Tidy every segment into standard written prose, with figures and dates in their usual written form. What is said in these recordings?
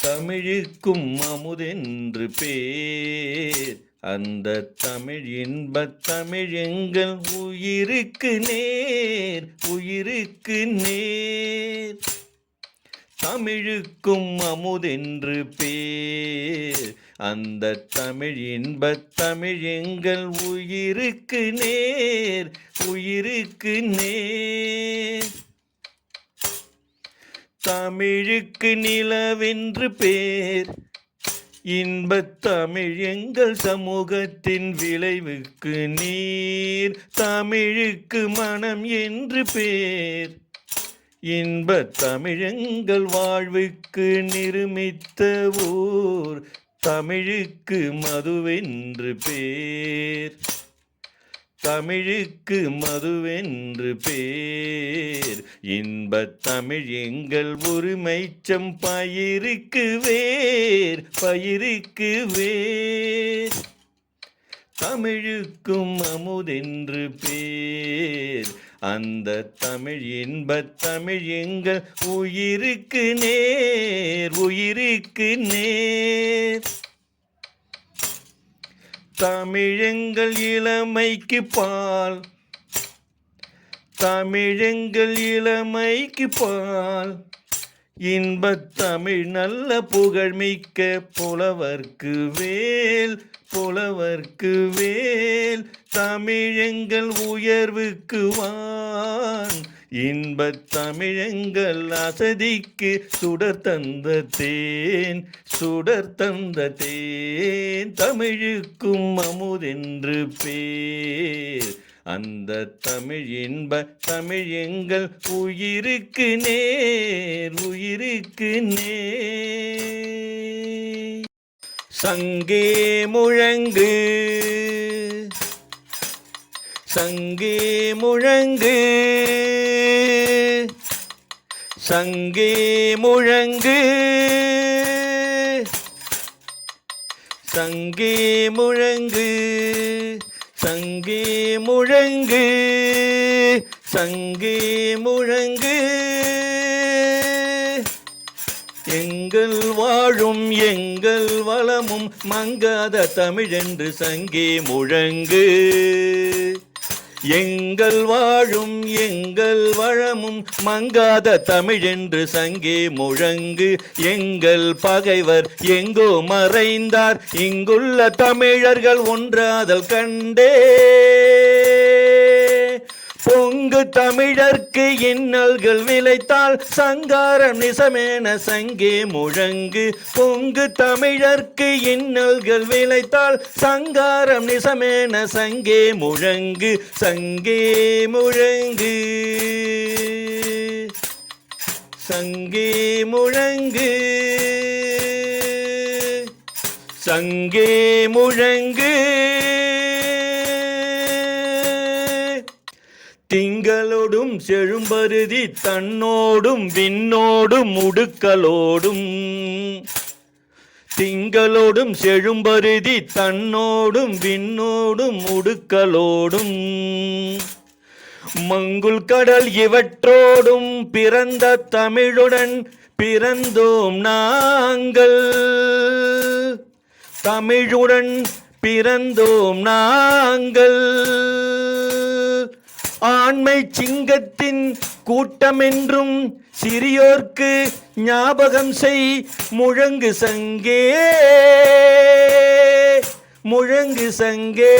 தமிழுக்கும் அமுதென்று பேர். அந்த தமிழ் இன்பத் தமிழ் எங்கள் உயிருக்கு நேர், உயிருக்கு நேர். தமிழுக்கும் அமுதென்று பேர். அந்த தமிழ் இன்பத் தமிழ் எங்கள் உயிருக்கு நேர், உயிருக்கு நேர். தமிழுக்கு நிலவென்று பேர். இன்பத் தமிழ் எங்கள் சமூகத்தின் விளைவுக்கு நீர். தமிழுக்கு மனம் என்று பேர். இன்பத் தமிழ் எங்கள் வாழ்வுக்கு நிருமித்த ஊர். தமிழுக்கு மதுவென்று பேர். தமிழுக்கு மதுவென்று பேர். இன்பத் தமிழ் எங்கள் உரிமைச்சம் பயிருக்கு வேர், பயிருக்கு வேர். தமிழுக்கும் அமுதென்று பேர். அந்த தமிழ் இன்பத் தமிழ் எங்கள் உயிருக்கு நேர், உயிருக்கு நேர். தமிழெங்கள் இளமைக்கு பால். தமிழெங்கள் இளமைக்கு பால். இன்பத் தமிழ் நல்ல புகழ்மிக்க புலவர்க்கு வேல், புலவர்க்கு வேல். தமிழெங்கள் உயர்வுக்கு வான். இன்பத் தமிழெங்கள் அசதிக்கு சுடர் தந்த தேன், சுடர் தந்த தேன். தமிழுக்கும் அமுதென்று பேர். அந்த தமிழ் இன்ப தமிழ் எங்கள் உயிருக்கு நேர், உயிருக்கு நேர். சங்கே முழங்கு, சங்கே முழங்கு, சங்கே முழங்கு, சங்கே முழங்கு, சங்கே முழங்கு, சங்கே முழங்கு. எங்கள் வாழும் எங்கள் வளமும் மங்காத தமிழென்று சங்கே முழங்கு. எங்கள் வாழும் எங்கள் வளமும் மங்காத தமிழென்று சங்கே முழங்கு. எங்கள் பகைவர் எங்கோ மறைந்தார், இங்குள்ள தமிழர்கள் ஒன்றாதல் கண்டே. பொங்கு தமிழர்க்கு இன்னல்கள் விளைத்தால் சங்காரம் நிசமேன சங்கே முழங்கு. பொங்கு தமிழர்க்கு இன்னல்கள் விளைத்தால் சங்காரம் நிசமேன சங்கே முழங்கு, சங்கே முழங்கு, சங்கே முழங்கு, சங்கே முழங்கு. திங்களோடும் செழும்பருதி தன்னோடும் விண்ணோடும் உடுக்கலோடும். திங்களோடும் செழும்பருதி தன்னோடும் விண்ணோடும் உடுக்கலோடும். மங்குல் கடல் இவற்றோடும் பிறந்த தமிழுடன் பிறந்தோம் நாங்கள். தமிழுடன் பிறந்தோம் நாங்கள். ஆண்மை சிங்கத்தின் கூட்டமென்றும் சிறியோர்க்கு ஞாபகம் செய் முழங்கு சங்கே, முழங்கு சங்கே,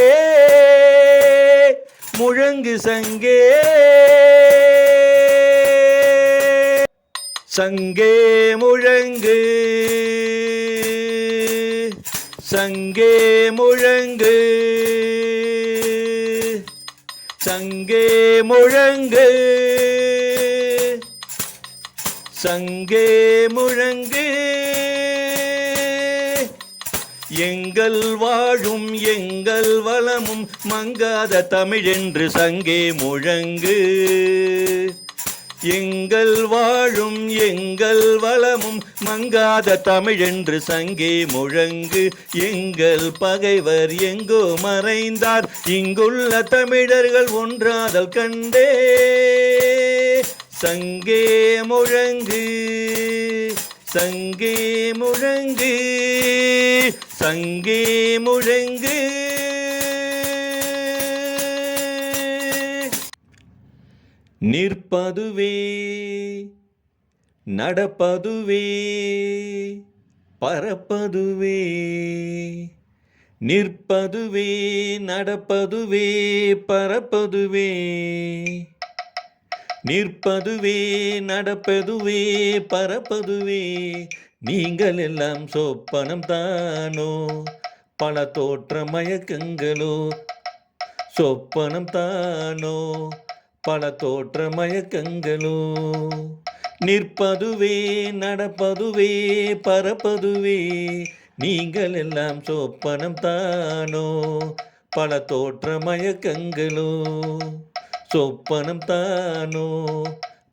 முழங்கு சங்கே. சங்கே முழங்கு, சங்கே முழங்கு, சங்கே முழங்கு, சங்கே முழங்கு. எங்கள் வாழும் எங்கள் வளமும் மங்காத தமிழென்று சங்கே முழங்கு. எங்கள் வாழும் எங்கள் வளமும் மங்காத தமிழென்று சங்கே முழங்கு. எங்கள் பகைவர் எங்கோ மறைந்தார், இங்குள்ள தமிழர்கள் ஒன்றாதல் கண்டே. சங்கே முழங்கு, சங்கே முழங்கு சங்கே முழங்கு. நிற்பதுவே நடப்பதுவே பறப்பதுவே. நிற்பதுவே நடப்பதுவே பறப்பதுவே. நிற்பதுவே நடப்பதுவே பறப்பதுவே. நீங்கள் எல்லாம் சொப்பனம் தானோ பல தோற்ற மயக்கங்களோ. சொப்பனம் தானோ பல தோற்ற மயக்கங்களோ. நிற்பதுவே நடப்பதுவே பறப்பதுவே. நீங்கள் எல்லாம் சொப்பனம் தானோ பல தோற்ற மயக்கங்களோ. சொப்பனம் தானோ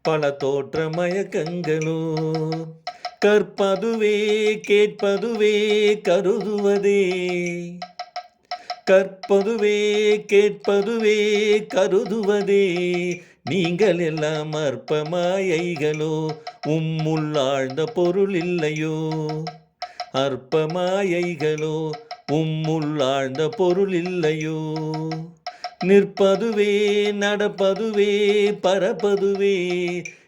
பல தோற்ற மயக்கங்களோ. கற்பதுவே கேட்பதுவே கருதுவதே. கற்பதுவே கேட்பதுவே கருதுவதே. நீங்கள் எல்லாம் அற்ப மாயைகளோ உம்முள் ஆழ்ந்த பொருள் இல்லையோ. அற்ப மாயைகளோ உம்முள் ஆழ்ந்த பொருள் இல்லையோ. நிற்பதுவே நடப்பதுவே பறப்பதுவே.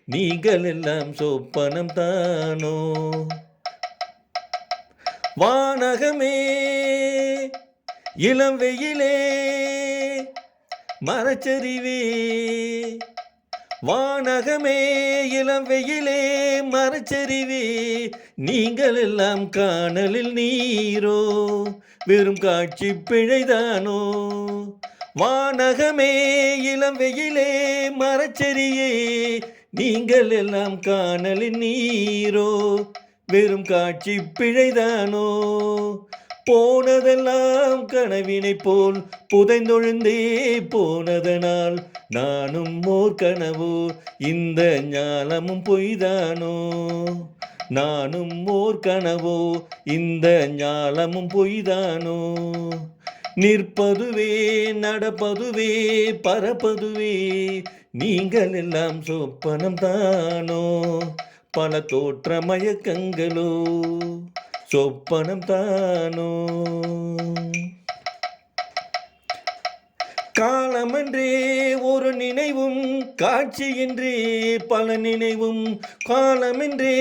நீங்கள் எல்லாம் சொப்பனம் தானோ. வானகமே இளம் வெயிலே மரச்சரிவே. வானகமே இளம் வெயிலே மரச்சரிவே. நீங்கள் எல்லாம் காணலில் நீரோ வெறும் காட்சி பிழைதானோ. வானகமே இளம் வெயிலே மரச்சரியே. நீங்கள் எல்லாம் காணலில் நீரோ வெறும் காட்சி பிழைதானோ. போனதெல்லாம் கனவினை போல் புதைந்தொழுந்தே போனதனால் நானும் ஓர் கனவோ இந்த ஞாலமும் பொய்தானோ. நானும் ஓர் கனவோ இந்த ஞாலமும் பொய்தானோ. நிற்பதுவே நடப்பதுவே பறப்பதுவே. நீங்கள் எல்லாம் சொப்பனம் தானோ பல தோற்ற மயக்கங்களோ. சொப்பனம் தானோ. காலமன்றே ஒரு நினைவும் காட்சியின்றே பல நினைவும். காலமென்றே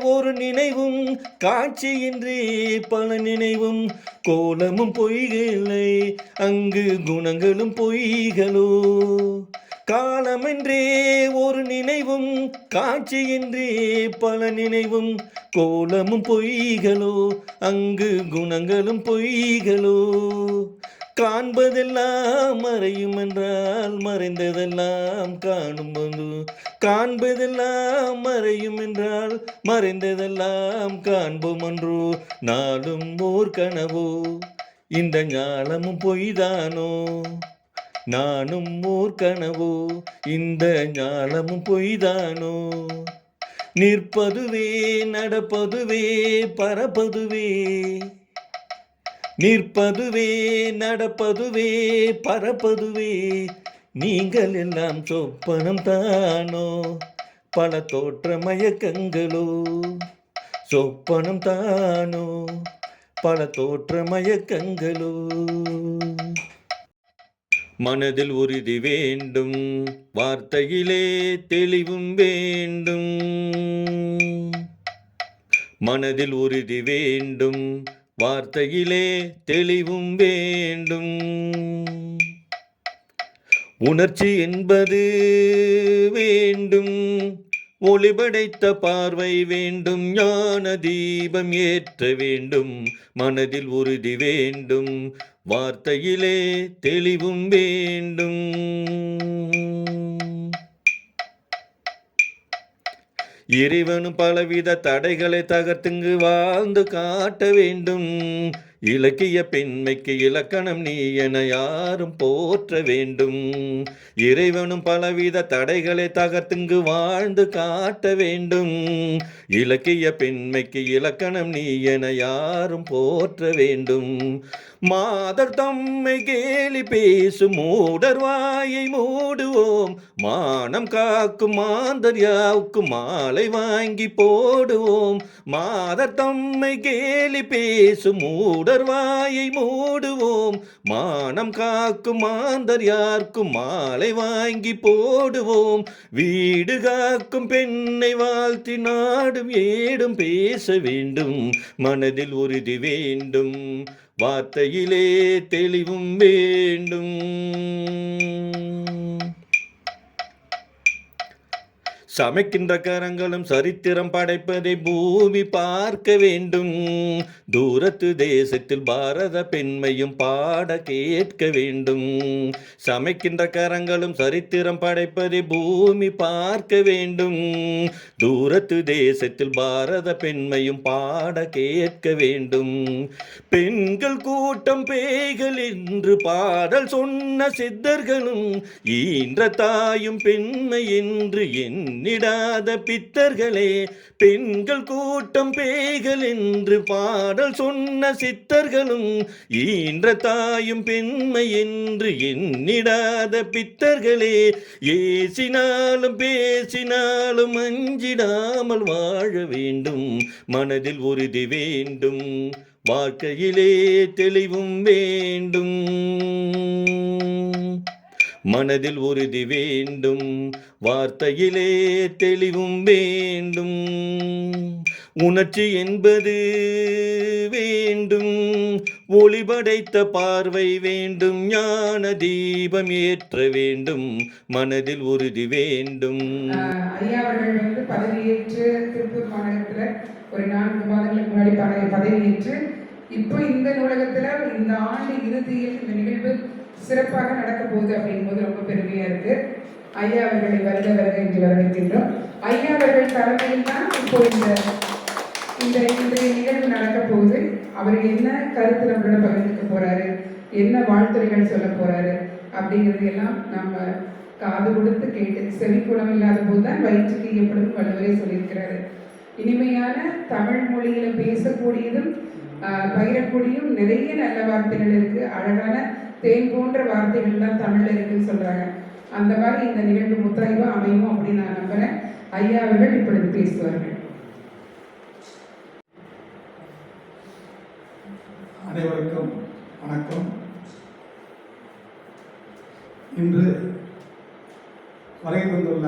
ஒரு நினைவும் காட்சியின்றே பல நினைவும். கோலமும் பொய்களை அங்கு குணங்களும் பொய்களோ. காலமென்றே ஒரு நினைவும் காட்சியின்றே பல நினைவும். கோலமும் பொய்களோ அங்கு குணங்களும் பொய்களோ. காண்பதெல்லாம் மறையும் என்றால் மறைந்ததெல்லாம் காணும் போது. காண்பதெல்லாம் மறையும் என்றால் மறைந்ததெல்லாம் காண்போம் என்றோ. நாளும் ஓர் கனவோ இந்த ஞாலமும் பொய்தானோ. நானும் ஓர் கனவோ இந்த ஞாலமும் பொய்தானோ. நிற்பதுவே நடப்பதுவே பறப்பதுவே. நிற்பதுவே நடப்பதுவே பறப்பதுவே. நீங்கள் எல்லாம் சொப்பனம் தானோ பல தோற்ற மயக்கங்களோ. சொப்பனம் தானோ பல தோற்ற மயக்கங்களோ. மனதில் உறுதி வேண்டும் வார்த்தையிலே தெளிவும் வேண்டும். மனதில் உறுதி வேண்டும் வார்த்தையிலே தெளிவும் வேண்டும். உணர்ச்சி என்பது வேண்டும் ஒளிபடைத்த பார்வை வேண்டும். ஞான தீபம் ஏற்ற வேண்டும். மனதில் உறுதி வேண்டும் வார்த்தையிலே தெளிவும் வேண்டும். இறைவனும் பலவித தடைகளை தகர்த்துங்கு வாழ்ந்து காட்ட வேண்டும். இலக்கிய பெண்மைக்கு இலக்கணம் நீ என யாரும் போற்ற வேண்டும். இறைவனும் பலவித தடைகளை தகர்த்துங்கு வாழ்ந்து காட்ட வேண்டும். இலக்கிய பெண்மைக்கு இலக்கணம் நீ என யாரும் போற்ற வேண்டும். மாதர் தம்மை கேலி பேசும் மூடர் வாயை மூடுவோம். மானம் காக்கும் மாந்தர் யாவுக்கும் மாலை வாங்கி போடுவோம். மாதர் தம்மை கேலி பேசும் மூடர் வாயை மூடுவோம். மானம் காக்கும் மாந்தர் யாருக்கும் மாலை வாங்கி போடுவோம். வீடு காக்கும் பெண்ணை வாழ்த்தி நாடும் ஏடும் பேச வேண்டும். மனதில் உறுதி வேண்டும், வார்த்தையிலே தெளிவும் வேண்டும். சமைக்கின்ற கரங்களும் சரித்திரம் படைப்பதை பூமி பார்க்க வேண்டும். தூரத்து தேசத்தில் பாரத பெண்மையும் பாட கேட்க வேண்டும். சமைக்கின்ற கரங்களும் சரித்திரம் படைப்பதை பூமி பார்க்க வேண்டும். தூரத்து தேசத்தில் பாரத பெண்மையும் பாட கேட்க வேண்டும். பெண்கள் கூட்டம் பேய்கள் என்று பாடல் சொன்ன சித்தர்களும் ஈன்ற தாயும் பெண்மை என்று எண்ணிடாத பித்தர்களே. பெண்கள் கூட்டம் பேய்கள் என்று பாடல் சொன்ன சித்தர்களும் ஈன்ற தாயும் பெண்மை என்று எண்ணிடாத பித்தர்களே. ஏசினாலும் பேசினாலும் அஞ்சிடாமல் வாழ வேண்டும். மனதில் உறுதி வேண்டும், வாழ்க்கையிலே தெளிவும் வேண்டும். மனதில் உறுதி வேண்டும், வார்த்தையிலே தெளிவும் வேண்டும். உணர்ச்சி என்பது வேண்டும், ஒளிபடைத்த பார்வை வேண்டும். ஞான தீபம் ஏற்ற வேண்டும், மனதில் உறுதி வேண்டும். ஐயா அவர்கள் வந்து பதவியேற்று திருப்பூர் மாநகரத்தில் ஒரு 4 மாதங்களுக்கு முன்னாடி பதவியேற்று இப்போ இந்த நூலகத்தில் இந்த ஆண்டு இறுதியில் இந்த நிகழ்வு சிறப்பாக நடக்க போகுது அப்படிங்கும்போது ரொம்ப பெருமையா இருக்கு. ஐயா அவர்களை வருக வருக என்று வரவேற்கின்றோம். ஐயா அவர்கள் தலைமையில் தான் இப்போ இன்றைய நிகழ்வு நடக்க போகுது. அவர் என்ன கருத்து நம்மளோட பகிர்ந்துக்க போறாரு, என்ன வாழ்த்துறைகள் சொல்ல போறாரு அப்படிங்கிறது எல்லாம் நம்ம காது கொடுத்து கேட்டு, செவிக்குணம் இல்லாத போதுதான் வயிற்றுக்கு ஈயப்படும் வள்ளுவரே சொல்லியிருக்கிறாரு. இனிமையான தமிழ் மொழியில பேசக்கூடியதும் பயிரக்கூடியும் நிறைய நல்ல வார்த்தைகள் இருக்கு. அழகான தேன் போன்ற வார்த்தைகள்லாம் தமிழ்ல இருக்குன்னு சொல்றாங்க. அந்த மாதிரி இந்த நிகழ்வு முத்தாய்வா அமையும் அப்படின்னு நான் நம்புறேன். ஐயா அவர்கள் இப்பொழுது பேசுவார்கள். அனைவருக்கும் வணக்கம். இன்று வருகை தந்துள்ள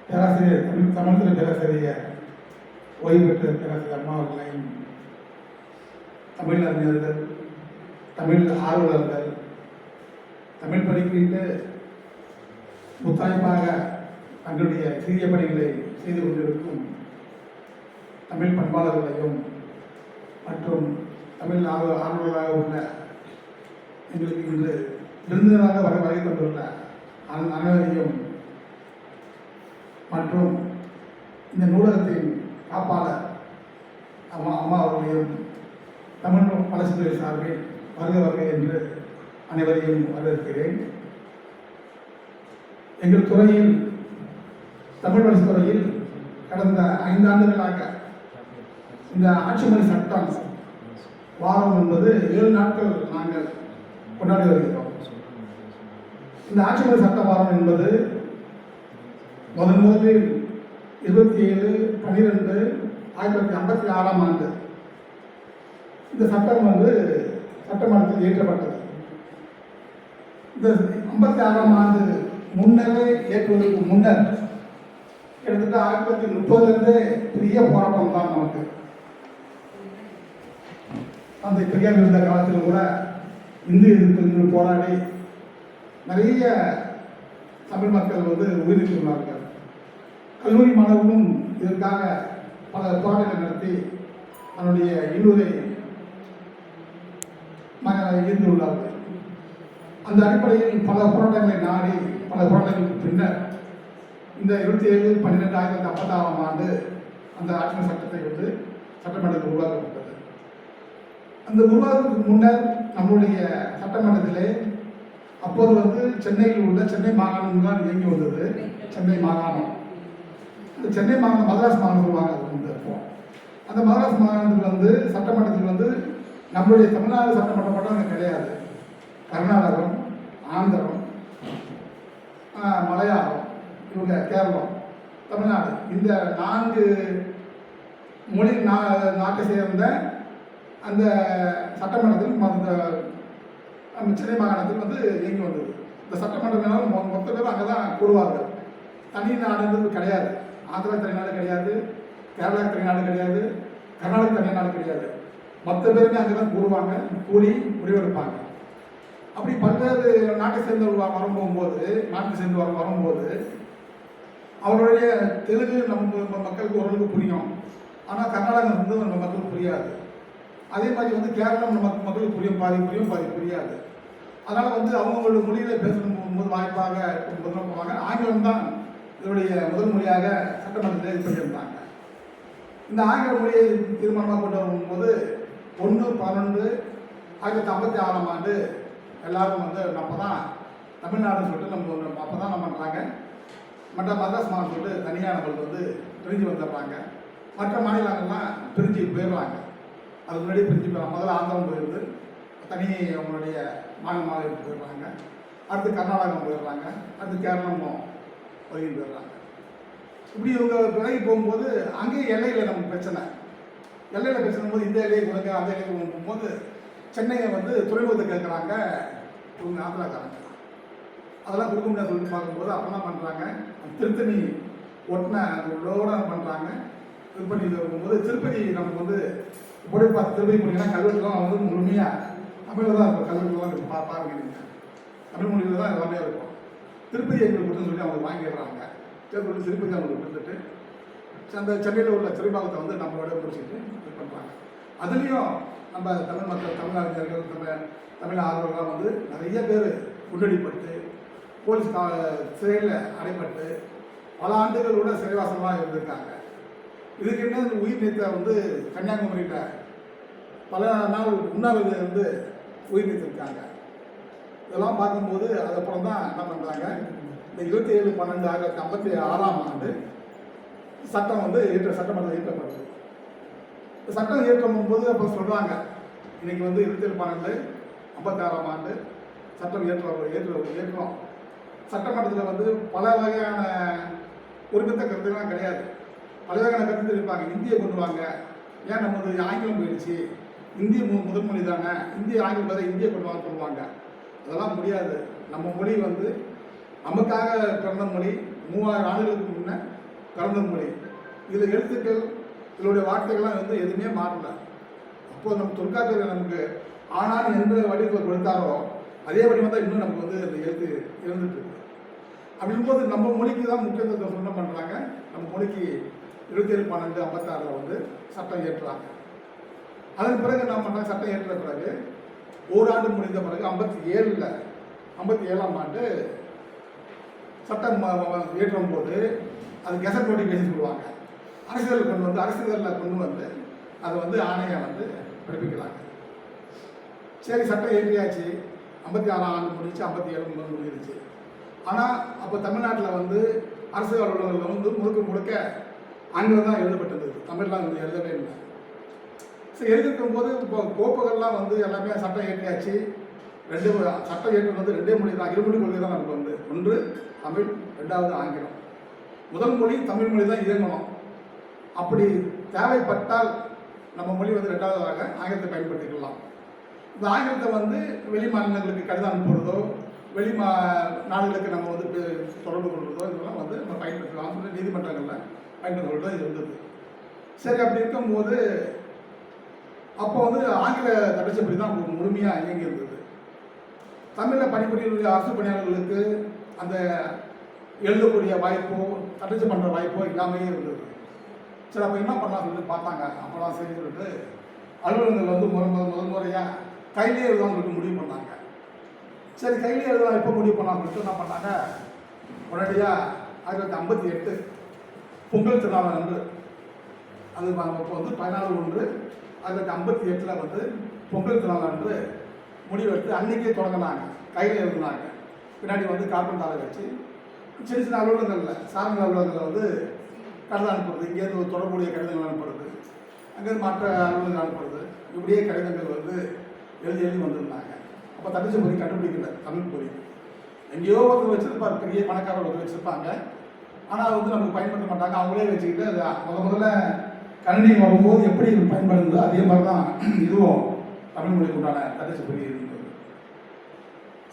பேராசிரியர் தமிழ்துறை பேராசிரியர் ஓய்வு பெற்ற பேராசிரியர் அம்மா அவர்களையும், தமிழ் அறிஞர்கள், தமிழ் ஆர்வலர்கள், தமிழ் படிக்கின்ற முத்தாய்ப்பாக தங்களுடைய சிறிய பணிகளை செய்து கொண்டிருக்கும் தமிழ் பண்பாளர்களையும் மற்றும் தமிழ் ஆர்வலர்களாக உள்ள எங்களுக்கு இன்று விருந்தினராக வருகை தந்துள்ள அனைவரையும் மற்றும் இந்த நூலகத்தின் காப்பாளர் அம்மா அவர்களையும் தமிழ் வளர்ச்சித்துறை சார்பில் வருக என்று அனைவரையும் வரவேற்கிறேன். எங்கள் துறையில், தமிழ் வளர்ச்சித்துறையில் கடந்த 5 ஆண்டுகளாக இந்த ஆட்சிமொழி சட்டம் வாரம் என்பது 7 நாட்கள் நாங்கள் கொண்டாடி வருகிறோம். இந்த ஆட்சிமொழி சட்ட வாரம் என்பது முதலில் 27/12/1956 ஆண்டு இந்த சட்டம் சட்டமன்றத்தில் இயற்றப்பட்டது. இந்த 56 ஆண்டு முன்னரே ஏற்றுவதற்கு முன்னர் கிட்டத்தட்ட 1930 பெரிய போராட்டம் தான் நமக்கு. அந்த பெரியார் இருந்த காலத்தில் கூட இந்து எதிர்ப்பு போராடி நிறைய தமிழ் மக்கள் உயிரிழந்துள்ளார்கள். கல்லூரி மாணவர்களும் இதற்காக பல போராட்டங்கள் நடத்தி தன்னுடைய இன்னொரு ஈர்ந்துள்ளார்கள். அந்த அடிப்படையில் பல போராட்டங்களை நாடி, பல போராட்டங்களுக்கு பின்னர் இந்த 27/12/1956 ஆண்டு அந்த ஆட்சி சட்டத்தை சட்டமன்றத்தில் உருவாக்கப்பட்டது. அந்த உருவாக்கத்துக்கு முன்னர் நம்முடைய சட்டமன்றத்திலே அப்போது வந்து சென்னையில் உள்ள சென்னை மாகாணம் தான் இயங்கி வந்தது. சென்னை மாகாணம், இந்த சென்னை மாகாணம் மதராஸ் மாகாணம் சொல்லுவாங்க. அது வந்து அப்போ அந்த மதராஸ் மாகாணத்தில் வந்து சட்டமன்றத்தில் வந்து நம்மளுடைய தமிழ்நாடு சட்டமன்றம் மட்டும் அங்கே கிடையாது. கர்நாடகம், ஆந்திரம், மலையாளம், இவங்க கேரளம், தமிழ்நாடு, இந்த 4 மொழி நாட்டை சேர்ந்த அந்த சட்டமன்றத்தில் அந்த சென்னை மாகாணத்தில் வந்து இயங்கி வந்தது. இந்த சட்டமன்றம் மொத்த பேரும் அங்கே தான் கூடுவார்கள். தனி நாடுன்றது கிடையாது. ஆந்திரா தனி நாடு கிடையாது, கேரளா தனி நாடு கிடையாது, கர்நாடகா தனி நாடு கிடையாது. மொத்த பேருமே அங்கே தான் கூடுவாங்க, கூடி முடிவெடுப்பாங்க. அப்படி பல்வேறு நாட்டை சேர்ந்தவர்கள் நாட்டை சேர்ந்து வரும்போது அவருடைய தெலுங்கு நம்ம மக்களுக்கு ஓரளவுக்கு புரியும். ஆனால் கர்நாடகம் வந்து நம்ம மக்களுக்கு புரியாது. அதே மாதிரி வந்து கேரளம் நம்ம மக்களுக்கு புரியும், பாதி புரியாது. அதனால் வந்து அவங்களோட மொழியில் பேசும்போது வாய்ப்பாக முதல்ல போவாங்க. ஆங்கிலம் தான் இதனுடைய முதல் மொழியாக சட்டமன்றத்தில் இது பண்ணியிருந்தாங்க. இந்த ஆங்கில மொழியை தீர்மானமாக கொண்டு வரும்போது 1/12/1956 ஆண்டு எல்லாரும் வந்து அப்போ தான் தமிழ்நாடுன்னு சொல்லிட்டு நம்ம அப்போ தான் நம்ம பண்ணுறாங்க. மற்ற மதராஸ் மாநிலம் சொல்லிட்டு தனியாக நம்மளுக்கு வந்து பிரிஞ்சு வந்துடுறாங்க. மற்ற மாநிலங்கள்லாம் பிரிஞ்சு போயிடுறாங்க. அதுக்கு முன்னாடி பிரிஞ்சு போயிடலாம். முதல்ல ஆந்திரம் போயிடுது, தனி அவங்களுடைய மாநிலத்துக்கு போயிடுறாங்க. அடுத்து கர்நாடகம் போயிடுறாங்க, அடுத்து கேரளம் ஒதுங்கி போயிடுறாங்க. இப்படி இவங்க விலகி போகும்போது அங்கேயும் எல்லையில் நமக்கு பிரச்சனை. எல்லையில் பிரச்சனை போது இந்த எல்லையை கொடுங்க அந்த எல்லையை போகும்போது சென்னையை வந்து துறைமுகத்தை கேட்குறாங்க இவங்க ஆந்திராக்காரங்க. அதெல்லாம் கொடுக்க முடியாது சொல்லிட்டு பார்க்கும்போது அப்போ தான் பண்ணுறாங்க, திருத்தணி ஒட்டின லோட பண்ணுறாங்க. இது பண்ணி வரும்போது திருப்பதி நமக்கு வந்து போய் பார்த்து திருப்பதி போனீங்கன்னா கல்வெட்டுலாம் வந்து முழுமையாக தமிழில் தான் இருக்கும். கல்வெட்டுலாம் இருக்கும், பாருங்க நீங்கள், தமிழ் மொழியில் தான் எல்லாமே இருக்கும். திருப்பதி எங்களுக்கு கொடுத்துன்னு சொல்லி அவங்க வாங்கிடுறாங்க. சரி சொல்லி திருப்பதி அவங்களுக்கு கொடுத்துட்டு அந்த சென்னையில் உள்ள திருபாகத்தை வந்து நம்மளோட முடிச்சுட்டு இது பண்ணுறாங்க. அதுலேயும் நம்ம தமிழ் மக்கள், தமிழறிஞர்கள், தமிழ் ஆர்வலர்லாம் வந்து நிறைய பேர் குண்டடிப்பட்டு போலீஸ் சிறையில் அடைப்பட்டு பல ஆண்டுகளோட சிறைவாசமாக இருந்திருக்காங்க. இதுக்கு என்ன உயிர் நீத்த வந்து கன்னியாகுமரியில் பல நாள் உண்ணாவிரத வந்து உயிர் நீத்திருக்காங்க. இதெல்லாம் பார்க்கும்போது அதுக்கப்புறம் தான் என்ன பண்ணுறாங்க, இந்த 27/12/1956 ஆண்டு சட்டம் வந்து சட்டமன்றத்தில் இயற்றப்படுது. சட்டம் இயற்றும் போது அப்போ சொல்கிறாங்க, இன்னைக்கு வந்து 27/12/56 ஆண்டு சட்டம் ஏற்றோம். சட்டமன்றத்தில் வந்து பல வகையான ஒருமித்த கருத்துக்கெல்லாம் கிடையாது. பல வகையான கருத்து இருப்பாங்க. இந்தியை கொண்டு வாங்க, ஏன் நமது ஆங்கிலம் போயிடுச்சு, இந்திய முதல் மொழி தானே, ஆங்கிலம் பார்த்தா இந்தியை கொண்டு வாங்க சொல்லுவாங்க. அதெல்லாம் முடியாது. நம்ம மொழி வந்து நமக்காக பிறந்த மொழி, 3000 ஆண்டுகளுக்கு முன்னே பிறந்த மொழி. இதில் எழுத்துக்கள், இதனுடைய வார்த்தைகள்லாம் வந்து எதுவுமே மாறல. அப்போது நம்ம தொல்காப்பியர் நமக்கு ஆனான் எந்த வடிவத்தை கொடுத்தாரோ அதே வடிவம் தான் இன்னும் நமக்கு வந்து அந்த எழுத்து இருந்துட்டு இருக்கு. அப்படிங்கும்போது நம்ம மொழிக்கு தான் முக்கியத்துவத்தை சொன்ன பண்ணுறாங்க. நம்ம மொழிக்கு 27/12/56 வந்து சட்டம் ஏற்றுறாங்க. அதன் பிறகு என்ன பண்ணுறாங்க, சட்டம் ஏற்ற பிறகு ஓராண்டு முடிந்த பிறகு 57ஆம் ஆண்டு சட்டம் ஏற்றும் போது அது கெசட் நோட்டிஃபிகேஷன் சொல்லுவாங்க. அரசியலில் கொண்டு வந்து அதை வந்து ஆணையம் வந்து பிறப்பிக்கிறாங்க. சரி, சட்டம் ஏற்றியாச்சு. 56ஆம் ஆண்டு முடிச்சு, 57 முடிஞ்சிருச்சு. ஆனால் அப்போ தமிழ்நாட்டில் வந்து அரசு அலுவலகங்கள் வந்து முழுக்க ஆங்கிலம் தான் எழுதப்பட்டிருந்தது, தமிழ்லாம் வந்து எழுதவே இல்லை. சரி, எழுதிருக்கும் போது இப்போ கோப்புகள்லாம் வந்து எல்லாமே சட்டம் ஏற்றியாச்சு. சட்டம் ஏற்று வந்து 2 மொழி தான், 2 மொழி கொள்கை தான் நமக்கு வந்து, ஒன்று தமிழ், 2வது ஆங்கிலம். முதல் மொழி தமிழ் மொழி தான் இயங்கணும். அப்படி தேவைப்பட்டால் நம்ம மொழி வந்து 2வதாக ஆங்கிலத்தை பயன்படுத்திக்கலாம். இந்த ஆங்கிலத்தை வந்து வெளி மாநிலங்களுக்கு கடிதம் அனுப்புறதோ, வெளி நாடுகளுக்கு நம்ம வந்து தொடர்பு கொள்வதோ இதெல்லாம் வந்து நம்ம பயன்படுத்தலாம். நீதிமன்றங்களில் பயன்படுத்துவதோ இது இருந்தது. சரி, அப்படி இருக்கும்போது அப்போ வந்து ஆங்கில தட்டச்சபடி தான் முழுமையாக இயங்கி இருந்தது. தமிழில் பணிபுரியக்கூடிய அரசு பணியாளர்களுக்கு அந்த எழுதக்கூடிய வாய்ப்போ தட்டச்சு பண்ணுற வாய்ப்போ இல்லாமையே இருந்தது. சரி, அப்போ என்ன பண்ணலாம் சொல்லிட்டு பார்த்தாங்க. அப்போலாம் சரி சொல்லிட்டு அலுவலகங்கள் வந்து முதல் முறையாக கையிலே எழுதலாம்னு சொல்லிட்டு முடிவு பண்ணாங்க. சரி, கையிலே எழுதலாம் எப்போ முடிவு பண்ணலாம்னு சொல்லிட்டு என்ன பண்ணாங்க, உடனடியாக 1958 பொங்கல் திருநாள் அன்று அது இப்போ வந்து 14/1 1958 வந்து பொங்கல் திருநாள் அன்று முடிவெடுத்து அன்றைக்கே தொடங்கினாங்க. கையில் எழுதுனாங்க. பின்னாடி வந்து கார்பன் தாளை வச்சு சின்ன சின்ன அலுவலகங்களில் சார்ந்த அலுவலகங்களில் வந்து கடிதம் அனுப்புறது, இங்கேருந்து ஒரு தொடர்புடைய கடிதங்கள் அனுப்புறது, அங்கேருந்து மற்ற அலுவலகங்கள் அனுப்புறது, இப்படியே கடிதங்கள் வந்து எழுதி வந்திருந்தாங்க. அப்போ தட்டச்சு பொறி கண்டுபிடிக்கல, தமிழ் பொறி எங்கேயோ ஒருத்தர் வச்சுருப்பார், பெரிய பணக்காரர் ஒருத்தர் வச்சுருப்பாங்க. ஆனால் வந்து நமக்கு பயன்படுத்த மாட்டாங்க. அவங்களே வச்சுக்கிட்டு அது முதல்ல கணினி வரும்போது எப்படி பயன்படுந்ததோ அதே மாதிரி தான் இதுவும் தமிழ் மொழிக்கு உண்டான தட்டச்சு பொறி இருந்தது.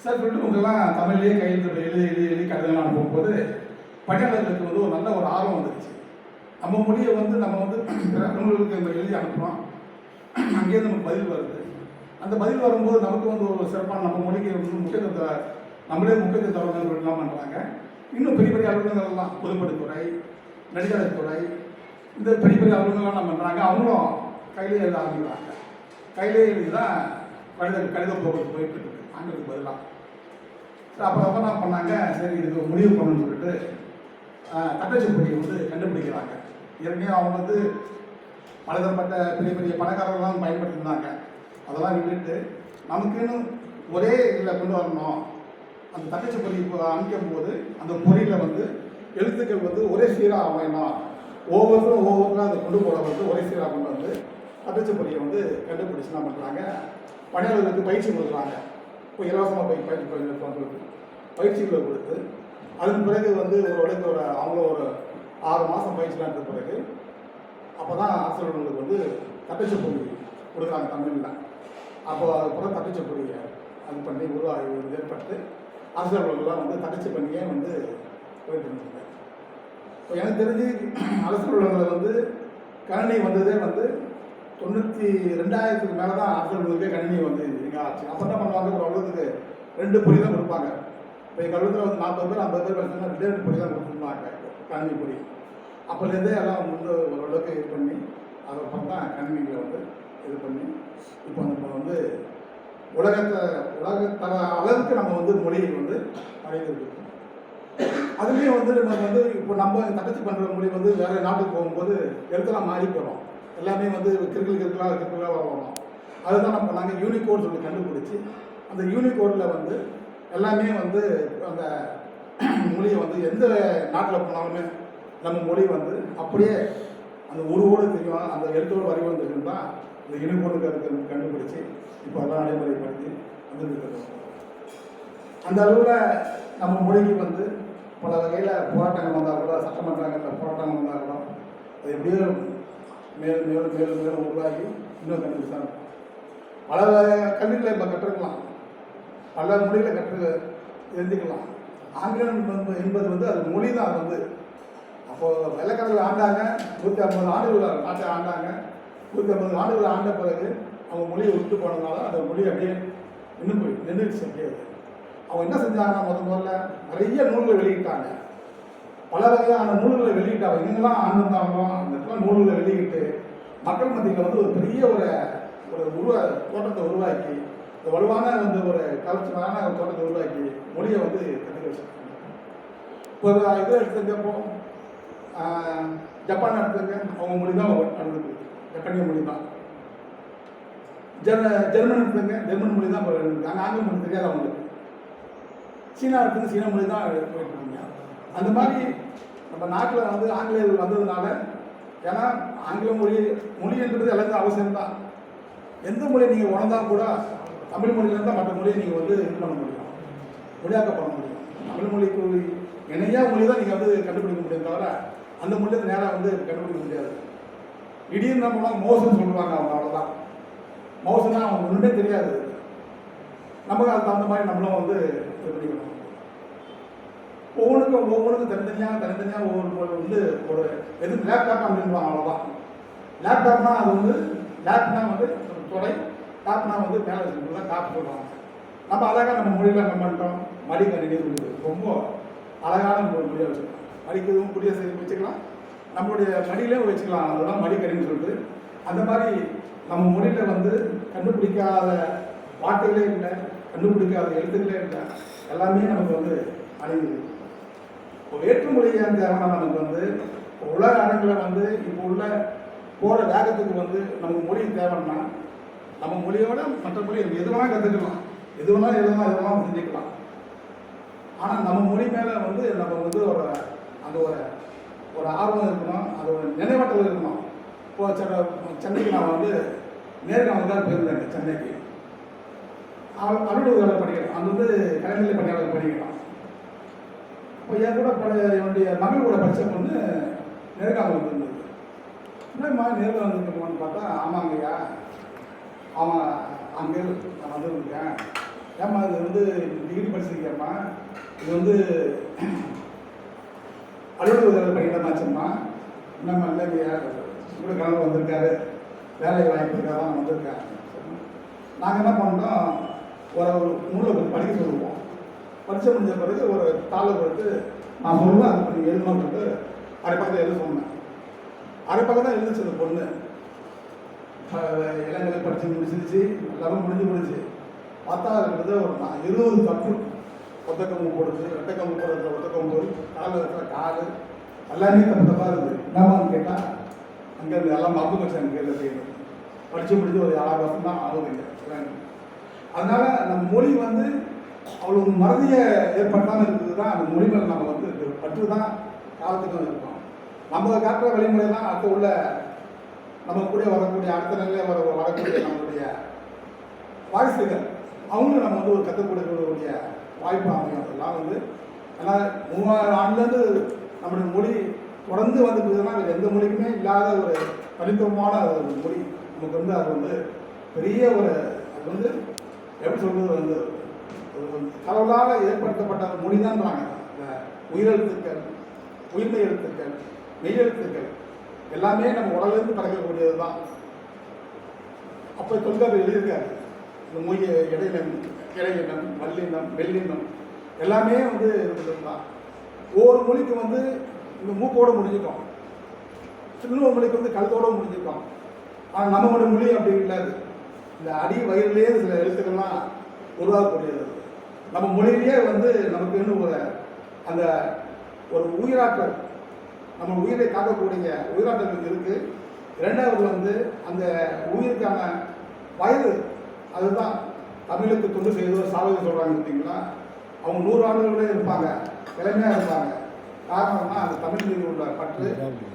சார் சொல்லிட்டு உங்களெல்லாம் தமிழ்லேயே கையெழுத்து எழுதி கடிதங்கள் அனுப்பும்போது பணியாளர்களுக்கு வந்து ஒரு நல்ல ஒரு ஆர்வம் வந்துருச்சு. நம்ம மொழியை வந்து நம்ம வந்து நூல்களுக்கு நம்ம எழுதி அனுப்புகிறோம், அங்கேருந்து நமக்கு பதில் வருது. அந்த பதில் வரும்போது நமக்கு வந்து ஒரு சிறப்பான நம்ம மொழிக்கு வந்து முக்கியத்துவத்தை நம்மளே முக்கியத்துவம் எல்லாம் பண்ணுறாங்க. இன்னும் பெரிய பெரிய அலுவலகங்கள்லாம் பொதுப்பணித்துறை, நெடுஞ்சாலைத்துறை, இந்த பெரிய பெரிய அலுவலகங்கள்லாம் நம்ம பண்ணுறாங்க. அவங்களும் கையிலே எழுத ஆரம்பிக்கிறாங்க. கையிலே எழுதி தான் கடித போக்குவரத்து போயிட்டு இருக்குது ஆங்கிலத்துக்கு பதிலாக. அப்புறம் என்ன பண்ணாங்க, சரி இதுக்கு முடிவு பண்ணணும்னு சொல்லிட்டு தட்டச்சு பொறியை வந்து கண்டுபிடிக்கிறாங்க. ஏற்கனவே அவங்க வந்து பலதரப்பட்ட பெரிய பெரிய பணக்காரர்கள்லாம் பயன்படுத்தியிருந்தாங்க. அதெல்லாம் விட்டுட்டு நமக்குன்னு ஒரே இதில் கொண்டு வரணும். அந்த தட்டச்சு பொறி அமைக்கும் போது அந்த பொறியில் வந்து எழுத்துக்கள் வந்து ஒரே சீராக அமையணும், ஒவ்வொருத்தரும் அதை கொண்டு போட வந்து ஒரே சீராக கொண்டு வந்து தட்டச்சு பொறியை வந்து கண்டுபிடிச்சு என்ன பண்ணுறாங்க, பணியாளர்களுக்கு பயிற்சி கொடுக்குறாங்க. இப்போ இலவசமாக பயிற்சிகளை கொடுத்து அதன் பிறகு வந்து ஒரு அவங்களும் ஒரு 6 மாதம் பயிற்சிலாம் எடுத்த பிறகு அப்போ தான் ஆசிரியர்களுக்கு வந்து தட்டச்சு பொறி கொடுக்குறாங்க தமிழில். அப்போ அதுக்கப்புறம் தட்டச்சு பொறியை அது பண்ணி உருவாகி ஏற்பட்டு ஆசிரியர்கள்லாம் வந்து தட்டச்சு பண்ணியே வந்து போயிட்டு இருந்தாங்க. இப்போ எனக்கு தெரிஞ்சு அரசியல் வந்து கணினி வந்ததே வந்து 92,000க்கு மேலே தான் அரசியலுக்கே கணினி வந்து இங்கே ஆச்சு. அப்போ என்ன பண்ணுவாங்க, ஒரு அலுவலகத்துக்கு 2 பொறி தான் கொடுப்பாங்க. இப்போ எங்கள் அலுவலகத்தில் வந்து 40 பேர் 50 பேர் படிச்சோம்னா 2 பொறி தான் கொடுத்துருந்தாங்க, கணினி பொறி. அப்போலேருந்தே எல்லாம் வந்து ஓரளவுக்கு இது பண்ணி அதுக்கப்புறம் தான் கணினிகளை வந்து இது பண்ணி இப்போ நம்ம வந்து உலகத்தர அளவுக்கு நம்ம வந்து மொழியை வந்து அடைந்திருக்கோம். அதுலேயும் வந்து நம்ம வந்து இப்போ நம்ம தட்டச்சு பண்ணுற மொழி வந்து வேறு நாட்டுக்கு போகும்போது எழுத்தெல்லாம் மாறி போகிறோம். எல்லாமே வந்து கிறுக்கலாக வரணும். அதுதான் நம்ம நாங்கள் யூனிகோட் சொல்லி கண்டுபிடிச்சி அந்த யூனிகோடில் வந்து எல்லாமே வந்து அந்த மொழியை வந்து எந்த நாட்டில் போனாலுமே நம்ம மொழி வந்து அப்படியே அந்த உருவோடு தெரியும், அந்த எழுத்தோடு வரைவோடு தெரியும் தான் இந்த யூனிகோடு கண்டுபிடிச்சி இப்போ எல்லாம் நடைமுறைப்படுத்தி வந்துருக்கிறது. அந்த அளவில் நம்ம மொழிக்கு வந்து பல வகையில் போராட்டங்கள் வந்தால் கூட, சட்டமன்றங்களில் போராட்டங்கள் வந்தால் கூட அது எப்படியோ மேலும் மேலும் மேலும் மேலும் உருவாகி இன்னும் கண்டுபிடிச்சு தான் இருக்கும். பல கல்விகளை இப்போ கற்றுக்கலாம், பல மொழிகளை தெரிஞ்சுக்கலாம். ஆங்கிலம் என்பது வந்து அது மொழி தான். அது வந்து அப்போது வெள்ளைக்காரர்கள் ஆண்டாங்க, 150 ஆண்டுகள் நாட்டை ஆண்டாங்க. 150 ஆண்டுகள் ஆண்ட பிறகு அவங்க மொழியை விட்டு போனதுனால அந்த மொழி அப்படியே நின்றுச்சு. அப்படியே அவங்க என்ன செஞ்சாங்கன்னா முதல்ல நிறைய நூல்களை வெளியிட்டாங்க, பல வகையான நூல்களை வெளியிட்டாங்க. எங்கெல்லாம் ஆண்டிருந்தாங்களோ அந்த இடத்துல நூல்களை வெளியிட்டு மக்கள் மத்தியில் வந்து ஒரு பெரிய ஒரு தோட்டத்தை உருவாக்கி, வலுவான வந்து ஒரு கல்ச்சரான ஒரு தோட்டத்தை உருவாக்கி மொழியை வந்து கற்றுக்க வச்சுருக்காங்க. இப்போ இது எடுத்துக்கப்போ ஜப்பான் எடுத்துங்க, அவங்க மொழி தான் நடந்துருக்கு, ஜப்பானிய மொழி தான். ஜெர்மன் எடுத்துங்க, ஜெர்மன் மொழி தான் இருக்காங்க, ஆங்கில மொழி தெரியாது அவங்களுக்கு. சீனா எடுத்துங்க, சீன மொழி தான் போயிட்டுருக்காங்க. அந்த மாதிரி நம்ம நாட்டில் வந்து ஆங்கிலேயர்கள் வந்ததுனால, ஏன்னா ஆங்கில மொழின்றது எல்லாத்துக்கும் அவசியம்தான். எந்த மொழியை நீங்கள் உணர்ந்தால் கூட தமிழ் மொழியிலேருந்தால் மற்ற மொழியை நீங்கள் வந்து இது பண்ண முடியும், மொழியாக்கப்பட முடியும். தமிழ் மொழிக்கு இணையா மொழி தான் நீங்கள் வந்து கண்டுபிடிக்க முடியும், தவிர அந்த மொழியை நேராக வந்து கண்டுபிடிக்க முடியாது. திடீர்னு நம்ம மோசம்னு சொல்லுவாங்க, அவங்க அவ்வளோதான். மோசம்னா அவங்க ஒன்றுமே தெரியாது. நமக்கு அதுக்கு தகுந்த மாதிரி நம்மளும் வந்து இது பண்ணிக்கணும். ஒவ்வொன்றுக்கும் தனித்தனியாக ஒவ்வொரு வந்து ஒரு எது லேப்டாப் அப்படின்வாங்க, அவ்வளோதான். லேப்டாப்னா அது வந்து லேப்னா வந்து துறை, டாப்னா வந்து மேலே வச்சுருக்கோம், டாப் சொல்லுவாங்க. நம்ம அழகாக நம்ம மொழியில் என்ன பண்ணிட்டோம், மடிக்கணினி சொல்லுது, ரொம்ப அழகான மொழியாக வச்சுருக்கோம். மடிக்கவும் புதிய செய்தி வச்சுக்கலாம், நம்மளுடைய மடியிலே வச்சுக்கலாம், அதுதான் மடிக்கணின்னு சொல்லிட்டு. அந்த மாதிரி நம்ம மொழியில் வந்து கண்டுபிடிக்காத வார்த்தைகளே இல்லை, கண்டுபிடிக்காத எழுத்துக்களே இல்லை, எல்லாமே நமக்கு வந்து அடையுது. இப்போ வேற்றுமொழியாக தேவைன்னா நமக்கு வந்து உலக அரங்கில் வந்து இப்போ உள்ள போகிற வேகத்துக்கு வந்து நமக்கு மொழி தேவைன்னா நம்ம மொழியோட மற்ற மொழி எது வேணால் கற்றுக்கலாம், எது வேணாலும் எது வேணாலும் செஞ்சுக்கலாம். ஆனால் நம்ம மொழி மேலே வந்து நம்ம வந்து அந்த ஒரு ஆர்வம் இருக்கணும், அது ஒரு நினைவாற்றல் இருக்கணும். இப்போ சென்னைக்கு நான் வந்து நேர்காணலுக்காக போயிருந்தேங்க. சென்னைக்கு அலுவலக வேலை படிக்கிறேன், அது வந்து கலைநிலை பணியாளர் படிக்கிறோம். இப்போ என் கூட என்னுடைய மகள் கூட படித்த பொண்ணு நேர்காணலுக்கு இருந்தது. என்னம்மா நேர்காணலுக்கு இருக்கணும்னு பார்த்தா, ஆமாங்கய்யா அவன் அங்கே நான் வந்துருக்கேன். ஏம்மா இது வந்து டிகிரி படிச்சிருக்கேம்மா, இது வந்து அலுவலக வேலை படிக்கிறதாச்சும்மா. என்னம்மா இல்லைங்கய்யா கூட கலந்து வந்திருக்காரு, வேலை வாய்ப்புக்காக தான் வந்திருக்கேன். நாங்கள் என்ன பண்ணோம், ஒரு நூலை படிக்க சொல்லுவோம். படித்து முடிஞ்ச பிறகு ஒரு தாளை கொடுத்து நான் சொல்லுவேன், அது பண்ணி எழுதணும்னு சொல்லிட்டு அரை பக்கத்தை எழுத சொன்னேன். அரை பக்கம் தான் எழுதிச்சு அந்த பொண்ணு. இளங்கலை படித்து முடிச்சிருச்சு, எல்லாமே முடிஞ்சு பார்த்தா இருக்கிறது ஒரு 20 தப்பு. ஒத்த கம்பு போடுச்சு, ரெட்டை கம்பு போடுறது, ஒத்த கம்பு கால் இருக்கிற கால் எல்லாமே தப்பாக இருக்குது. என்னமான்னு கேட்டால் அங்கேருந்து எல்லாம் மறந்து போச்சு. அங்கே கையில் செய்யணும். படித்து முடிஞ்சு ஒரு 6 வருஷம் தான் ஆகுதுங்க. அதனால நம்ம மொழி வந்து அவ்வளோ மறதியை ஏற்பட்டாமல் இருக்குது தான். அந்த மொழி மேலே நம்ம வந்து பற்று தான் காலத்துக்கும் இருக்கோம். நம்ம காட்டுற வழிமுறை தான் அடுத்த உள்ள நம்ம கூட வரக்கூடிய அடுத்த நிலையில் வரக்கூடிய நம்மளுடைய வாரிசுகள் அவங்களும் நம்ம வந்து ஒரு கற்றுக் கொடுக்கக்கூடிய வாய்ப்பு அமையும். அதெல்லாம் வந்து ஆனால் 3000 ஆண்டுலேருந்து நம்மளுடைய மொழி தொடர்ந்து வந்துட்டுதுன்னா வேறு எந்த மொழிக்குமே இல்லாத ஒரு தனித்துவமான ஒரு மொழி நமக்கு வந்து அது வந்து பெரிய ஒரு அது வந்து எப்படி சொல்வது வந்து கடவுளால் ஏற்படுத்தப்பட்ட மொழி தான்றாங்க. உயிரெழுத்துக்கள், உயிர்மை எழுத்துக்கள், மெய்யெழுத்துக்கள் எல்லாமே நம்ம உடலிருந்து பறக்கக்கூடியது தான். அப்போ தொல்காப்பியர் எழுதியிருக்காரு, இந்த மொழி இடையினம், வல்லினம், வெள்ளினம் எல்லாமே வந்து இருக்கிறது தான். ஒவ்வொரு மொழிக்கு வந்து இந்த மூக்கோடு முடிஞ்சுக்கோம், இன்னொரு மொழிக்கு வந்து கழுத்தோடு முடிஞ்சுக்கோம். ஆனால் நம்மளோட மொழி அப்படி இல்லாது. இந்த அடி வயிறுலேயே சில எழுத்துக்கள்லாம் உருவாக்கக்கூடியது. நம்ம மொழியிலேயே வந்து நமக்கு இன்னும் அந்த ஒரு உயிராற்றல், நம்ம உயிரை காக்கக்கூடிய உயிராற்றல் இருக்குது. இரண்டாவது வந்து அந்த உயிருக்கான வயது, அதுதான் தமிழுக்கு தொண்டு செய்தவர் சாவதி சொல்கிறாங்க பார்த்தீங்களா. அவங்க 100 ஆண்டுகளே இருப்பாங்க, இளமையாக இருப்பாங்க. காரணம்னா அந்த தமிழ் மீது உள்ள பற்று,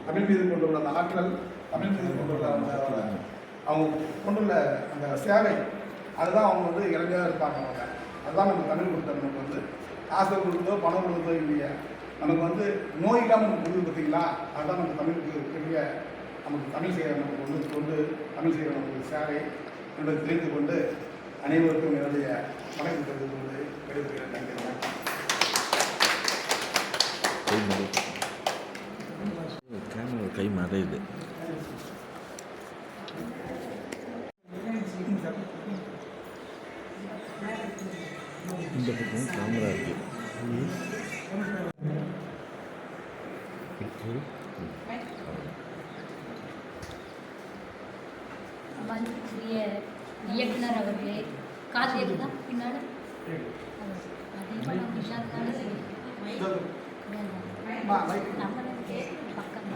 தமிழ் மீது கொண்டுள்ள அந்த ஆற்றல், தமிழ் மீது கொண்டுள்ள அந்த அவங்க கொண்டுள்ள அந்த சேவை, அதுதான் அவங்க வந்து இளமையாக இருப்பாங்க. அவங்க அதுதான் நம்ம தமிழ் கொடுத்த நமக்கு வந்து காசை கொடுத்தோ பணம் கொடுத்தோ இல்லையா, நமக்கு வந்து நோய் இல்லாமல் நமக்கு கொடுக்குது பார்த்தீங்களா. அதுதான் நம்ம தமிழுக்கு பெரிய நமக்கு தமிழ் செய்கிற நமக்கு வந்து கொண்டு தமிழ் செய்கிற நமக்கு சேவை என்பதை தெரிந்து கொண்டு அனைவருக்கும் என்னுடைய வணக்கம் தெரிந்து கொண்டு விடைபெறுகிறேன். நன்றி. கேமரா கை மறையுது. இந்த பக்கம் கேமரா இருக்கு. மதிப்புக்குரிய இயக்குனர் அவர்களே, காசு இருக்குதா பின்னாடி அதிகமாக பக்கம்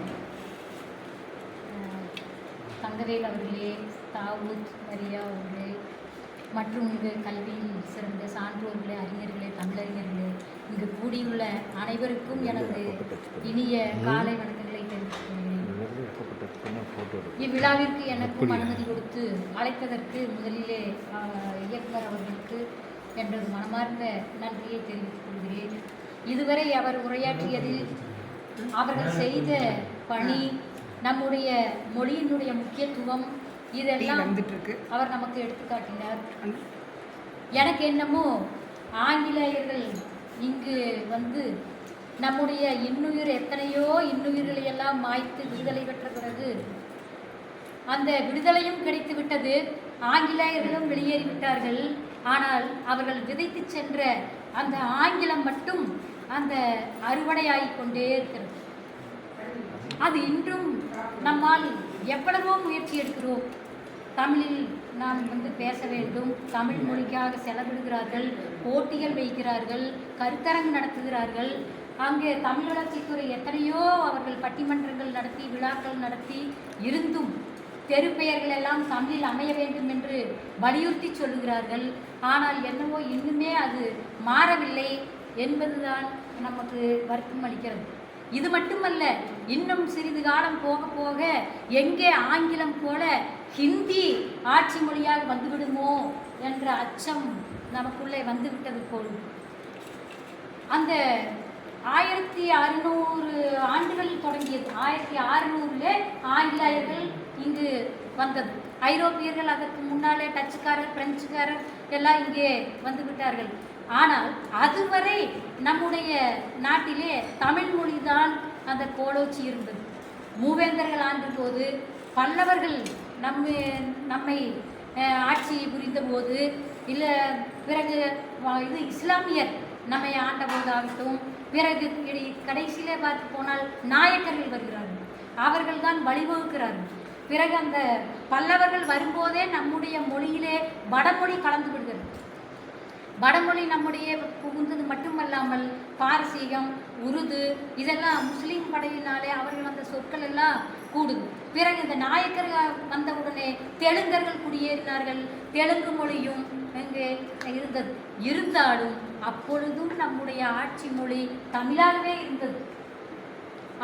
தங்கவேல் அவர்களே, தாவூத் மரியா அவர்களே மற்றும் இங்கு கல்வியில் சிறந்த சான்றோர்களே, அறிஞர்களே, தமிழறிஞர்களே, இங்கு கூடியுள்ள அனைவருக்கும் எனது இனிய காலை வணக்கங்களை தெரிவித்துக் கொள்கிறேன். இவ்விழாவிற்கு எனக்கும் அனுமதி கொடுத்து அழைத்ததற்கு முதலிலே இயக்குனர் அவர்களுக்கு எனது மனமார்ந்த நன்றியை தெரிவித்துக் கொள்கிறேன். இதுவரை அவர் உரையாற்றியதில் அவர்கள் செய்த பணி, நம்முடைய மொழியினுடைய முக்கியத்துவம் இதெல்லாம் அவர் நமக்கு எடுத்துக்காட்டினார். எனக்கு என்னமோ ஆங்கிலேயர்கள் இங்கு வந்து நம்முடைய இன்னுயிர் எத்தனையோ இன்னுயிர்களை எல்லாம் மாய்த்து விடுதலை பெற்ற பிறகு அந்த விடுதலையும் கிடைத்து விட்டது, ஆங்கிலேயர்களும் வெளியேறிவிட்டார்கள். ஆனால் அவர்கள் விதைத்து சென்ற அந்த ஆங்கிலம் மட்டும் அந்த அறுவடையாகிக் கொண்டே இருக்கிறது. அது இன்றும் நம்மால் எவ்வளவோ முயற்சி எடுக்கிறோம். தமிழில் நாம் வந்து பேச வேண்டும், தமிழ் மொழிக்காக செலவிடுகிறார்கள், போட்டிகள் வைக்கிறார்கள், கருத்தரங்கு நடத்துகிறார்கள். அங்கே தமிழ் வளர்ச்சித்துறை எத்தனையோ அவர்கள் பட்டிமன்றங்கள் நடத்தி விழாக்கள் நடத்தி இருந்தும் தெரு பெயர்கள் எல்லாம் தமிழில் அமைய வேண்டும் என்று வலியுறுத்தி சொல்லுகிறார்கள். ஆனால் என்னவோ இன்னுமே அது மாறவில்லை என்பதுதான் நமக்கு வருத்தம் அளிக்கிறது. இது மட்டுமல்ல, இன்னும் சிறிது காலம் போக போக எங்கே ஆங்கிலம் போல ஹிந்தி ஆட்சி மொழியாக வந்துவிடுமோ என்ற அச்சம் நமக்குள்ளே வந்துவிட்டது போல். அந்த 1600 ஆண்டுகளில் தொடங்கியது. 1600 ஆங்கிலேயர்கள் இங்கு வந்தது. ஐரோப்பியர்கள் அதற்கு முன்னாலே டச்சுக்காரர், பிரெஞ்சுக்காரர் எல்லாம் இங்கே வந்து விட்டார்கள். ஆனால் அதுவரை நம்முடைய நாட்டிலே தமிழ் மொழிதான் அந்த கோலோச்சி இருந்தது. மூவேந்தர்கள் ஆண்ட போது, பல்லவர்கள் நம்மை ஆட்சி புரிந்த போது, இல்லை பிறகு இது இஸ்லாமியர் நம்மை ஆண்ட போதாகட்டும், பிறகு கடைசியிலே பார்த்து போனால் நாயக்கர்கள் வருகிறார்கள், அவர்கள் தான் வழிவகுக்கிறார்கள். பிறகு அந்த பல்லவர்கள் வரும்போதே நம்முடைய மொழியிலே வடமொழி கலந்து விடுகிறது. வடமொழி நம்முடைய புகுந்தது மட்டுமல்லாமல் பாரசீகம், உருது இதெல்லாம் முஸ்லீம் படையினாலே அவர்கள் அந்த சொற்கள் எல்லாம் கூடுது. பிறகு இந்த நாயக்கர்கள் வந்தவுடனே தெலுங்கர்கள் குடியேறினார்கள். தெலுங்கு மொழியும் இங்கே இருந்தது. இருந்தாலும் அப்பொழுதும் நம்முடைய ஆட்சி மொழி தமிழாகவே இருந்தது.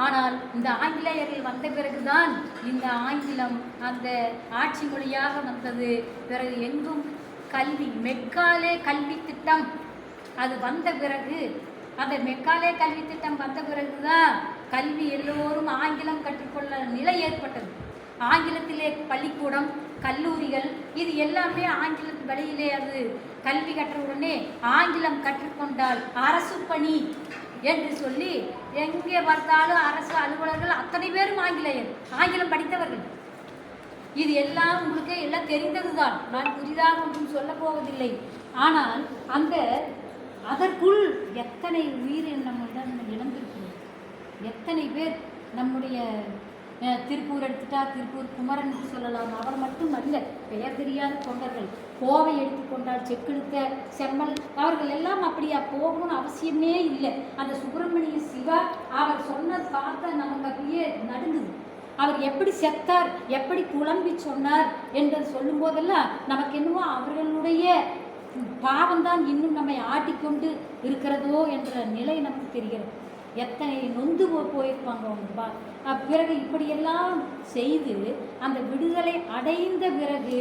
ஆனால் இந்த ஆங்கிலேயர்கள் வந்த பிறகுதான் இந்த ஆங்கிலம் அந்த ஆட்சி மொழியாக வந்தது. பிறகு எங்கும் கல்வி, மெக்காலே கல்வி திட்டம் அது வந்த பிறகு, அந்த மெக்காலே கல்வி திட்டம் வந்த பிறகுதான் கல்வி எல்லோரும் ஆங்கிலம் கற்றுக்கொள்ள நிலை ஏற்பட்டது. ஆங்கிலத்திலே பள்ளிக்கூடம், கல்லூரிகள் இது எல்லாமே ஆங்கிலத்து வழியிலே அது கல்வி கற்றவுடனே ஆங்கிலம் கற்றுக்கொண்டால் அரசு பணி என்று சொல்லி எங்கே பார்த்தாலும் அரசு அலுவலர்கள் அத்தனை பேரும் ஆங்கிலம் படித்தவர்கள். இது எல்லாம் உங்களுக்கு எல்லாம் தெரிந்ததுதான், நான் புதிதாக ஒன்றும் சொல்ல போவதில்லை. ஆனால் அதற்குள் எத்தனை உயிரினங்கள் நம்ம இழந்திருக்கிறோம். எத்தனை பேர் நம்முடைய திருப்பூர் எடுத்துட்டால் திருப்பூர் குமரன் சொல்லலாம், அவர் மட்டும் அல்ல, பெயர் தெரியாத தொண்டர்கள். கோவை எடுத்துக்கொண்டால் செக்கெழுத்த செம்மல் அவர்கள் எல்லாம் அப்படியா போகணும்னு அவசியமே இல்லை. அந்த சுப்பிரமணிய சிவா அவர் சொன்னது பார்த்த நமக்கு அப்படியே நடுங்குது. அவர் எப்படி செத்தார், எப்படி குழம்பி சொன்னார் என்று சொல்லும் போதெல்லாம் நமக்கு என்னவோ அவர்களுடைய பாவம்தான் இன்னும் நம்மை ஆட்டிக்கொண்டு இருக்கிறதோ என்ற நிலை நமக்கு தெரிகிறது. எத்தனை நொந்து போயிருப்பாங்க அவங்க. பிறகு இப்படியெல்லாம் செய்து அந்த விடுதலை அடைந்த பிறகு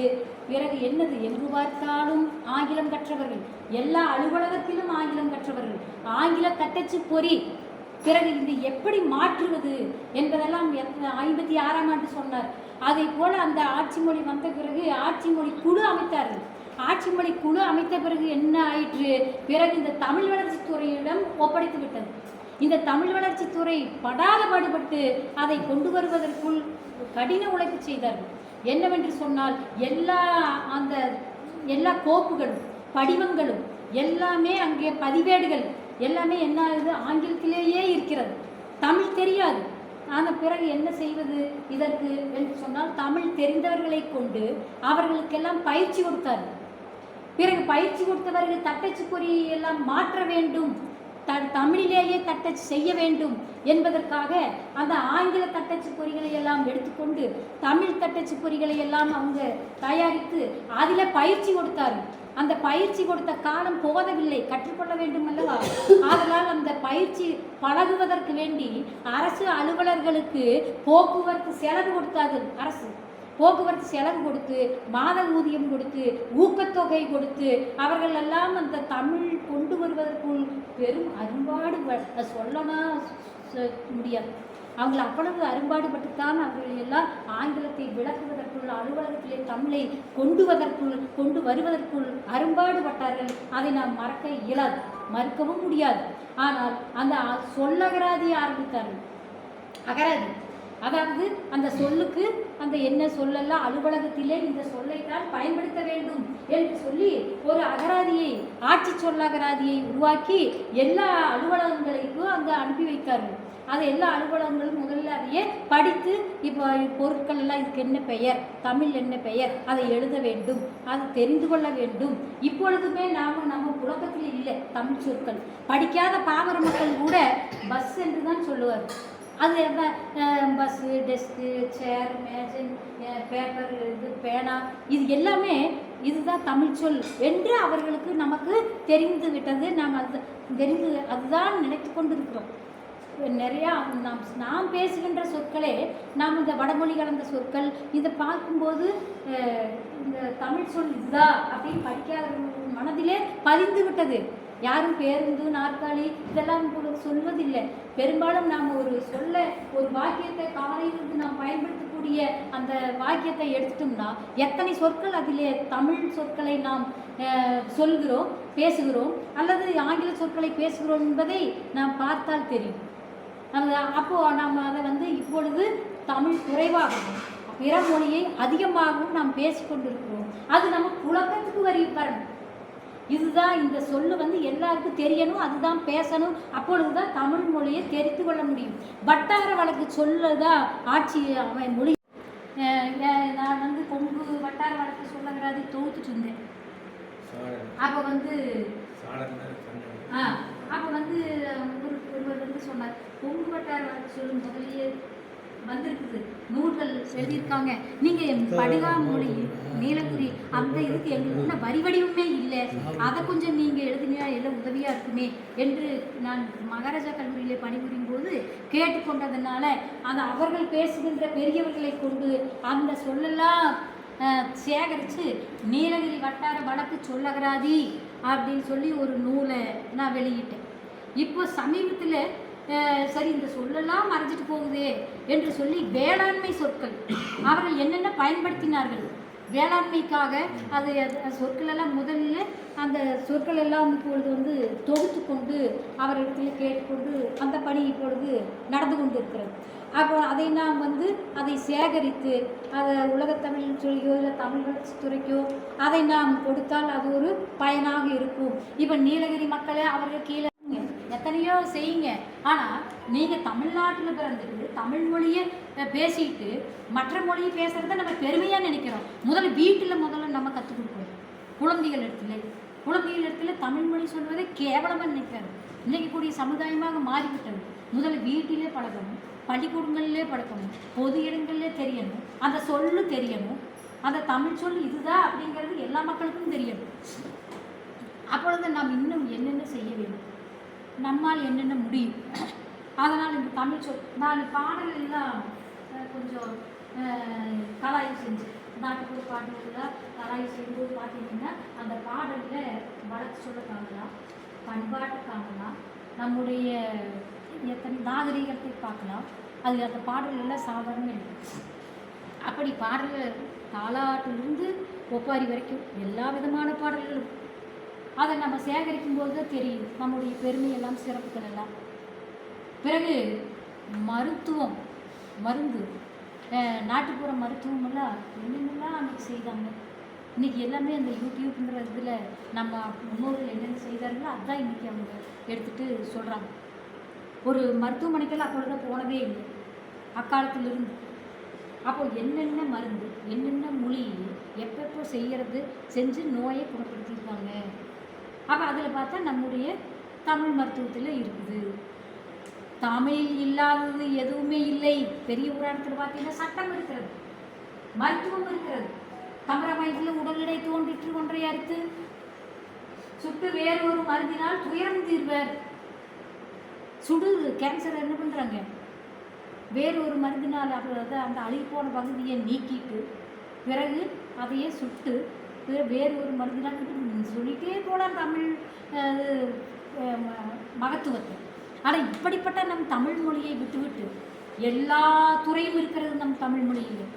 என்னது, எங்கு பார்த்தாலும் ஆங்கிலம் கற்றவர்கள், எல்லா அலுவலகத்திலும் ஆங்கிலம் கற்றவர்கள், ஆங்கில தட்டச்சு பொறி. பிறகு இது எப்படி மாற்றுவது என்பதெல்லாம் 56ஆம் ஆண்டு சொன்னார். அதை போல அந்த ஆட்சி மொழி வந்த பிறகு ஆட்சி மொழி குழு அமைத்தார்கள். ஆட்சி மொழி குழு அமைத்த பிறகு என்ன ஆயிற்று, பிறகு இந்த தமிழ் வளர்ச்சித்துறையிடம் ஒப்படைத்து விட்டது. இந்த தமிழ் வளர்ச்சித்துறை படாத பாடுபட்டு அதை கொண்டு வருவதற்குள் கடின உழைப்பு செய்தார்கள். என்னவென்று சொன்னால் எல்லா கோப்புகளும் படிவங்களும் எல்லாமே அங்கே பதிவேடுகள் எல்லாமே என்ன ஆகுது, ஆங்கிலத்திலேயே இருக்கிறது, தமிழ் தெரியாது. ஆனால் பிறகு என்ன செய்வது இதற்கு என்று சொன்னால், தமிழ் தெரிந்தவர்களை கொண்டு அவர்களுக்கெல்லாம் பயிற்சி கொடுத்தார்கள். பிறகு பயிற்சி கொடுத்தவர்கள் தட்டச்சு பொறி எல்லாம் மாற்ற வேண்டும், தமிழிலேயே தட்டச்சு செய்ய வேண்டும் என்பதற்காக அந்த ஆங்கில தட்டச்சு பொறிகளை எல்லாம் எடுத்துக்கொண்டு தமிழ் தட்டச்சு பொறிகளை எல்லாம் அவங்க தயாரித்து அதில் பயிற்சி கொடுத்தார்கள். அந்த பயிற்சி கொடுத்த காலம் போதவில்லை, கற்றுக்கொள்ள வேண்டும் அல்லவா? ஆதலால் அந்த பயிற்சி பழகுவதற்கு வேண்டி அரசு அலுவலர்களுக்கு போக்குவரத்து செலவு கொடுத்தார்கள். அரசு போக்குவரத்து செலவு கொடுத்து, மாத ஊதியம் கொடுத்து, ஊக்கத்தொகை கொடுத்து அவர்கள் எல்லாம் அந்த தமிழ் கொண்டு வருவதற்குள் பெரும் அரும்பாடு சொல்லனா முடியாது. அவங்களை அவ்வளவு அரும்பாடுபட்டுத்தான் அவர்கள் எல்லாம் ஆங்கிலத்தை விளக்குவதற்குள், அலுவலகத்திலே தமிழை கொண்டு வருவதற்குள் அரும்பாடுபட்டார்கள். அதை நாம் மறக்க இயலாது, மறுக்கவும் முடியாது. ஆனால் அந்த சொல்லகராதியை ஆரம்பித்தார்கள். அகராதி, அதாவது அந்த சொல்லுக்கு அந்த என்ன சொல்லலாம், அலுவலகத்திலே இந்த சொல்லை தான் பயன்படுத்த வேண்டும் என்று சொல்லி ஒரு அகராதியை, ஆட்சி சொல்லகராதியை உருவாக்கி எல்லா அலுவலகங்களுக்கும் அங்கே அனுப்பி வைத்தார்கள். அது எல்லா அலுவலகங்களும் முதல்ல அதையே படித்து இப்போ பொருட்கள் எல்லாம் இதுக்கு என்ன பெயர், தமிழ் என்ன பெயர், அதை எழுத வேண்டும், அதை தெரிந்து கொள்ள வேண்டும். இப்பொழுதுமே நம்ம புழக்கத்தில் இல்லை தமிழ் சொற்கள். படிக்காத பாமர மக்கள் கூட பஸ் என்று தான் சொல்லுவார். அது பஸ்ஸு, டெஸ்க்கு, சேர், மேஜன், பேப்பர், இது பேனா, இது எல்லாமே இதுதான் தமிழ் சொல் என்று அவர்களுக்கு நமக்கு தெரிந்து விட்டது. நாம் அதுதான் நினைத்து கொண்டிருக்கிறோம். நிறையா நாம் பேசுகின்ற சொற்களே நாம் இந்த வடமொழி கலந்த சொற்கள் இதை பார்க்கும்போது இந்த தமிழ் சொல் இதுதா அப்படின்னு படிக்காதவர்கள் மனதிலே பதிந்து விட்டது. யாரும் பேருந்து, நாற்காலி இதெல்லாம் சொல்வதில்லை. பெரும்பாலும் நாம் ஒரு வாக்கியத்தை காலையிலிருந்து நாம் பயன்படுத்தக்கூடிய அந்த வாக்கியத்தை எடுத்துட்டோம்னா எத்தனை சொற்கள் அதிலே தமிழ் சொற்களை நாம் சொல்கிறோம், பேசுகிறோம், அல்லது ஆங்கில சொற்களை பேசுகிறோம் என்பதை நாம் பார்த்தால் தெரியும். அப்போது நாம் அதை இப்பொழுது தமிழ் குறைவாகவும் பிற மொழியை அதிகமாகவும் நாம் பேசிக்கொண்டிருக்கிறோம். அது நம்ம புழக்கத்துக்கு வரணும். இதுதான் இந்த சொல்லு எல்லாருக்கும் தெரியணும், அதுதான் பேசணும். அப்பொழுது தான் தமிழ் மொழியை தெரிந்து கொள்ள முடியும். வட்டார வழக்கு சொல்லதான் ஆட்சி மொழி. நான் கொங்கு வட்டார வழக்கு சொல்லங்கிறது தொகுத்துட்டு இருந்தேன். அப்போ ஒருவர் சொன்னார், கொங்கு வட்டார வழக்கு சொல்லும் முதலியே வந்திருக்குது, நூல்கள் எழுதியிருக்காங்க, நீங்கள் படுகா மொழி நீலகிரி அந்த இதுக்கு எங்களுக்கு வரி வடிவமே இல்லை, அதை கொஞ்சம் நீங்கள் எழுதினா எல்லாம் உதவியாக இருக்குமே என்று நான் மகாராஜா கல்லூரியிலே பணிபுரியும் போது கேட்டுக்கொண்டதுனால அதை அவர்கள் பேசுகின்ற பெரியவர்களை கொண்டு அந்த சொல்லலாம் சேகரித்து நீலகிரி வட்டார வழக்கு சொல்லகராதி அப்படின்னு சொல்லி ஒரு நூலை நான் வெளியிட்டேன். இப்போ சமீபத்தில் சரி இந்த சொல்லலாம் மறைஞ்சிட்டு போகுதே என்று சொல்லி வேளாண்மை சொற்கள் அவர்கள் என்னென்ன பயன்படுத்தினார்கள், வேளாண்மைக்காக அது சொற்களெல்லாம் முதலில் அந்த சொற்கள் எல்லாம் இப்பொழுது தொகுத்து கொண்டு அவரிடத்தில் கேட்டுக்கொண்டு அந்த பணி இப்பொழுது நடந்து கொண்டு இருக்கிறது. அப்போ அதை நாம் அதை சேகரித்து அதை உலகத்தமிழ் சொல்லியோ இல்லை தமிழ் வளர்ச்சித்துறைக்கோ அதை நாம் கொடுத்தால் அது ஒரு பயனாக இருக்கும். இப்போ நீலகிரி மக்களே அவர்கள் கீழே எத்தனையோ செய்யுங்க, ஆனால் நீங்கள் தமிழ்நாட்டில் பிறந்துட்டு தமிழ் மொழியை பேசிட்டு மற்ற மொழியை பேசுகிறத நம்ம பெருமையாக நினைக்கிறோம். வீட்டில் நம்ம கற்றுக் கொடுக்கணும். குழந்தைகள் இடத்துல தமிழ் மொழி சொல்வதை கேவலமாக நினைக்கிறாங்க. இன்றைக்கி கூடிய சமுதாயமாக மாறிவிட்டது. வீட்டிலே பழகணும், பள்ளிக்கூடங்களிலே பழக்கணும், பொது இடங்களிலே தெரியணும், அந்த சொல்லு தெரியணும், அந்த தமிழ் சொல் இதுதான் அப்படிங்கிறது எல்லா மக்களுக்கும் தெரியணும். அப்பொழுது நாம் இன்னும் என்னென்ன செய்ய வேண்டும், நம்மால் என்னென்ன முடியும். அதனால் இந்த தமிழ் சொல் நான் பாடலெல்லாம் கொஞ்சம் கலாய்வு செஞ்சேன். நாட்டுப்புற பாடல்கள்லாம் கலாய்வு செய்யும்போது பார்த்தீங்கன்னா அந்த பாடலில் வழக்கு சொல்ல காணலாம், பண்பாட்டை காணலாம், நம்முடைய எத்தனை நாகரிகத்தை பார்க்கலாம். அது அந்த பாடல்கள்லாம் சாதாரண இல்லை. அப்படி பாடல்கள் தாலாட்டிலிருந்து ஒப்பாரி வரைக்கும் எல்லா விதமான பாடல்களும் அதை நம்ம சேகரிக்கும் போது தான் தெரியும் நம்முடைய பெருமையெல்லாம் சிறப்புகள் எல்லாம். பிறகு மருந்து நாட்டுப்புற மருத்துவம் எல்லாம் என்னென்னலாம் அன்றைக்கி செய்தாங்க. இன்றைக்கி எல்லாமே அந்த யூடியூப்ங்கிற இதில் நம்ம முன்னோர்கள் என்னென்ன செய்தார்களோ அதுதான் இன்றைக்கி அவங்க எடுத்துகிட்டு சொல்கிறாங்க. ஒரு மருத்துவமனைக்கெல்லாம் அப்பொழுது போனதே இல்லை அக்காலத்திலிருந்து. அப்போ என்னென்ன மருந்து என்னென்ன மொழி எப்பப்போ செஞ்சு நோயை குணப்படுத்தியிருக்காங்க. அப்போ அதில் பார்த்தா நம்முடைய தமிழ் மருத்துவத்தில் இருக்குது. தமிழ் இல்லாதது எதுவுமே இல்லை. பெரிய புராணத்தில் பார்த்தீங்கன்னா சட்டம் இருக்கிறது, மருத்துவம் இருக்கிறது. கமரமயத்தில் உடல் எடை தோன்றிற்று ஒன்றை அறுத்து சுட்டு வேறு ஒரு மருந்தினால் துயரம் தீர்வர். கேன்சர் என்ன பண்ணுறாங்க, வேறு ஒரு மருந்தினால் அதாவது அந்த அழுகி போன பகுதியை நீக்கிட்டு பிறகு அதையே சுட்டு வேறு ஒரு மருந்தினால் சொல்லிகிட்டே போனால் தமிழ் மகத்துவத்தை. ஆனால் இப்படிப்பட்ட நம் தமிழ் மொழியை விட்டுவிட்டு எல்லா துறையும் இருக்கிறது. நம் தமிழ் மொழியில்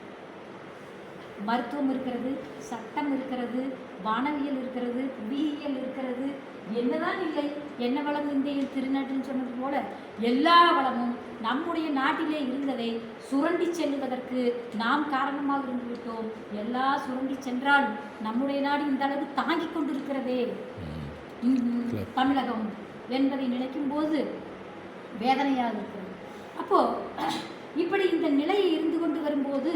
மருத்துவம் இருக்கிறது, சட்டம் இருக்கிறது, வானவியல் இருக்கிறது, புவியியல் இருக்கிறது. என்னதான் இல்லை, என்ன வளம் இந்தியில் திருநாட்டில் சொன்னது போல எல்லா வளமும் நம்முடைய நாட்டிலே இருந்ததை சுரண்டி செல்லுவதற்கு நாம் காரணமாக இருந்து விட்டோம். எல்லா சுரண்டி சென்றால் நம்முடைய நாடு இந்த அளவு தாங்கி கொண்டிருக்கிறதே தமிழகம் என்பதை நினைக்கும் போது வேதனையாக இருக்கிறது. அப்போது இப்படி இந்த நிலை இருந்து கொண்டு வரும்போது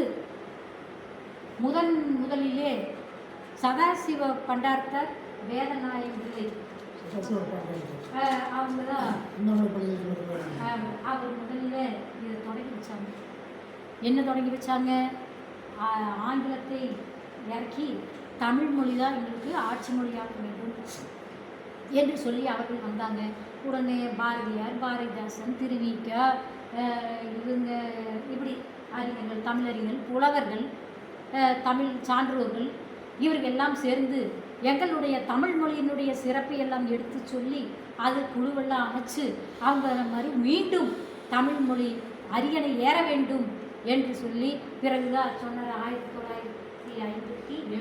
முதலிலே சதாசிவ பண்டார்கர் வேதநாயகி அவங்க தான் அவர் முதல்ல இதை தொடங்கி வச்சாங்க. என்ன தொடங்கி வச்சாங்க? ஆங்கிலத்தை இறக்கி தமிழ் மொழி தான் எங்களுக்கு ஆட்சி மொழியாக வேண்டும் என்று சொல்லி அவர்கள் வந்தாங்க. உடனே பாரதியார், பாரதிதாசன், திருவிக, இவங்க இப்படி அறிஞர்கள், தமிழறிஞர்கள், புலவர்கள், தமிழ் சான்றோர்கள் இவர்கள் எல்லாம் சேர்ந்து எங்களுடைய தமிழ் மொழியினுடைய சிறப்பை எல்லாம் எடுத்து சொல்லி அது குழுவெல்லாம் அமைச்சு அவங்க மாதிரி மீண்டும் தமிழ் மொழி அரியணை ஏற வேண்டும் என்று சொல்லி பிறகுதான் சொன்னார் 1957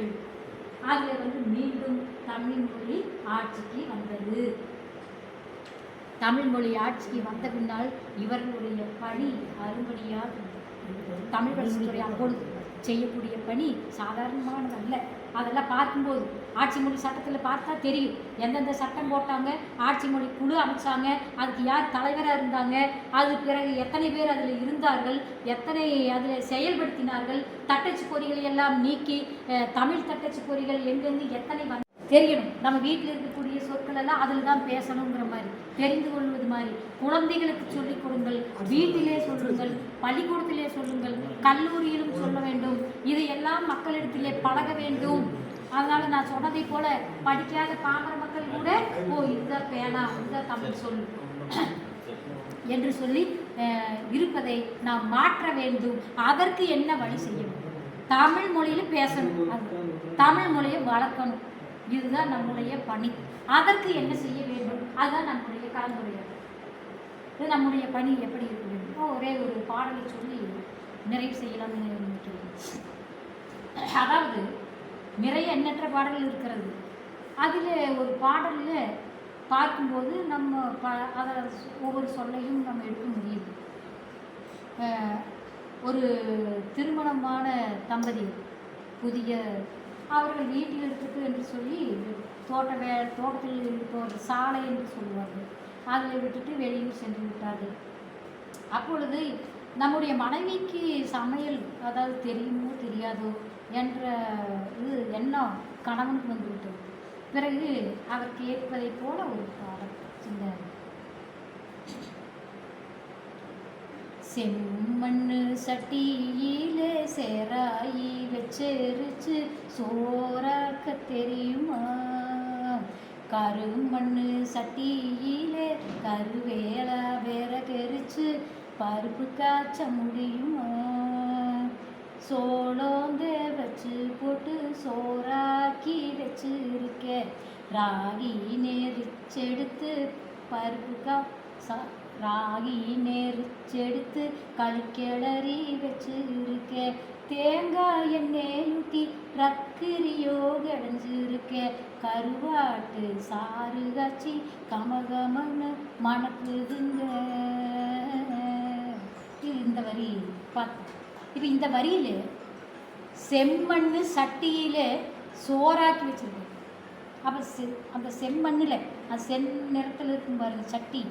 அதில் மீண்டும் தமிழ் மொழி ஆட்சிக்கு வந்தது. தமிழ் மொழி ஆட்சிக்கு வந்த பின்னால் இவர்களுடைய பணி அரும்படியாக தமிழ் வளர்ச்சித்துறை அப்பொழுது செய்யக்கூடிய பணி சாதாரணமானதல்ல. அதெல்லாம் பார்க்கும்போது ஆட்சி மொழி சட்டத்தில் பார்த்தா தெரியும் எந்தெந்த சட்டம் போட்டாங்க, ஆட்சி மொழி குழு அமைச்சாங்க, அதுக்கு யார் தலைவராக இருந்தாங்க, அது பிறகு எத்தனை பேர் அதில் இருந்தார்கள், எத்தனை அதில் செயல்படுத்தினார்கள், தட்டச்சு பொறிகளை எல்லாம் நீக்கி தமிழ் தட்டச்சு பொறிகள் எங்கெங்கு எத்தனை தெரியணும். நம்ம வீட்டில் இருக்கக்கூடிய சொற்கள் எல்லாம் அதில் தான் பேசணுங்கிற மாதிரி தெரிந்து கொள்வது மாதிரி குழந்தைகளுக்கு சொல்லிக் கொடுங்கள், வீட்டிலே சொல்லுங்கள், பள்ளிக்கூடத்திலே சொல்லுங்கள், கல்லூரியிலும் சொல்ல வேண்டும். இதையெல்லாம் மக்களிடத்திலே பழக வேண்டும். அதனால் நான் சொன்னதை போல படிக்காத பாமர மக்கள் கூட இதுதான் பேனா, இதுதான் தமிழ் சொல் என்று சொல்லி இருப்பதை நாம் மாற்ற வேண்டும். அதற்கு என்ன வழி செய்யணும்? தமிழ் மொழியில் பேசணும், தமிழ் மொழியை வளர்க்கணும். இதுதான் நம்முடைய பணி. அதற்கு என்ன செய்ய வேண்டும்? அதுதான் நம்முடைய கலந்துரையாடல். இது நம்முடைய பணி எப்படி இருக்க வேண்டும்? ஒரே ஒரு பாடலை சொல்லி நிறைவு செய்யலாம்னு நினைக்கிறேன். அதாவது நிறைய எண்ணற்ற பாடல்கள் இருக்கிறது. அதில் ஒரு பாடலில் பார்க்கும்போது நம்ம அதை ஒவ்வொரு சொல்லையும் நம்ம எடுக்க முடியுது. ஒரு திருமணமான தம்பதி புதிய அவர்கள் வீட்டில் இருக்கிறது என்று சொல்லி தோட்டத்தில் இருப்பவர் சாலை என்று சொல்லுவார்கள், அதில் விட்டுட்டு வெளியூர் சென்று விட்டார்கள். அப்பொழுது நம்முடைய மனைவிக்கு சமையல் அதாவது தெரியுமோ தெரியாதோ என்ற எண்ணம் கணவனுக்கு வந்துவிட்டது. பிறகு அவர் கேட்பதை போல ஒரு பாடல் சொன்னார். செம்மண்ணு சட்டியிலே சேராயி வச்செரிச்சு சோறாக்க தெரியுமா, கருமண்ணு சட்டியிலே கருவேலா விறகெரிச்சு பருப்பு காய்ச்ச முடியுமா, சோளோந்தே வச்சு போட்டு சோறாக்கி வச்சிருக்க, ராகி நெரிச்செடுத்து பருப்பு ராகி நெரிச்செடுத்து களிக்கிளறி வச்சிருக்க, தேங்காய் எண்ணெய் ஊற்றி ரக்கிரியோ கடைஞ்சிருக்க, கருவாட்டு சாறு காய்ச்சி கமகமன்னு மணக்குதுங்க. இந்த வரி பார்த்து இப்போ இந்த வரியில் செம்மண்ணு சட்டியில் சோறாக்கி வச்சுருக்கேன். அப்போ அந்த செம்மண்ணில் அது செந்நிறத்தில் இருக்கும் பாருங்க சட்டி,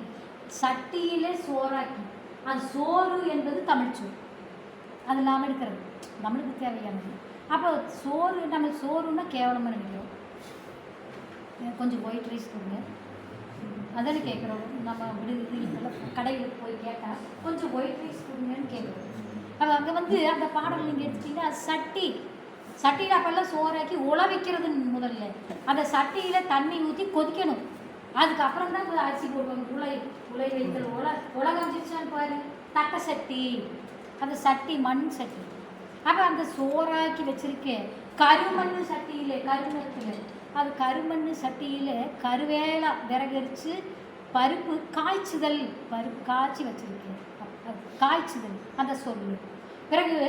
சட்டியிலே சோறாக்கி, அது சோறு என்பது தமிழ்ச்சோறு, அது நாம் எடுக்கிறது நம்மளுக்கு தேவையானது. அப்போ சோறு நம்ம சோறுன்னா கேவலமாக நினைக்கிறோம். கொஞ்சம் ஒயிட் ரைஸ் கொடுங்க அதானே கேட்குறோம். நம்ம விடுதியில் கடையில் போய் கேட்டால் கொஞ்சம் ஒயிட் ரைஸ் கொடுங்கன்னு கேட்குறோம். அப்போ அங்கே அந்த பாடல் நீங்கள் எடுத்துட்டிங்கன்னா சட்டியில் அப்போல்லாம் சோறாக்கி உழ வைக்கிறது முதல்ல, அந்த சட்டியில் தண்ணி ஊற்றி கொதிக்கணும், அதுக்கப்புறம் தான் அரிசி போடுவாங்க. உலை வைத்தல் உலகம் பாரு தட்டை சட்டி, அந்த சட்டி மண் சட்டி. அப்போ அந்த சோறாக்கி வச்சுருக்கேன் கருமண் சட்டியில் கருமத்தில், அது கருமண் சட்டியில் கருவேலா விறகரிச்சு பருப்பு காய்ச்சுதல், பருப்பு காய்ச்சி வச்சுருக்கேன், காய்ச்சுதல் அந்த சொல்லு. பிறகு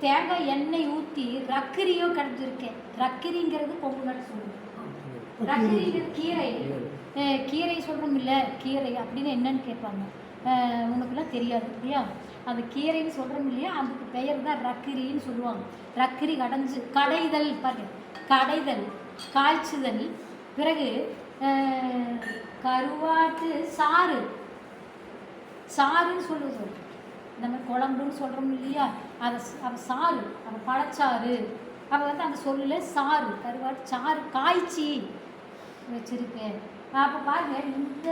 தேங்காய் எண்ணெய் ஊற்றி ரக்கிரியோ கடைஞ்சிருக்கேன். ரக்கிரிங்கிறது கொங்கு நாட்டு சொல்லு. ரக்கிரிங்கிறது கீரை சொல்கிறோம் இல்லை, கீரை அப்படின்னு என்னன்னு கேட்பாங்க. உனக்குலாம் தெரியாது இல்லையா, அது கீரைன்னு சொல்கிறோம் இல்லையா, அதுக்கு பெயர் தான் ரக்கிரின்னு சொல்லுவாங்க. ரக்கிரி கடைதல் பாருங்க, கடைதல் காய்ச்சுதல். பிறகு கருவாட்டு சாறுன்னு சொல்லுவோம். இந்த மாதிரி குழம்புன்னு சொல்கிறோம் இல்லையா, அதை சாறு, அதை பழச்சாறு, அவள் வந்து அந்த சொல்லில் சாறு, கருவாட்டு சாறு காய்ச்சி வச்சுருக்கேன். அப்போ பாருங்க, இந்த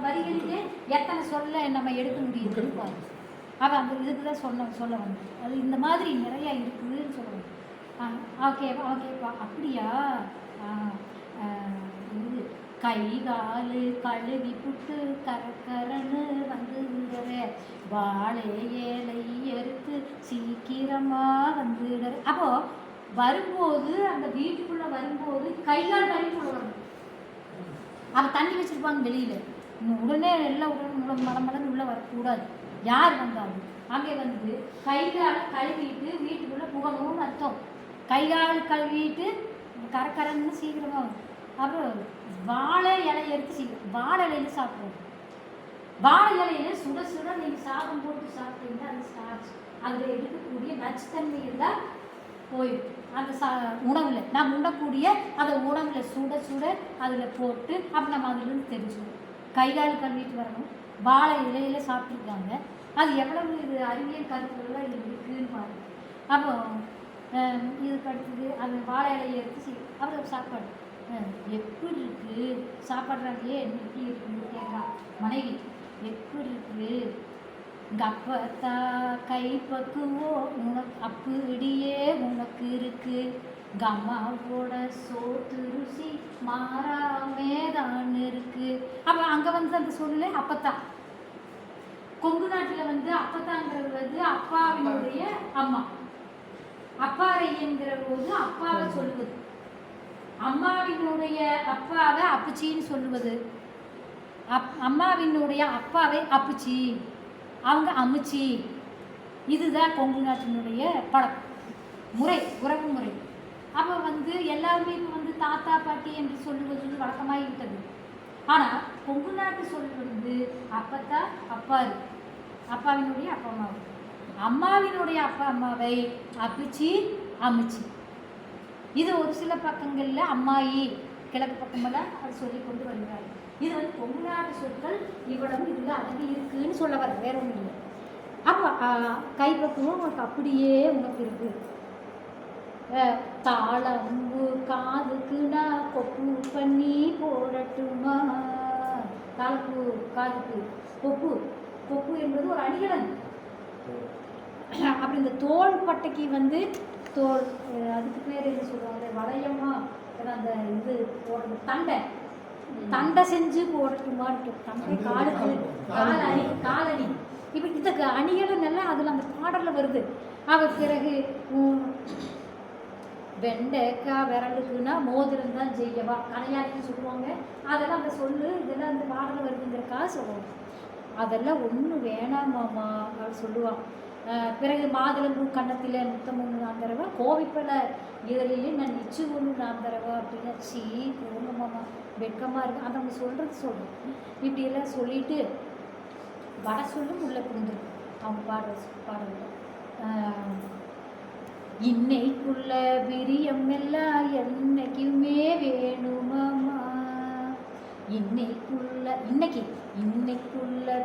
வரிகளிலே எத்தனை சொல்ல நம்ம எடுக்க முடியுதுன்னு பாருங்க. அவள் அந்த இதுக்கு தான் சொல்ல வந்தேன். அது இந்த மாதிரி நிறையா இருக்குதுன்னு சொல்லுவாங்க. ஓகே ஓகேப்பா, அப்படியா? இது கை கால் கழுவி புட்டு கரக்கரன்னு வந்துடுற, வாழை ஏலை எடுத்து சீக்கிரமாக வந்துடுற. அப்போது வரும்போது அந்த வீட்டுக்குள்ளே வரும்போது கைகால் கழுவி போடுவாங்க. அவள் தண்ணி வச்சுருப்பாங்க வெளியில். உடனே எல்லாம் உடனே மலமலன்னு உள்ளே வரக்கூடாது. யார் வந்தாலும் அங்கே வந்து கைகால் கழுவிட்டு வீட்டுக்குள்ளே புகணும்னு அர்த்தம். கைகால் கழுவிட்டு கரக்கரன்னு சீக்கிரமாக. அப்புறம் வாழை இலையை எடுத்து வாழை இலையில சாப்பிடுவோம். வாழை இலையில சுட சுட நீங்கள் சாதம் போட்டு சாப்பிட்டீங்கன்னா அது ஸ்டார்ச், அதில் இருக்கக்கூடிய நச்சுத்தன்மை இருந்தால் போயிடும். அந்த உணவில் நாம் உண்ணக்கூடிய அந்த உணவில் சுட சுட அதில் போட்டு அப்போ நம்ம அதுலேருந்து தெரிஞ்சுக்கணும். கைகால் கழுவிட்டு வரணும். வாழை இலையில சாப்பிட்ருக்காங்க. அது எவ்வளவு இது அறிவியல் கருத்துக்கள்லாம் இது இருக்குதுன்னு பாருங்க. அப்போ இதுக்கு அடுத்தது அது வாழை இலையை எடுத்து அப்புறம் சாப்பாடு எப்படி இருக்குது சாப்பாடுறாங்களே எப்படி இருக்குன்னு கேட்குறா மனைவி. எப்படி இருக்குது இங்கே அப்பத்தா கை பக்குவோம் உனக்கு அப்படியே உனக்கு இருக்குது, இங்கே அம்மாவோட சோத்து ருசி மாறாமே தான் இருக்குது. அப்போ அங்கே வந்து அந்த சொல்லல அப்பத்தா. கொங்கு நாட்டில் வந்து அப்பத்தாங்கிறது வந்து அப்பாவினுடைய அம்மா, அப்பாறை என்கிற போது அப்பாவை சொல்லுவது, அம்மாவினுடைய அப்பாவை அப்புச்சின்னு சொல்லுவது, அம்மாவினுடைய அப்பாவை அப்புச்சி, அவங்க அம்முச்சி. இதுதான் கொங்கு நாட்டினுடைய முறை, உறவு முறை. அப்போ வந்து எல்லாருமே இப்போ வந்து தாத்தா பாட்டி என்று சொல்லுவது வழக்கமாகிவிட்டது. ஆனால் கொங்கு நாட்டு சொல் வந்து அப்பத்தா அப்பாரு, அப்பாவினுடைய அப்பா அம்மாவை, அம்மாவினுடைய அப்பா அம்மாவை அப்புச்சி அம்முச்சி. இது ஒரு சில பக்கங்களில் அம்மாயி, கிழக்கு பக்கமெல்லாம் அது சொல்லி கொண்டு வருகிறார்கள். இது வந்து கொங்கு நாட்டு சொற்கள் இவ்வளவு இதில் அடங்கி இருக்குன்னு சொல்ல வர, வேற ஒன்றும் இல்லை. அப்போ கைப்பக்குவம் உனக்கு அப்படியே உனக்கு இருக்குது. தாளம்பு காதுக்குனா கொப்பு பண்ணி போடட்டுமா, தாளம்பு காதுக்கு கொப்பு, கொப்பு என்பது ஒரு அணிகலன். அப்படி இந்த தோள் பட்டைக்கு வந்து தோல், அதுக்கு பேர் என்ன சொல்லுவாங்க, வளையமா அந்த இது போடுறது, தண்டை செஞ்சு போடட்டுமாட்டு, தண்டை காலுக்கு காலணி. இப்போ இதுக்கு அணிகலன் எல்லாம் அதில் அந்த பாடலில் வருது. அவள் பிறகு வெண்டைக்காய் விரலுக்குன்னா மோதிரம் தான் செய்யவா, கலையாளின்னு சொல்லுவாங்க. அதெல்லாம் அந்த சொல்லு இதெல்லாம் அந்த பாடலில் வருதுங்கிறக்காக சொல்லுவாங்க. அதெல்லாம் ஒன்றும் வேணாமாம்மா அப்படின்னு சொல்லுவான். பிறகு மாதுளம்பூ கன்னத்தில் முத்தம் ஒன்று நான் தரவா, கோவிப்பலை இதழிலே நான் நிச்சு ஒன்று நான் தரவா அப்படின்னா, சீ போங்கம்மாம்மா வெட்கமாக இருக்கு. அதை அவங்க சொல்கிறேன். இப்படியெல்லாம் சொல்லிட்டு வட சொல்லும் உள்ள புரிஞ்சிருக்கு அவங்க பாடல். இன்னைக்குள்ள பிரியம் எல்லாம் என்னைக்குமே வேணுமாமா, இன்னைக்குள்ள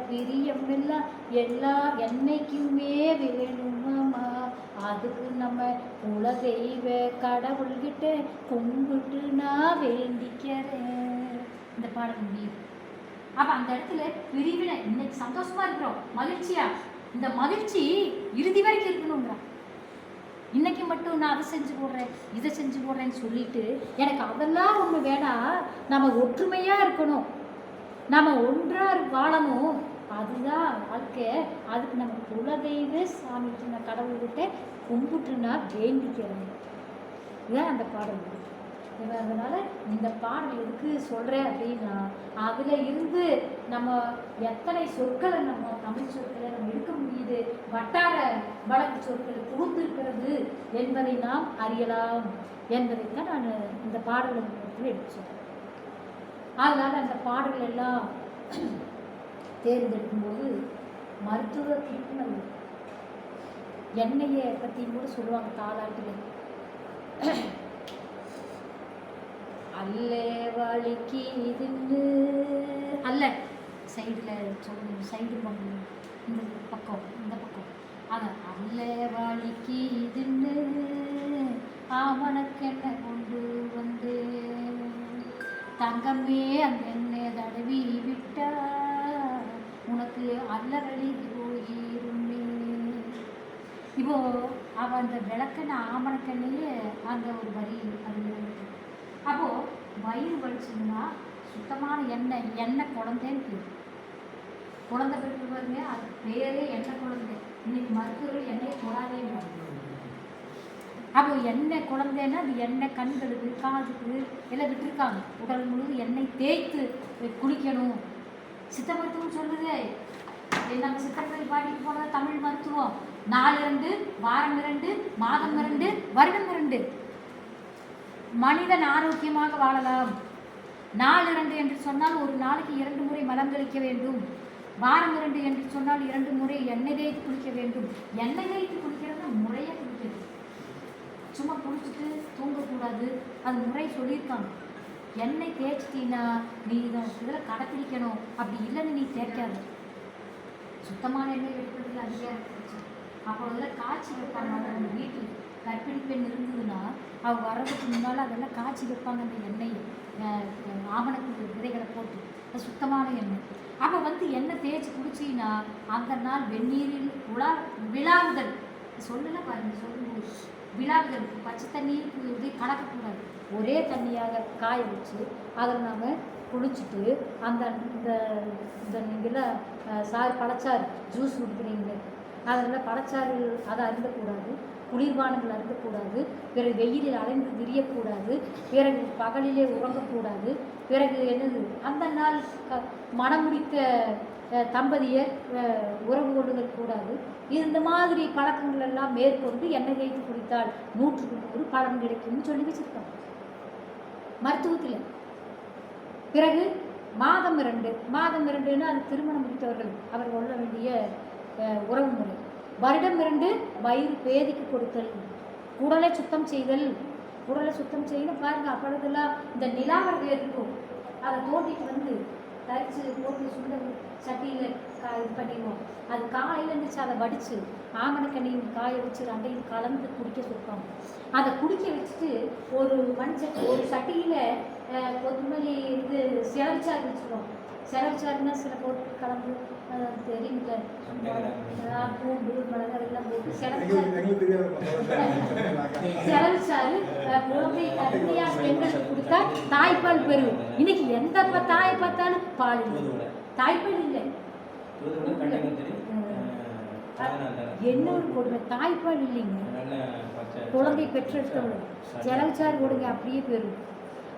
பிரியம் எல்லாம் என்னைக்குமே வேணுமாமா, அதுக்கு நம்ம குலதெய்வ கடவுள்கிட்ட கும்பிட்டு நான் வேண்டிக்கிறேன். இந்த பாடல் முடியும். அப்போ அந்த இடத்துல பிரிவினை, இன்னைக்கு சந்தோஷமா இருக்கிறோம், மகிழ்ச்சியா, இந்த மகிழ்ச்சி இறுதி வரைக்கும் இருக்கணுங்கிறான். இன்னைக்கு மட்டும் நான் அதை செஞ்சு போடுறேன் இதை செஞ்சு போடுறேன்னு சொல்லிட்டு எனக்கு அதெல்லாம் ஒன்று வேணாம். நம்ம ஒற்றுமையாக இருக்கணும், நம்ம ஒன்றாக வாழணும், அதுதான் வாழ்க்கை. அதுக்கு நம்ம குலதெய்வ சாமிக்கு நான் கடவுள்கிட்ட கும்பிட்டு நான் வேண்டிக்கிறேன். இதுதான் அந்த பாடல். அதனால் இந்த பாடல் எதுக்கு சொல்கிறேன் அப்படின்னா, அதில் இருந்து நம்ம எத்தனை சொற்களை நம்ம தமிழ் சொற்களை நம்ம எடுக்க முடியுது, வட்டார வழக்கு சொற்களை புகுந்திருக்கிறது என்பதை நாம் அறியலாம் என்பதைத்தான் நான் இந்த பாடலை எடுத்து சொல்கிறேன். அதனால் அந்த பாடல்கள் எல்லாம் தேர்ந்தெடுக்கும்போது மருத்துவ திருப்பினல் எண்ணெயை பற்றியும் கூட சொல்லுவாங்க தாலாட்டில். அல்ல வலிக்கு இதுன்னு அல்ல சைடில் சொல்லணும், சைடு பண்ணணும். இந்த பக்கம் இந்த பக்கம் அதை அல்ல வலிக்கு இதுன்னு அவனுக்கென்ன கொண்டு வந்து தங்கமே அந்த எண்ணெய் தடவி விட்டா உனக்கு அல்லவழி போயிருமே. இப்போ அவன் அந்த விளக்கெண்ண ஆமணக்கண்ணையே அந்த ஒரு வரி அது. அப்போது வயிறு வலிச்சுன்னா சுத்தமான எண்ணெய் குழந்தைன்னு பேர். குழந்தை பெற்று பாருங்க, அது பேரே எண்ணெய் குழந்தை. இன்னைக்கு மருத்துவர்கள் எண்ணெயை தொடாதே. அப்போ எண்ணெய் குழந்தைன்னா அது எண்ணெய் கண்களுக்கு காதுக்கு எல்லாம் விட்டுருக்காங்க. உடல் முழுவதும் எண்ணெய் தேய்த்து குளிக்கணும். சித்த மருத்துவம் சொல்லுது. நம்ம சித்தர்கள் பாட்டிக்கு போனது தமிழ் மருத்துவம். 4 வாரம் 2 மாதம் 2 வருடம் 2 மனிதன் ஆரோக்கியமாக வாழலாம். 4 என்று சொன்னால் ஒரு நாளைக்கு 2 முறை மலம் கழிக்க வேண்டும். வாரம் 2 என்று சொன்னால் 2 முறை எண்ணெய் தேய்த்து குளிக்க வேண்டும். எண்ணெய் தேய்த்து குளிக்கிறது முறையாக குளிக்கிறது. சும்மா குளிச்சுட்டு தூங்கக்கூடாது. அது முறை சொல்லியிருக்காங்க. எண்ணெய் தேய்ச்சிட்டீங்கன்னா நீ இதில் கடைப்பிடிக்கணும். அப்படி இல்லைன்னு நீ தேய்க்காது. சுத்தமான எண்ணெய் வைக்கிறதுல அதிகாரம் இருந்துச்சு. அப்போதெல்லாம் காய்ச்சி வைப்பாங்க. அவங்க வீட்டில் கர்ப்பிணி பெண் இருந்ததுன்னா அவங்க வர்றதுக்கு முன்னால் அதெல்லாம் காய்ச்சி வைப்பாங்க. அந்த எண்ணெய் ஆமணக்கு விதைகளை போட்டு அது சுத்தமான எண்ணெய். அப்போ எண்ணெய் தேய்ச்சி குடிச்சின்னா அந்த நாள் வெந்நீரில் விழாவுதல் சொல்லலாம் பாருங்க. சொல்லும்போது விழாவுதல் பச்சை தண்ணீர் கலக்கக்கூடாது. ஒரே தண்ணியாக காய வச்சு அதில் நாம் குளிச்சுட்டு அந்த இந்த நீங்களாம் பழச்சாறு ஜூஸ் குடிக்கிறீங்க, அதில் பழச்சாறு அதை அருந்தக்கூடாது. குளிர்பானங்கள் அருந்தக்கூடாது. பிறகு வெயிலில் அலைந்து திரியக்கூடாது. பிறகு பகலிலே உறங்கக்கூடாது. பிறகு என்னது அந்த நாள் மனம் முடித்த தம்பதியர் உறவு கொள்ளுதல் கூடாது. இந்த மாதிரி பழக்கங்கள் எல்லாம் மேற்கொண்டு எண்ணெய் தேய்த்து குடித்தால் 100க்கு 100 பலன் கிடைக்கும்னு சொல்லி வச்சுருக்காங்க மருத்துவத்தில். பிறகு மாதம் 2 அது திருமணம் முடித்தவர்கள் அவர் கொள்ள வேண்டிய உறவு முறை. வருடம் 2 வயிறு பேதிக்கு கொடுத்தல், குடலை சுத்தம் செய்தல். குடலை சுத்தம் செய்யணும் பாருங்க. அப்பொழுதெல்லாம் இந்த நிலாவர் இருக்கும், அதை தோண்டிட்டு தரிச்சு போட்டு சுண்டல் சட்டியில் இது பண்ணிடுவோம். அது காலையில் இருந்துச்சு அதை வடித்து ஆமணக்கண்ணையும் காய வச்சு 2ஐயும் கலந்து குடிக்க சொல்லுவாங்க. அதை குடிக்க வச்சுட்டு ஒரு ஒரு சட்டியில் கொத்தமல்லி செலவுச்சாறு வச்சுருவோம். செலவுச்சாறுன்னா சில போட்டு கலந்து தெரியுமில்ல, பூண்டு மிளகாய் எல்லாம் போட்டு செலவுச்சாறு குழந்தை கருமையாக பெண்களுக்கு கொடுத்தா தாய்ப்பால் பெறும். இன்னைக்கு எந்த தாயை பார்த்தாலும் பால் இல்லை, தாய்ப்பால் இல்லை. என்ன ஒரு கொடுமை, தாய்ப்பால் இல்லைங்க. குழந்தை பெற்றெடுத்தவங்க செலவுச்சாறு கொடுங்க அப்படியே பெறும்.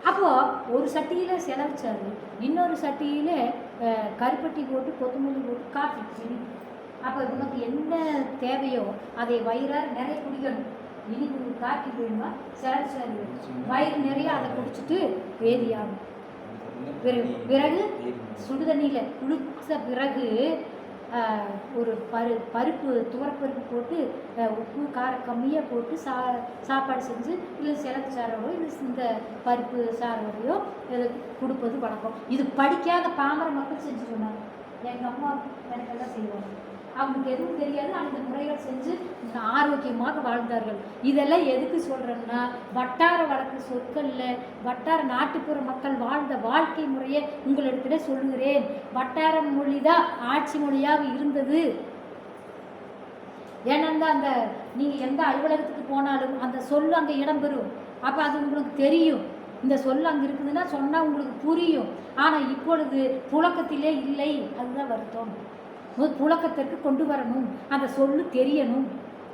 அப்போது ஒரு சட்டியில் செலவுச்சாறு, இன்னொரு சட்டியில் கருப்பட்டி போட்டு கொத்தமல்லி போட்டு காஃபி. அப்போ உனக்கு என்ன தேவையோ அதை வயிறார நிறைய குடிக்கணும். இனிப்பு காஃபி வேணுமா, செலவுச்சாறு வேணும், வயிறு நிறைய அதை குடிச்சிட்டு வேதியாகும். பிறகு சுடுதண்ணியில் குளித்த பிறகு ஒரு பருப்பு துவரப்பருப்பு போட்டு உப்பு காரம் கம்மியாக போட்டு சாப்பாடு செஞ்சு இல்லை சிலப்பு சாரோடோ இல்லை இந்த பருப்பு சாரோடையோ இதை கொடுப்பது வழக்கம். இது படிக்காத பாமர மக்கள் செஞ்சு சொன்னாங்க. எங்கள் அம்மா எனக்கெல்லாம் செய்வாங்க. அவங்களுக்கு எதுவும் தெரியாது. அந்த முறைகள் செஞ்சு ஆரோக்கியமாக வாழ்ந்தார்கள். இதெல்லாம் எதுக்கு சொல்கிறேன்னா, வட்டார வழக்கு சொற்களில் வட்டார நாட்டுப்புற மக்கள் வாழ்ந்த வாழ்க்கை முறையை உங்களிடத்திலே சொல்லுகிறேன். வட்டார மொழி தான் ஆட்சி மொழியாக இருந்தது. ஏன்னா அந்த நீங்கள் எந்த அலுவலகத்துக்கு போனாலும் அந்த சொல் அங்கே இடம்பெறும். அப்போ அது உங்களுக்கு தெரியும். இந்த சொல் அங்கே இருக்குதுன்னா சொன்னால் உங்களுக்கு புரியும். ஆனால் இப்பொழுது புழக்கத்திலே இல்லை. அதுதான் வருத்தம். புழக்கத்திற்கு கொண்டு வரணும், அந்த சொல்லு தெரியணும்.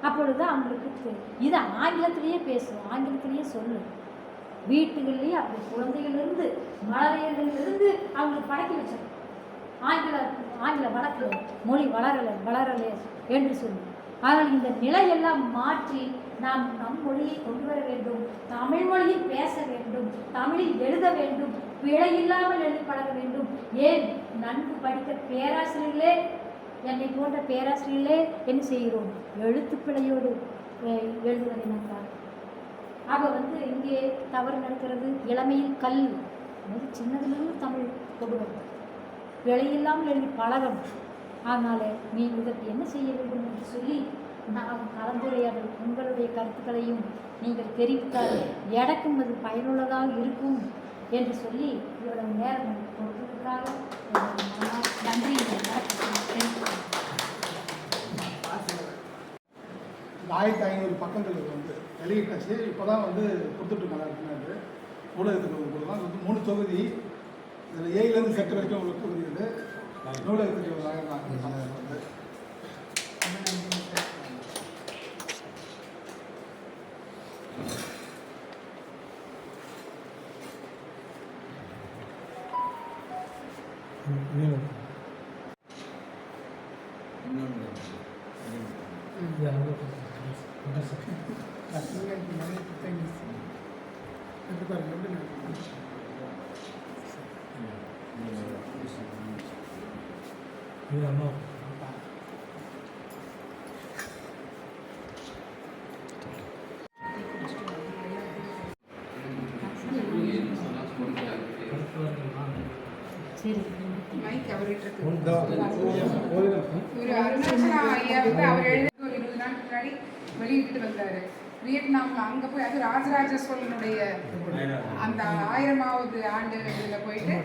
அப்பொழுது அவங்களுக்கு இதை ஆங்கிலத்திலேயே பேசும், ஆங்கிலத்திலேயே சொல்லு. வீட்டுகள்லேயே அப்படி குழந்தைகளிலிருந்து மழலையர்களிலிருந்து அவங்களுக்கு பழக்கி வச்சோம். ஆங்கில வழக்கு மொழி வளரலை என்று சொல்லி. ஆனால் இந்த நிலையெல்லாம் மாற்றி நாம் நம் மொழியை கொண்டு வர வேண்டும். தமிழ் மொழியில் பேச வேண்டும், தமிழில் எழுத வேண்டும், பிழையில்லாமல் எழுதி பழக வேண்டும். ஏன் நன்கு படித்த பேராசிரியர்களே, என்னை போன்ற பேராசிரியர்களே என்ன செய்கிறோம், எழுத்து பிழையோடு எழுதுவதை நான் பார்க்கிறேன். அப்போ இங்கே தவறு நடக்கிறது. இளமையில் கல் சின்னதுலேருந்து தமிழ் கொண்டு வரும். பிழையில்லாமல் எழுதி பழகணும். அதனால் நீங்கள் இதற்கு என்ன செய்ய வேண்டும் என்று சொல்லி நான் கலந்துரையாடல் உங்களுடைய கருத்துக்களையும் நீங்கள் தெரிவித்தால் எனக்கும் அது பயனுள்ளதாக இருக்கும் என்று சொல்லி இவ்வளவு நேரம் கொடுத்ததற்காக நன்றி. 1500 பக்கங்கள் இது வந்து வெளியிட்டாச்சு. இப்போ தான் வந்து கொடுத்துட்ருக்காங்க நூலகத்துக்கு கொடுக்கலாம். இது 3 தொகுதி. இதில் ஏலேருந்து செட்டு வரைக்கும் உள்ள தொகுதி இது நூலகத்துக்கு வந்து சரி மைக் அவர்கிட்ட ஒரு அருணாச்சலா ஐயா வந்து அவர் எழுதி ஒரு 20 நாளுக்கு முன்னாடி வெளியிட்டு வந்தாரு. வியட்நாம்ல அங்கே போய் அது ராஜராஜ சோழனுடைய அந்த 1000வது ஆண்டு இதில் போயிட்டு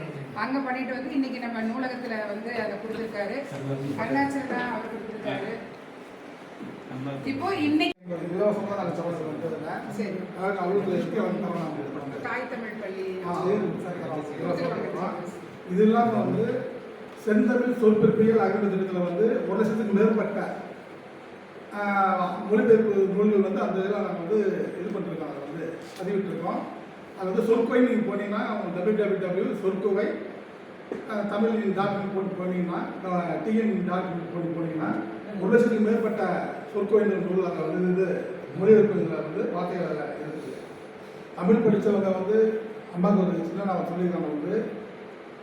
அங்கே பண்ணிட்டு வந்து இன்னைக்கு நம்ம நூலகத்தில் வந்து அதை கொடுத்துருக்காரு. அருணாச்சலா அவர் கொடுத்துருக்காரு. இப்போ இன்னைக்கு இலவசமாக நாங்கள் சமூகத்தில் வந்ததில்லை. சரி அதாவது அவங்களுக்கு எப்படி வந்து தாய் தமிழ் பள்ளி இது இல்லாமல் வந்து செந்தமிழ் சொற்பிறப்பியல் அறிவு திட்டத்தில் வந்து 1 லட்சத்துக்கு மேற்பட்ட மொழிபெயர்ப்பு நூல்கள் வந்து அந்த இதில் நாங்கள் வந்து இது பண்ணிருக்கோம். அதை வந்து பதிவிட்டிருக்கோம். அது வந்து சொற்கொவை நீங்கள் போனீங்கன்னா www சொற்கொவை தமிழ்.in போட்டு போனீங்கன்னா TN.in போட்டு போனீங்கன்னா 1 லட்சத்துக்கு மேற்பட்ட சொற்கொவை நூல் அங்கே வந்து இது மொழிபெயர்ப்புகளில் வந்து வார்த்தைகள் இருக்குது. தமிழ் படித்தவங்க வந்து அம்மாவுக்கு ஒரு சின்ன நான் சொல்லியிருக்காங்க வந்து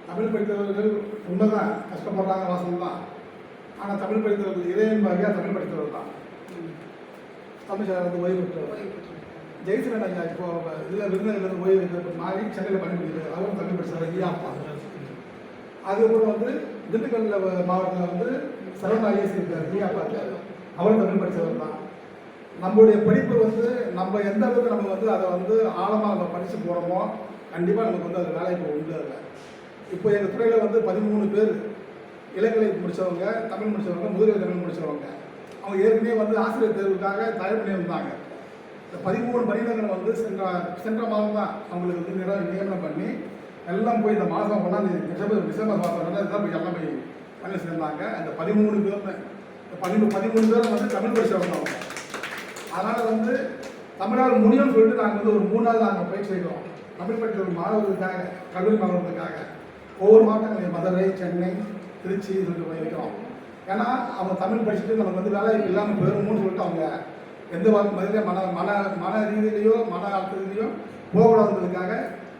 தமிழ் படித்தவர்கள் உண்மைதான் கஷ்டப்படுறாங்க வாசல் தான். ஆனால் தமிழ் படித்தவர்கள் இறைவன் வகையாக தமிழ் படித்தவர்கள் தான். தமிழ் வந்து ஓய்வு பெற்றவர் ஜெயசரன் ஐயா இப்போ இதில் விருதுநகர்லேருந்து ஓய்வு பெற்ற மாறி சென்னையில் பணிபுரிக்கிறார். அவரும் தமிழ் படித்தவர் ஐயாப்பா. அதுக்கப்புறம் வந்து திண்டுக்கல்ல மாவட்டத்தில் வந்து சரவண ஐஎஸ் இருக்கார் ஐயாப்பா இருக்கார். அவரும் தமிழ் படித்தவர் தான். நம்மளுடைய படிப்பு வந்து நம்ம எந்த அளவுக்கு நம்ம வந்து அதை வந்து ஆழமாக நம்ம படித்து போகிறோமோ கண்டிப்பாக நமக்கு வந்து அது வேலைக்கு உண்டு. அதில் இப்போ எங்கள் துறையில் வந்து 13 பேர் இளங்கலை முடித்தவங்க, தமிழ் முடித்தவங்க, முதுகலை தமிழ் முடித்தவங்க. அவங்க ஏற்கனவே வந்து ஆசிரியர் தேர்வுக்காக தயார் பண்ணி வந்தாங்க. இந்த 13 பணியிடங்களை வந்து சென்ற மாதம் தான் அவங்களுக்கு வந்து நியமனம் பண்ணி எல்லாம் போய் இந்த மாதம் 1ஆம் தேதி டிசம்பர் மாதம் தான் போய் எல்லாம் போய் பண்ணி சேர்ந்தாங்க. அந்த 13 பேருமே 13 பேரும் வந்து தமிழ் படித்தவங்க அவங்க. அதனால் வந்து தமிழால் முடியும்னு சொல்லிட்டு நாங்கள் வந்து ஒரு 3 நாள் நாங்கள் பயிற்சி செய்கிறோம். தமிழ் படித்த ஒரு மாணவர்களுக்காக, கல்லூரி மாணவர்களுக்காக ஒவ்வொரு மாவட்டங்களையும் மதுரை, சென்னை, திருச்சி சொல்லிட்டு வைக்கிறோம். ஏன்னா அவங்க தமிழ் படிச்சுட்டு நமக்கு வந்து வேலை இல்லாமல் போயிடுமோன்னு சொல்லிட்டு அவங்க எந்த மதிலே மன ரீதியிலையோ மன அழுத்தத்திலையோ போகக்கூடாதுன்றதுக்காக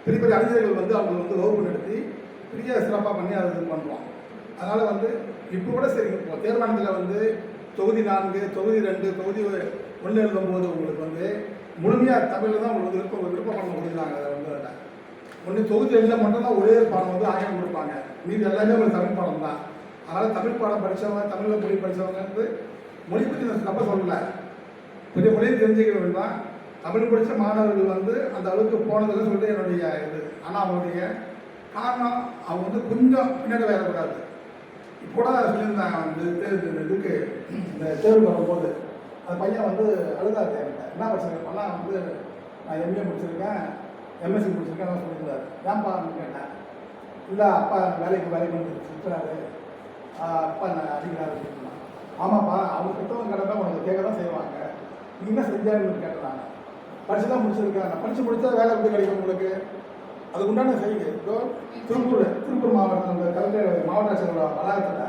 பெரிய பெரிய அறிஞர்கள் வந்து அவங்க வந்து வகுப்பு நடத்தி பெரிய சிறப்பாக பண்ணி அதை இது பண்ணுறோம். அதனால் வந்து இப்போ கூட சரி, இப்போ தேர்வாணத்தில் வந்து தொகுதி 4, தொகுதி 2, தொகுதி 1 எழுதும்போது உங்களுக்கு வந்து முழுமையாக தமிழில் தான் உங்களுக்கு விருப்பம் பண்ண கொடுக்குறாங்க. அதை வந்து அதில் ஒன்று தொகுதி 2 மட்டும்தான் ஒரே பாடம் வந்து 1000 கொடுப்பாங்க. மீது எல்லாமே ஒரு தமிழ் பாடம் தான். அதனால் தமிழ் பாடம் படித்தவங்க, தமிழில் மொழி படித்தவங்க வந்து மொழி பற்றி நான் தப்ப சொல்லலை, பெரிய மொழியை தெரிஞ்சுக்க வேண்டாம். தமிழ் படித்த மாணவர்கள் வந்து அந்த அளவுக்கு போனதுன்னு சொல்லிட்டு என்னுடைய இது. ஆனால் அவங்களுடைய காரணம் அவங்க வந்து கொஞ்சம் பின்னாடி வேறக்கூடாது. இப்போ கூட சொல்லியிருந்தாங்க வந்து இதுக்கு இந்த தேர்வு வரும்போது அந்த பையன் வந்து அழுதாரு என்கிட்ட, என்ன படிச்சிருக்கேன் பண்ணால் வந்து நான் MA முடிச்சிருக்கேன், MSc முடிச்சிருக்கேன் சொல்லியிருந்தாரு. ஏன்பான்னு கேட்டேன். இல்லை அப்பா வேலைக்கு வந்து சுற்றுறாரு, அப்பா நான் அடிக்கிறாரு அப்படின்னா. ஆமாப்பா அவங்க கிட்டவங்க கிடந்தா உனக்கு கேட்க தான் செய்வாங்க, நீ என்ன செஞ்சாருன்னு கேட்டுறாங்க. படிச்சு தான் முடிச்சிருக்கேன், நான் படித்து முடித்தா வேலை எப்படி கிடைக்கும் உங்களுக்கு, அதுக்கு உண்டான செய்யுங்க. இப்போ திருப்பூர் மாவட்டம் அந்த கலெக்டர் மாவட்ட ஆட்சியரோட வளாகத்தில்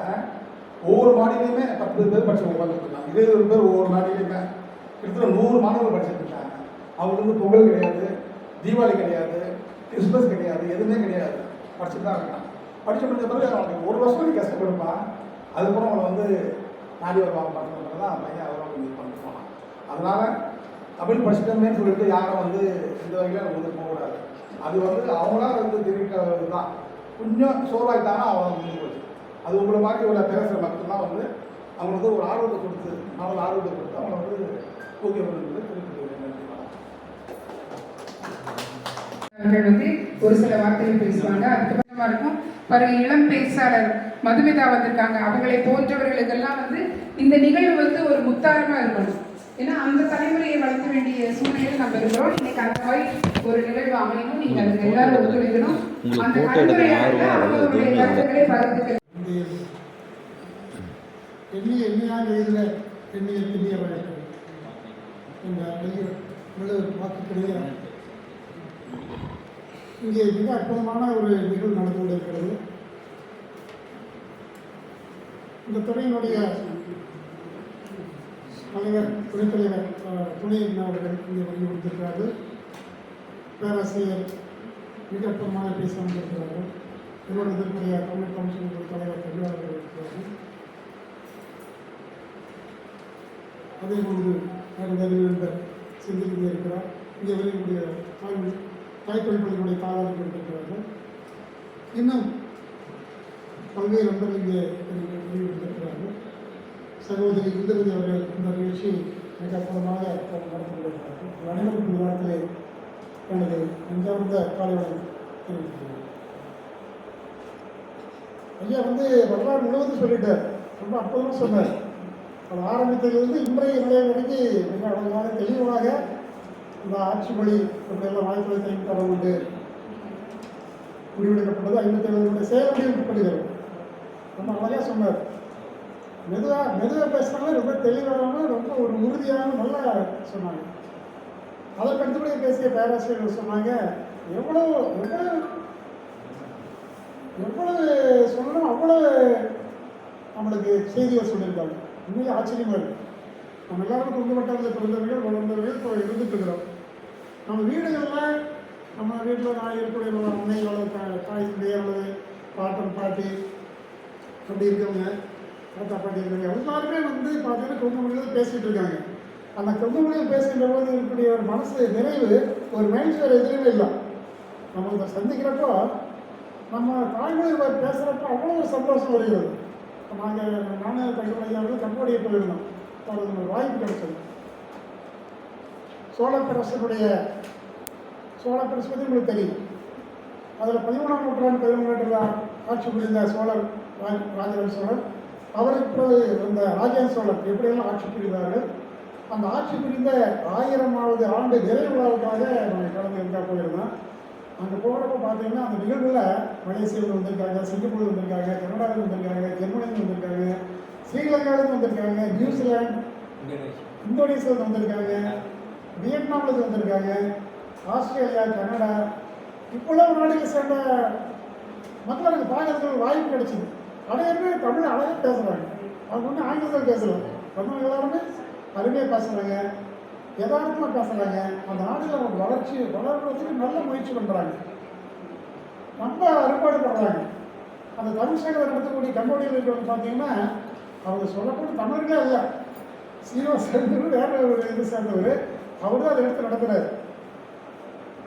ஒவ்வொரு மாடியிலையுமே 10 பேர் படிச்சு உட்காந்துருக்காங்க. 20 பேர் ஒவ்வொரு மாடியிலையுமே கிட்டத்தட்ட 100 மாணவர்கள் படிச்சுட்டு இருக்காங்க. அவங்களுக்கு வந்து பொங்கல் கிடையாது, தீபாவளி கிடையாது, கிறிஸ்மஸ் கிடையாது, எதுவுமே கிடையாது, படிச்சுட்டு தான் இருக்கான். படிச்சு முடிஞ்ச பிறகு அவனுக்கு 1 வருஷம் நீ கஷ்டப்படுப்பான். அதுக்கப்புறம் அவனை வந்து நாடி வருவாங்க பண்ணுறது தான் பையன் அவரும் இது பண்ணிட்டு போனான். அதனால் தமிழ் படிச்சுட்டோமேன்னு சொல்லிட்டு யாரும் வந்து இந்த வகையில் நம்ம வந்து போகக்கூடாது. அது வந்து அவங்களால வந்து தெரிவிக்கிறது தான். கொஞ்சம் சோர்வாயிட்டாங்கன்னா அவன் வந்து போச்சு. அது உங்களை மாதிரி உள்ள பேசுகிற மக்கள்லாம் வந்து அவங்க வந்து ஒரு ஆர்வத்தை கொடுத்து ஆர்வத்தை கொடுத்து அவங்கள வந்து ஊக்கியம் பண்ணுறது அவர்கள் வந்து ஒரு சில வார்த்தைகள் பேசுவாங்க. அதுக்கப்புறமா இருக்கும் பாருங்க, இளம் பேச்சாளர் மதுமிதா வந்திருக்காங்க. அவங்களை போன்றவர்களுக்கெல்லாம் வந்து இந்த நிகழ்வு வந்து ஒரு முத்தாரமா இருக்கணும். ஏன்னா அந்த தலைமுறையை வளர்க்க வேண்டிய சூழ்நிலையில் நம்ம இருக்கிறோம். இன்னைக்கு அந்த மாதிரி ஒரு நிகழ்வு அமையணும். நீங்க அதுக்கு எல்லாரும் ஒத்துழைக்கணும். அந்த தலைமுறைகளுடைய கருத்துக்களை பகிர்ந்து எண்ணியாக இதில் எண்ணிய திண்ணிய வழக்கு என்ற அழகிய வாக்குப்படிய இங்கே மிக அற்புதமான ஒரு நிகழ்வு நடந்து கொண்டிருக்கிறது. இந்த துறையினுடைய தலைவர், துணைத் தலைவர் துணை அவர்கள் இங்கே வழங்கி கொடுத்திருக்கிறார்கள். பேராசிரியர் மிக அற்புதமாக பேச வந்திருக்கிறார்கள். என்னோட இதற்குரிய தமிழ் கமிஷனுடைய தலைவர் கல்வியாளர்கள் இருக்கிறார்கள். அதே போன்று நண்பர் செந்தில் இருக்கிறார். இங்கே வரக்கூடிய தாய்ப்பள்ளிகளுடைய தாளாளர் கொடுத்திருக்கிறார்கள். இன்னும் பல்வேறு நண்பர்கள் இங்கே வெளியிட்டிருக்கிறார்கள். சகோதரி இந்திரதி அவர்கள் இந்த நிகழ்ச்சியை மிக அற்புதமாக நடத்தி கொண்டிருக்கிறார்கள். அனைவருக்கும் விழாத்திலே எனது நெஞ்சார்ந்த காலைவனம் தெரிவிக்கிறேன். ஐயா வந்து வரலாறு முழுவதும் சொல்லிட்டார். ரொம்ப அற்புதமாக சொன்னார். அது ஆரம்பித்ததிலிருந்து இன்றைய நிலை வரைக்கும் மிக அழகாக தெளிவாக இந்த ஆட்சி மொழி அப்படியெல்லாம் 1950 ஆண்டு முடிவெடுக்கப்பட்டது. 57 செயல்படுகிறது. ரொம்ப அழகாக சொன்னார். மெதுவாக பேசுனாலும் ரொம்ப தெளிவாக ரொம்ப ஒரு உறுதியான நல்லா சொன்னாங்க. அதற்கு அடுத்தபடியே பேசிய பேராசிரியர்கள் சொன்னாங்க, எவ்வளவு சொல்லணும் அவ்வளவு நம்மளுக்கு செய்திகள் சொல்லியிருக்காங்க. உண்மையிலே ஆச்சரியமாக இருக்குது. நம்ம எல்லாரும் கொண்டு வட்டாரத்தில் பிறந்தவர்கள் வளர்ந்தவர்கள் இப்போ இருந்துட்டு இருக்கிறோம். நம்ம வீடுகளில் நம்ம வீட்டில் நான் இருக்கக்கூடிய அன்னை தாய் தந்தை அல்லது பாட்டன் பாட்டி அப்படி இருக்கவங்க, தாத்தா பாட்டி இருக்கிறவங்க எல்லாருமே வந்து பார்த்தீங்கன்னா கொங்கு மொழியில் பேசிகிட்டு இருக்காங்க. அந்த கொங்கு மொழியில் பேசுகின்ற போது இருக்கக்கூடிய ஒரு மனசு நிறைவு ஒரு மைண்ட் வேறு எதுவுமே இல்லை. நம்ம இதை சந்திக்கிறப்போ நம்ம தாய்மொழி பேசுகிறப்போ அவ்வளோ ஒரு சந்தோஷம் வருகிறது. நானும் தங்கமலையாவது கம்போடியா போயிருந்தோம். அவருக்கு நம்ம வாய்ப்பு கிடைச்சது. சோழ பேரரசு பற்றி உங்களுக்கு தெரியும். அதில் 11ஆம் நூற்றாண்டு 11 ஆட்சி புரிந்த சோழர் ராஜராஜ சோழர், அவருக்கு பிறகு இந்த ராஜேந்திர சோழர் எப்படியெல்லாம் ஆட்சி புரிந்தார்கள். அந்த ஆட்சி புரிந்த 1000வது ஆண்டு நிறைவு விழாவுக்காக நாங்கள் கடந்து எங்கே போயிருந்தோம். அங்கே போகிறப்ப பார்த்தீங்கன்னா அந்த நிகழ்வில் மலேசியாவில் வந்திருக்காங்க, சிங்கப்பூர் வந்திருக்காங்க, கனடாவில் வந்திருக்காங்க, ஜெர்மனியில் வந்திருக்காங்க, ஸ்ரீலங்காவிலேருந்து வந்திருக்காங்க, நியூசிலாந்து, இந்தோனேசியாவில் வந்திருக்காங்க, வியட்நாமில் வந்திருக்காங்க, ஆஸ்திரேலியா, கனடா, இப்போல்லாம் நாடுகளை சேர்ந்த மக்களுக்கு பார்க்கறதுக்கு வாய்ப்பு கிடைச்சிது. அனைவருமே தமிழ் அழகாக பேசுகிறாங்க. அவங்க ஒன்றும் ஆங்கிலத்தில் பேசலாம். தமிழ் எல்லாருமே அருமையாக பேசுகிறாங்க, யதார்த்தமாக பேசுகிறாங்க. அந்த நாடுகள் அவங்க வளர்கிறதுக்கு நல்ல முயற்சி பண்ணுறாங்க, ரொம்ப அறுபாடு பண்ணுறாங்க. அந்த தமிழ் சேகர் நடத்தக்கூடிய கம்போடியில் இருக்கிறவங்க பார்த்தீங்கன்னா அவங்க சொல்லக்கூடிய தமிழர்களே இல்லை, சீரோ சேர்ந்தவர் வேற ஒரு இது சேர்ந்தவர், அவர் தான் அதை எடுத்து நடத்துகிறார்.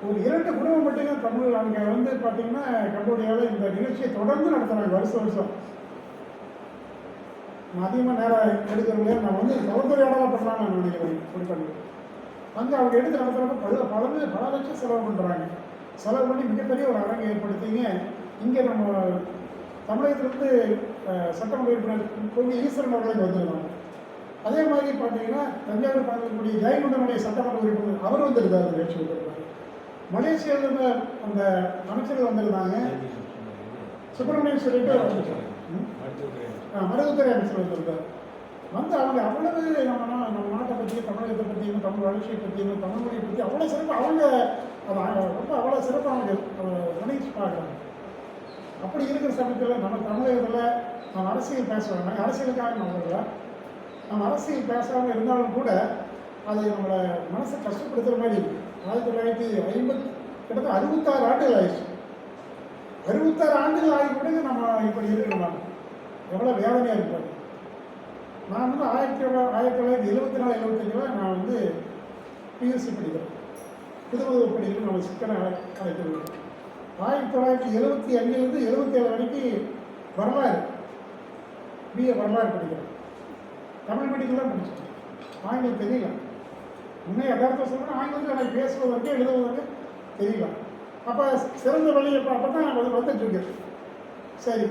ஒரு 2 குடும்பம் மட்டும் தமிழ் அங்கே வந்து பார்த்தீங்கன்னா கம்போடியாவில் இந்த நிகழ்ச்சியை தொடர்ந்து நடத்துகிறாங்க வருஷம். நான் அதிகமாக நேரம் எடுக்கிறவங்க நான் வந்து கலந்துரையாடலாம் பண்ணலாம்னு நான் நினைக்கிறேன். கொடுப்பாங்க அங்கே அவங்க எடுத்து நடத்துகிறப்ப பல லட்சம் செலவு பண்ணுறாங்க. செலவு பண்ணி மிகப்பெரிய ஒரு அரங்கு ஏற்படுத்திங்க. இங்கே நம்ம தமிழகத்திலிருந்து சட்டமன்ற உறுப்பினர் கொங்கு ஈஸ்வரன் அவர்களுக்கு வந்துருந்தாங்க. அதே மாதிரி பார்த்தீங்கன்னா தஞ்சாவூர் பார்க்கக்கூடிய ஜெயகுண்டனுடைய சட்டமன்ற உறுப்பினர் அவர் வந்திருந்தார். நிகழ்ச்சி வந்திருந்தாங்க. மலேசியாவிலிருந்து அந்த அமைச்சர்கள் வந்திருந்தாங்க. சுப்பிரமணியம் சொல்லிட்டு மருத்துவத்துறை அமைச்சர் வந்திருந்தார். வந்து அவங்க அவ்வளவு நம்ம நாட்டை பற்றியும் தமிழகத்தை பற்றியும் தமிழ் வளர்ச்சியை பற்றியும் தமிழ் மொழியை பற்றி அவ்வளோ சிறப்பாக அவங்க ரொம்ப அவ்வளோ சிறப்பாக அவங்க நினைச்சு பார்க்குறாங்க. அப்படி இருக்கிற சமயத்தில் நம்ம தமிழகத்தில் நம்ம அரசியல் பேசுவாங்க. அரசியலுக்காக நம்ம அரசியல் பேசாமல் இருந்தாலும் கூட அது நம்மளை மனசை கஷ்டப்படுத்துகிற மாதிரி இருக்குது. 1950 கிட்டத்தட்ட 66 ஆண்டுகள் ஆயிடுச்சு. 66 ஆண்டுகள் ஆகி கூட நம்ம இப்படி இருக்கணும். எவ்வளோ வேதனையாக இருப்பாங்க. நான் வந்து 1974-75 நான் வந்து பிஎஸ்சி படிக்கிறேன். புதுமுதல் படிக்கிறேன். நம்ம சிக்கனை அழைக்கிறது 1975 77 வரைக்கும் வரலாறு பிஏ வரலாறு படிக்கிறேன். தமிழ் மீடியத்தில் தான் படித்தேன். ஆங்கிலம் தெரியல. உண்மை யதார்த்தம் சொல்லணும், ஆங்கிலத்தில் எனக்கு பேசுவதற்கு எழுதுவதற்கு தெரியல. அப்போ சிறந்த வழி அப்போ தான் வந்துட்டு இருக்கு. சரி,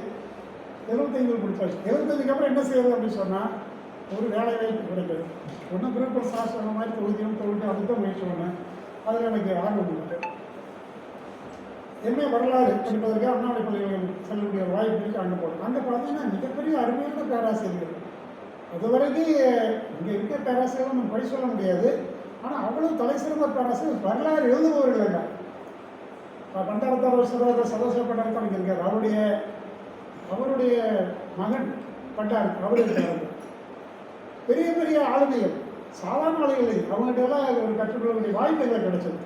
75 முடிச்சாச்சு. 75க்கு அப்புறம் என்ன செய்யறது அப்படின்னு சொன்னால் ஒரு வேலை வாய்ப்பு கிடைக்குது. ஒன்றும் விருப்பம் சார் சொன்ன மாதிரி தொகுதியும் தொகுதி அதுதான் முயற்சி பண்ணேன். அதில் எனக்கு ஆர்வம் இல்லை. எம்ஏ வரலாறு படிப்பதற்கு அண்ணாமலை பள்ளிகளில் செல்லக்கூடிய வாய்ப்புக்கு அங்கே போனோம். அங்கே பார்த்தீங்கன்னா மிகப்பெரிய அருமையான பேராசிரியர்கள். அது வரைக்கும் இங்கே இருக்க பேராசிரியர்கள் நம்ம படி சொல்ல முடியாது. ஆனால் அவ்வளோ தலை சிறந்த பேராசிரியர் வரலாறு எழுதுபவர்கள் இல்லை. பண்டாரத்தார் சதோச பண்டாரத்தார் இங்கே இருக்கார். அவருடைய மகன் பண்டார் அவர் இருக்கார். பெரிய பெரிய ஆளுமைகள், சாதாரண ஆளுகள் அவங்ககிட்டலாம் ஒரு கற்றுக்கொள்ளக்கூடிய வாய்ப்பு எங்களுக்கு கிடைச்சது.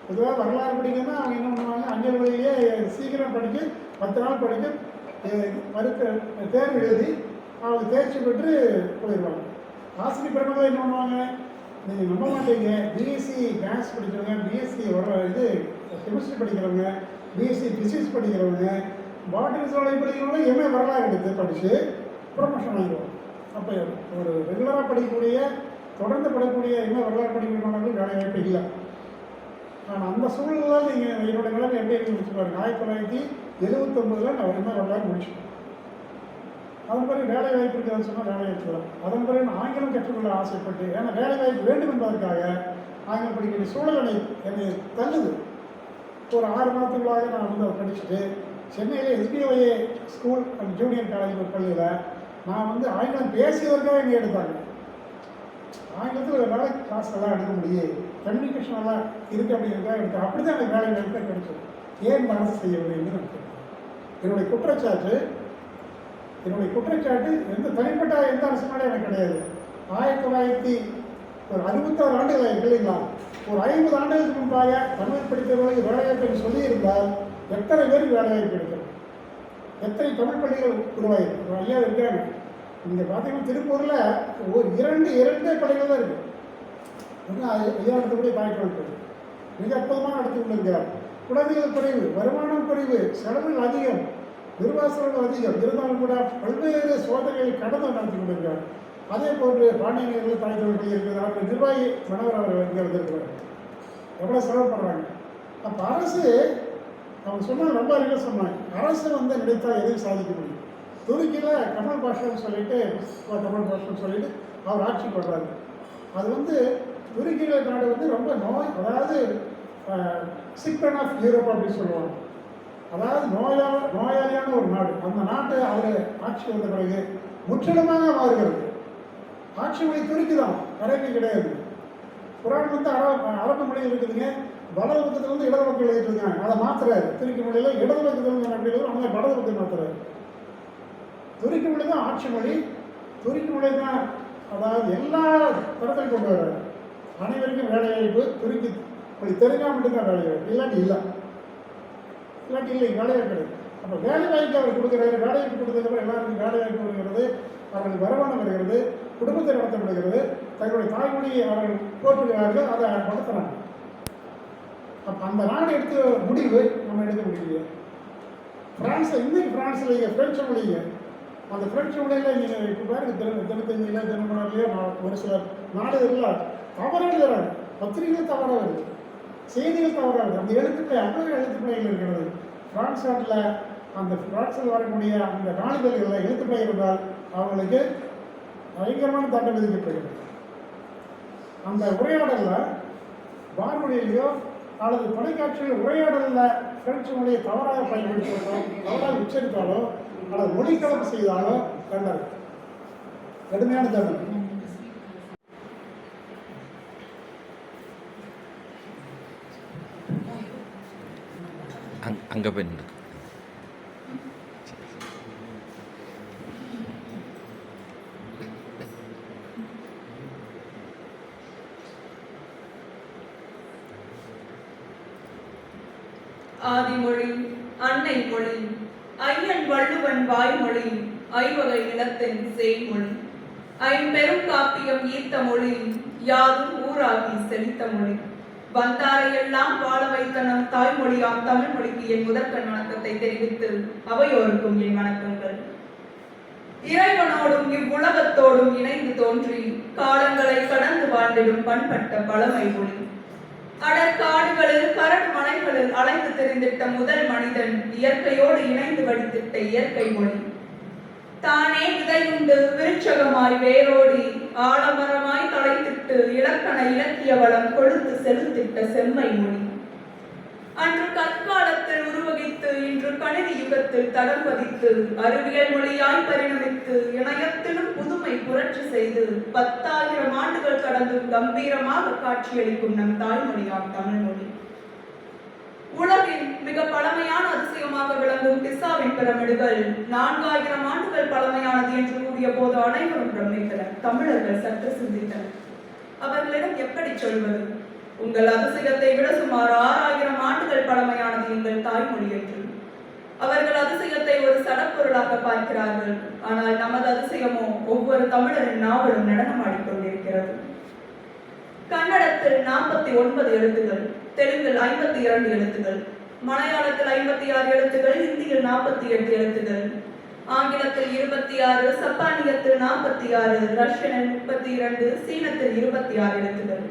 பொதுவாக வரலாறு படிக்கணும்னா அவங்க என்ன பண்ணுவாங்க, அஞ்சல் வழியிலேயே சீக்கிரம் படித்து 10 நாள் படித்து தேர்வு எழுதி அவங்க தேர்ச்சி பெற்று போயிடுவாங்க. ஆசிரியர் பிறகு என்ன பண்ணுவாங்க, நீங்கள் நம்ப மாட்டீங்க, பிஎஸ்சி மேத்ஸ் படிக்கிறவங்க, பிஎஸ்சி கெமிஸ்ட்ரி படிக்கிறவங்க, பிஎஸ்சி ஃபிசிக்ஸ் படிக்கிறவங்க, பாட்டனி சோலை படிக்கிறவங்க எம்ஏ வரலாறு எடுத்து படித்து ப்ரொமோஷன் வாங்கிடுவாங்க. அப்போ ஒரு ரெகுலராக படிக்கக்கூடிய தொடர்ந்து படிக்கக்கூடிய எம்ஏ வரலாறு படிக்கிற மாணவர்கள் வேலை வாய்ப்பு இல்லை. நான் அந்த சூழ்நிலையில் நீங்கள் என்னோட நிலைமை எப்படி இருக்கு முடிச்சு பாருங்க. 1979 நான் எம்ஏ வரலாறு முடிச்சேன். அதன் பிறகு வேலை வாய்ப்பு இருக்காதுன்னு சொன்னால் வேலை வாய்ப்பு தான். அதன் பிறகு நான் ஆங்கிலம் கற்றுக்கொள்ள ஆசைப்பட்டு, ஏன்னா வேலை வாய்ப்பு வேண்டும் என்பதற்காக ஆங்கிலம் படிக்கக்கூடிய சூழலை என்னை தள்ளுது. ஒரு 6 மாதத்துக்குள்ளாக நான் அதை படிச்சுட்டு சென்னையில் SPOA school and junior college ஒரு பள்ளியில் நான் ஆங்கிலம் பேசியதற்காக என்னை எடுத்தாங்க. ஆங்கிலத்தில் ஒரு வேலை கிளாஸ் எல்லாம் எடுக்க முடியும், கம்யூனிகேஷன் எல்லாம் இருக்குது அப்படிங்கிறதுக்காக எடுத்து அப்படி தான் எனக்கு வேலை வாய்ப்பு கிடைச்சது. ஏன் அரசு செய்யவில்லைன்னு நான் கேட்டேன். என்னுடைய குற்றச்சாட்டு தனிப்பட்ட எந்த அரசு மேலே எனக்கு கிடையாது. 1966 ஆண்டுகள் இல்லைங்களா, ஒரு 50 ஆண்டுகளுக்கு முன்பாக தமிழ் படித்தவர்களுக்கு வேலைவாய்ப்பு சொல்லியிருந்தால் எத்தனை பேருக்கு வேலைவாய்ப்பு எடுக்கிறது, எத்தனை தமிழ் பள்ளிகள் உருவாயிருக்கு. ஐயா இருக்காங்க. நீங்கள் பார்த்தீங்கன்னா திருப்பூரில் ஒரு இரண்டே பள்ளிகள் தான் இருக்குது. ஐயா இடத்துக்கூடிய தாய்ப்பால் மிக அற்புதமாக நடத்தி கொண்டிருக்கிறார். குழந்தைகள் குறைவு, வருமானம் குறைவு, செலவுகள் அதிகம், நிர்வாசங்கள் அதிகம் இருந்தாலும் கூட பல்வேறு சோதனைகளை கடந்து நடத்தி கொண்டிருக்கிறார். அதே போன்று பாண்டியர்கள் தாய் தொழில்கள் இருக்குது. அவர் நிர்வாகி மனவர் அவர் இங்கே வந்திருக்கிறார். எவ்வளோ செலவு பண்ணுறாங்க. அப்போ அரசு அவங்க சொன்னால் ரொம்ப அறிவாக சொன்னாங்க, அரசு நினைத்தால் எதையும் சாதிக்க முடியும். துருக்கியில் கமல் பாஷான்னு சொல்லிட்டு அவர் ஆட்சி பண்ணுறாரு. அது துருக்கியில் நாடு ரொம்ப அதாவது சிக்கன் ஆஃப் யூரோப் அப்படின்னு சொல்லுவாங்க. அதாவது நோயாளியான ஒரு நாடு. அந்த நாட்டை அவர் ஆட்சி வந்த பிறகு முற்றிலுமாக மாறுகிறது. ஆட்சி மொழி துருக்கி தான், அரபி கிடையாது. குரான் அரபு மொழியில் இருக்குதுங்க. வலது பக்கத்தில் இடது பக்கம் எழுதிட்டு இருக்காங்க, அதை மாத்துறாரு. துருக்கி மொழியில் இடது பக்கத்தில் அப்படி எழுதும், அவங்க வலது பக்கம் மாத்துறாரு. துருக்கி மொழி தான் ஆட்சி மொழி. துருக்கி மொழி தான் அதாவது எல்லா தரத்தையும் கொண்டு வர்றாரு. அனைவருக்கும் வேலைவாய்ப்பு. துருக்கி மொழி தெரிஞ்சா மட்டும்தான் வேலைவாய்ப்பு, இல்லாட்டி இல்லை வேலைவாய்ப்பு கிடையாது. அப்போ வேலைவாய்ப்பு அவர் கொடுக்குறாரு. வேலைவாய்ப்பு கொடுத்ததுக்கப்புறம் எல்லாருக்கும் வேலைவாய்ப்பு வருகிறது, அவர்களுக்கு வருமானம் வருகிறது, குடும்பத்தை நடத்தப்படுகிறது, தங்களுடைய தாய்மொழியை அவர்கள் போற்றுகிறார்கள், அதை நடத்துகிறாங்க. அப்போ அந்த நாடு எடுத்த முடிவு நம்ம எடுக்க முடியலையே. இன்னைக்கு பிரான்ஸில் பிரெஞ்சு மொழிங்க, அந்த பிரெஞ்சு மொழியில் நீங்கள் இப்போ பாருங்க, தினத்தஞ்சியில் தினமலர்லையோ ஒரு சில நாடுகளில் தவறாக எழுதுறாங்க, பத்திரிகைகள் தவறாக வருது, செய்திகள் தவறாக வருது. அந்த எழுத்துக்களை அவ்வளோ எழுத்துப்பிழைகள் இருக்கிறது. பிரான்ஸ் நாட்டில் அந்த பிரான்ஸில் வரக்கூடிய அந்த நாளிதழ்களில் எழுத்துப்பிழை இருந்தால் அவங்களுக்கு பயங்கரமான தண்டனை விதிக்கப்படுகிறது. அந்த உரையாடலில் வானொலியிலையோ அல்லது தொலைக்காட்சியில் உரையாடலில் பிரெஞ்சு மொழியை தவறாக பயன்படுத்துவதோ, தவறாக உச்சரித்தாலோ அல்லது மொழிக்கலப்பு செய்தாலோ தண்டனை, கடுமையான தண்டனை. அங்கே போய் நின்று ஆதிமொழி அன்னை மொழி ஐயன் வள்ளுவன் வாய்மொழி ஐவகை நிலத்தின் செய்மொழி ஐம்பெரும் காப்பியம் ஈர்த்த மொழி யாதும் ஊராகி செழித்த மொழி வந்தாரையெல்லாம் வாழ வைத்த நம் தாய்மொழியாம் தமிழ் மொழிக்கு என் முதற்கண் வணக்கத்தை தெரிவித்து அவையோருக்கும் என் வணக்கங்கள். இறைவனோடும் இவ்வுலகத்தோடும் இணைந்து தோன்றி காலங்களை கடந்து வாழ்ந்திடும் பண்பட்ட பழமை மொழி. அடற்காடுகளில் கரடு மலைகளில் அலைந்து தெரிந்திட்ட முதல் மனிதன் இயற்கையோடு இணைந்து வடித்திட்ட இயற்கை மொழி. தானே விதையுண்டு விருட்சகமாய் வேரோடி ஆலமரமாய் தலைத்திட்டு இலக்கண இலக்கிய வளம் கொடுத்து செலுத்திட்ட செம்மை மொழி. அன்று கற்காலத்தில் உருவகித்து இன்று கணினி யுகத்தில் தடம் பதித்து அறிவியல் மொழியாய் பரிணமித்து இணையத்திலும் புதுமை புரட்சி செய்து 10,000 ஆண்டுகள் கடந்தும் கம்பீரமாக காட்சியளிக்கும் நம் தாய்மொழியாம் தமிழ்மொழி. உலகின் மிக பழமையான அதிசயமாக விளங்கும் கிசாவின் பிரமிடுகள் 4,000 ஆண்டுகள் பழமையானது என்று கூறிய போது அனைவரும் பிரமித்தனர். தமிழர்கள் சற்று சிந்தித்தனர். அவர்களிடம் எப்படி சொல்வது? உங்கள் அதிசயத்தை விட சுமார் 6,000 ஆண்டுகள் பழமையானது எங்கள் தாய்மொழி என்று. அவர்கள் அதிசயத்தை ஒரு சடப்பொருளாக பார்க்கிறார்கள். ஆனால் நமது அதிசயமோ ஒவ்வொரு தமிழரின் நாவலும் நடனமாடிக்கொண்டிருக்கிறது. கன்னடத்தில் 49 எழுத்துகள், தெலுங்கில் 52 எழுத்துகள், மலையாளத்தில் 56 எழுத்துகள், இந்தியில் 48 எழுத்துகள், ஆங்கிலத்தில் 26, சப்பானியத்தில் 46, ரஷ்யனில் 32, சீனத்தில் 26 எழுத்துகள்.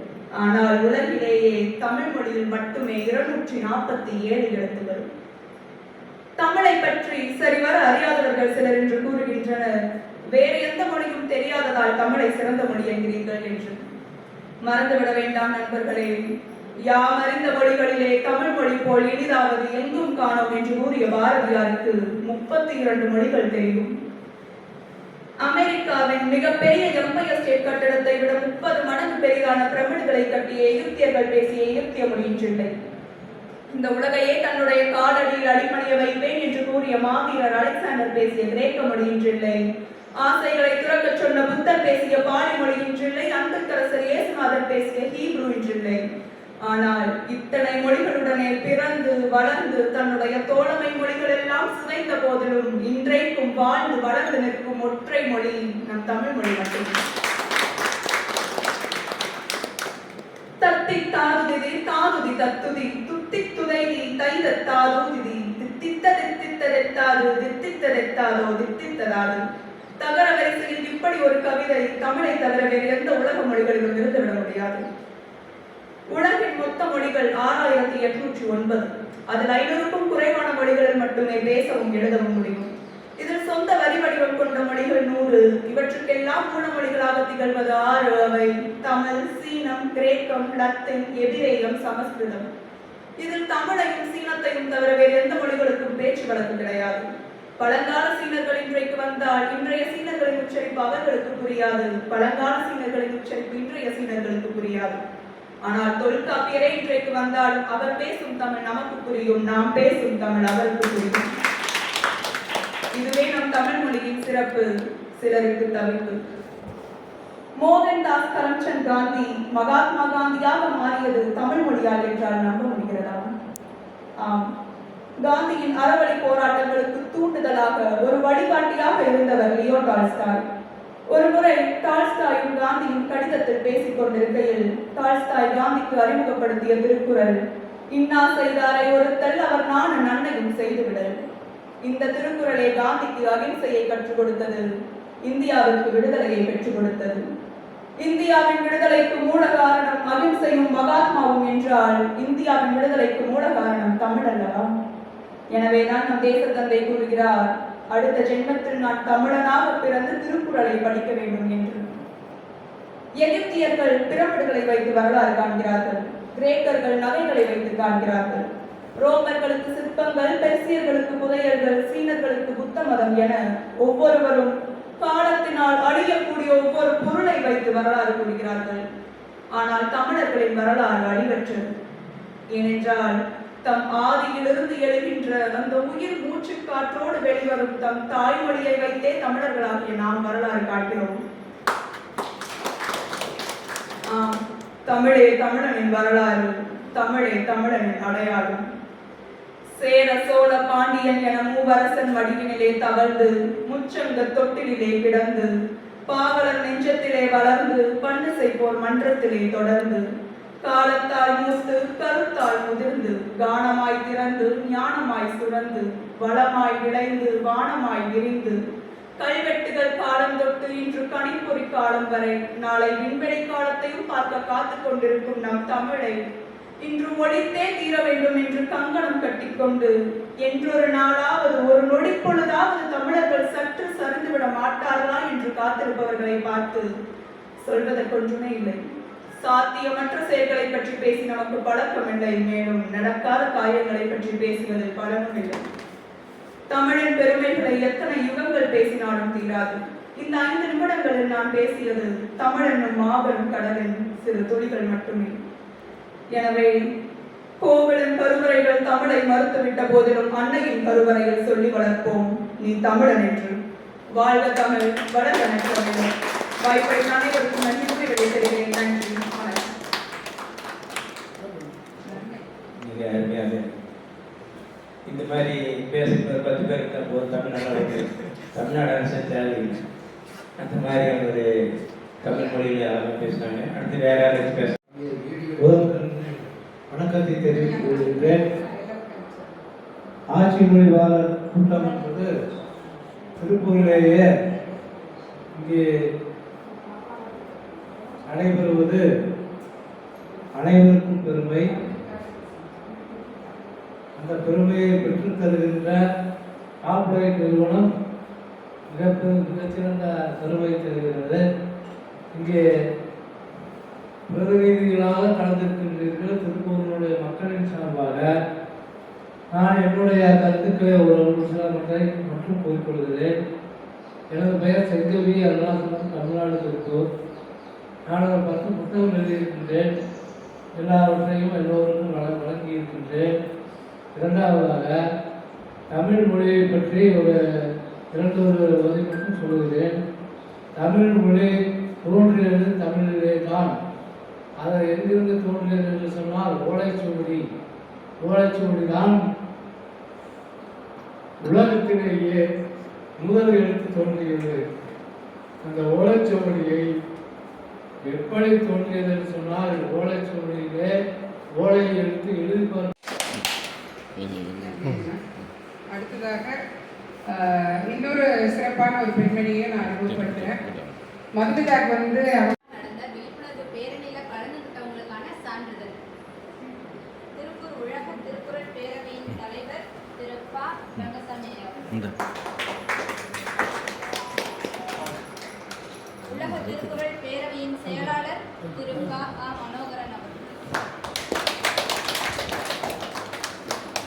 ஆனால் உலகிலேயே தமிழ் மொழியில் மட்டுமே 247 எழுத்துகள். தமிழை பற்றி சரிவர அறியாதவர்கள் சிலர் என்று கூறுகின்றனர். வேறு எந்த மொழியும் தெரியாததால் தமிழை சிறந்த மொழி என்கிறீர்கள் என்று. மறந்துவிட வேண்டாம் நண்பர்களே, யாம் அறிந்த மொழிகளிலே தமிழ் மொழி போல் இனிதாவது எங்கும் காணோம் என்று கூறிய பாரதியாருக்கு 32 மொழிகள் தெரியும். அமெரிக்காவின் மிகப்பெரிய எம்பயர் ஸ்டேட் கட்டடத்தை விட 30 மடங்கு பெரிதான பிரமிடுகளை கட்டிய எகிப்தியர்கள் பேசிய எகிப்திய மொழியின்றில்லை. இந்த உலகையே தன்னுடைய காலடியில் அடிமணிய வைப்பேன் என்று கூறிய மாவீரர் அலெக்சாண்டர் பேசிய கிரேக்க மொழியின்றில்லை. ஆசைகளை துறக்க சொன்ன புத்தர் பேசிய பாலி மொழியின்றில்லை. அன்புக்கரசர் இயேசுநாதர் பேசிய ஹீப்ரு இன்றில்லை. ஆனால் இத்தனை மொழிகளுடனே பிறந்து வளர்ந்து தன்னுடைய தோழமை மொழிகள் எல்லாம் சிதைந்த போதிலும் இன்றைக்கும் வாழ்ந்து வளர்ந்து நிற்கும் ஒற்றை மொழி நம் தமிழ் மொழி மட்டுமே. தத்தி தாதுதி தாதுதி தத்துதி துத்தி துதைதி தைத தாதுதி தித்தித்த தித்தித்ததெத்தாது தித்தித்ததெத்தாதோ தித்தித்ததாது. தகர வரிசையில் இப்படி ஒரு கவிதை தமிழை தவிர வேறு எந்த உலக மொழிகளிலும் இருந்துவிட முடியாது. உலகின் மொத்த மொழிகள் 6,809. அதில் 500க்கும் குறைவான மொழிகளில் மட்டுமே பேசவும் எழுதவும் முடியும். இதில் சொந்த வரி வடிவம் கொண்ட மொழிகள் 100. இவற்றுக்கெல்லாம் மூல மொழிகளாக திகழ்வது 6. அவை தமிழ், சீனம், கிரேக்கம், லத்தீன், எபிரேயம், சமஸ்கிருதம். இதில் தமிழையும் சீனத்தையும் தவிர வேறு எந்த மொழிகளுக்கும் பேச்சு வழக்கு கிடையாது. பழங்கால சீனர்கள் இன்றைக்கு வந்தால் இன்றைய சீனர்களின் உச்சரிப்பு அவர்களுக்கு புரியாது. பழங்கால சீனர்களின் உச்சரிப்பு இன்றைய சீனர்களுக்கு புரியாது. ஆனால் தொல்காப்பியரே இன்றைக்கு வந்தாலும் அவர் பேசும் தமிழ் நமக்கு புரியும், நாம் பேசும் தமிழ் அவருக்கு புரியும். இதுவே நம் தமிழ் மொழியின் சிறப்பு, சிலருக்கு தவிர்ப்பு. மோகன்தாஸ் கரம்சந்த் காந்தி மகாத்மா காந்தியாக மாறியது தமிழ் மொழியால் என்றால் நம்ப முடிகிறதா? ஆம். காந்தியின் அறவழி போராட்டங்களுக்கு தூண்டுதலாக ஒரு வழிகாட்டியாக இருந்தவர் லியோ டால்ஸ்டாய். ஒரு முறை டால்ஸ்டாயும் காந்தியும் கடிதத்தில் பேசிக் கொண்டிருக்கையில் டால்ஸ்டாய் காந்திக்கு அறிமுகப்படுத்திய திருக்குறள், இன்னா செய்தாரை ஒருத்தல் அவர் நாண நன்மையும் செய்துவிடல். இந்த திருக்குறளை காந்திக்கு அகிம்சையை கற்றுக் கொடுத்தது, இந்தியாவிற்கு விடுதலையை பெற்றுக் கொடுத்தது. இந்தியாவின் விடுதலைக்கு மூல காரணம் அகிம்சையும் மகாத்மாவும் என்றால் இந்தியாவின் விடுதலைக்கு மூல காரணம் தமிழ் அல்லவா? எனவேதான் நம் தேசத்தந்தை கூறுகிறார், அடுத்த ஜென்மத்தில் நான் தமிழனாக பிறந்து திருக்குறளை படிக்க வேண்டும் என்று. எகிப்தியர்கள் பிரமிடுகளை வைத்து வரலாறு காண்கிறார்கள். கிரேக்கர்கள் நகைகளை வைத்து காண்கிறார்கள். ரோமர்களுக்கு சிற்பங்கள், பெர்சியர்களுக்கு புதையல்கள், சீனர்களுக்கு புத்த மதம் என ஒவ்வொருவரும் காலத்தினால் அழியக்கூடிய ஒவ்வொரு பொருளை வைத்து வரலாறு கூறுகிறார்கள். ஆனால் தமிழர்களின் வரலாறு அழிவற்றது. ஏனென்றால் தம் ஆதியிலிருந்து எழுகின்ற அந்த உயிர் மூச்சு காற்றோடு வெளிவரும் தம் தாய்மொழியை வைத்தே தமிழர்களாகிய நாம் வரலாறு காட்டுகிறோம். தமிழே தமிழனின் வரலாறு, தமிழே தமிழனின் அடையாளம். சேர சோழ பாண்டியன் என மூவரசன் வடிவினிலே தவழ்ந்து முச்சங்க தொட்டிலே கிடந்து பாவலர் நெஞ்சத்திலே வளர்ந்து பன்னிசை போர் மன்றத்திலே தொடர்ந்து காலத்தால் மூத்து கருத்தால் முதிர்ந்து கானமாய் திறந்து ஞானமாய் சுரந்து வளமாய் விளைந்து வானமாய் விரிந்து கல்வெட்டுகள் காலம் தொட்டு இன்று கணிப்பொறி காலம் வரை நாளை விண்வெளி காலத்தையும் பார்க்க காத்துக் கொண்டிருக்கும் நம் தமிழை இன்று ஒழித்தே தீர வேண்டும் என்று கங்கணம் கட்டிக்கொண்டு என்றொரு நாளாவது ஒரு நொடி பொழுதாவது தமிழர்கள் சற்று சரிந்துவிட மாட்டார்களா என்று காத்திருப்பவர்களை பார்த்து சொல்வதற்கொன்றுமே இல்லை. சாத்தியமற்ற செயல்களை பற்றி பேசி நமக்கு பழக்கமில்லை, மேலும் நடக்காத காரியங்களை பற்றி பேசுவதில் பலனும் இல்லை. தமிழின் பெருமைகளை எத்தனை யுகங்கள் பேசினாலும் தீராது. இந்த 5 நிமிடங்களில் நான் பேசியது தமிழ் என்னும் மாபெரும் கடலின் சிறு துளிகள் மட்டுமே. எனவே கோவிலின் கருவறைகள் தமிழை மறுத்துவிட்ட போதிலும் அன்னையின் கருவறையில் சொல்லி வளர்ப்போம், நீ தமிழன் என்று. வாழ்க தமிழ், வளர்க நற்றமிழ். வாய்ப்பை அனைவருக்கும் நன்றி கூறி விடைபெறுகிறேன். நன்றி, வணக்கம். மிக அருமையாக இந்த மாதிரி பேசுகிற 10 பேருக்கு தான் போதும். தமிழ்நாடு அரசு தேவையில்லை. அந்த மாதிரி ஒரு தமிழ் மொழியில் யாரும் பேசுனாங்க. அடுத்து வேற யாராச்சும் பேச வணக்கத்தை தெரிவித்துக் கொள்கின்றேன். ஆட்சி மொழிவாளர் கூட்டம் என்பது திருப்பூரிலேயே இங்கே நடைபெறுவது அனைவருக்கும் பெருமை. அந்த பெருமையை பெற்றுத் தருகின்ற கார்ப்பரேட் நிறுவனம் மிகச்சிறந்த கருவை தருகிறது. இங்கே பிரதிநிதிகளாக கலந்திருக்கின்றீர்கள். திருப்பூரினுடைய மக்களின் சார்பாக நான் என்னுடைய கருத்துக்களை ஒரு சிலவற்றை மற்றும் கூறிக்கொள்கிறேன். எனது பெயர் செங்கவி அருணாசலம், தமிழ்நாடு திருப்பூர். நான் ஒரு 10 புத்தகம் எழுதியிருக்கின்றேன். எல்லாவற்றையும் எல்லோருக்கும் வழங்கியிருக்கின்றேன். இரண்டாவதாக தமிழ் மொழியை பற்றி ஒரு 2 வரி மட்டும் சொல்லுகிறேன். தமிழ் மொழி தோன்றியது தமிழிலே தான். அதை எங்கிருந்து தோன்றியது என்று சொன்னால் ஓலைச்சுவடி. ஓலைச்சுவடி தான் உலகத்திலேயே முதல் எழுத்து தோன்றியது. அந்த ஓலைச்சுவடியை எப்படி தோன்றியது என்று சொன்னால் ஓலைச்சுவடியிலே ஓலை எழுத்து எழுதி அடுத்ததாக இன்னொரு சிறப்பான ஒரு பெண்மணியை நான் அறிமுகப்படுத்துகிறேன். மதுமிதாக்கு வந்து நடந்த விழிப்புணர்வு பேரணியில் கலந்துகிட்டவங்களுக்கான சான்றிதழ். திருப்பூர் உலக திருக்குறள் பேரவையின் தலைவர் திரு ப. ரங்கசாமி அவர்கள், உலக திருக்குறள் பேரவையின் செயலாளர் திரு க. ஆ. மனோகரன் அவர்கள்,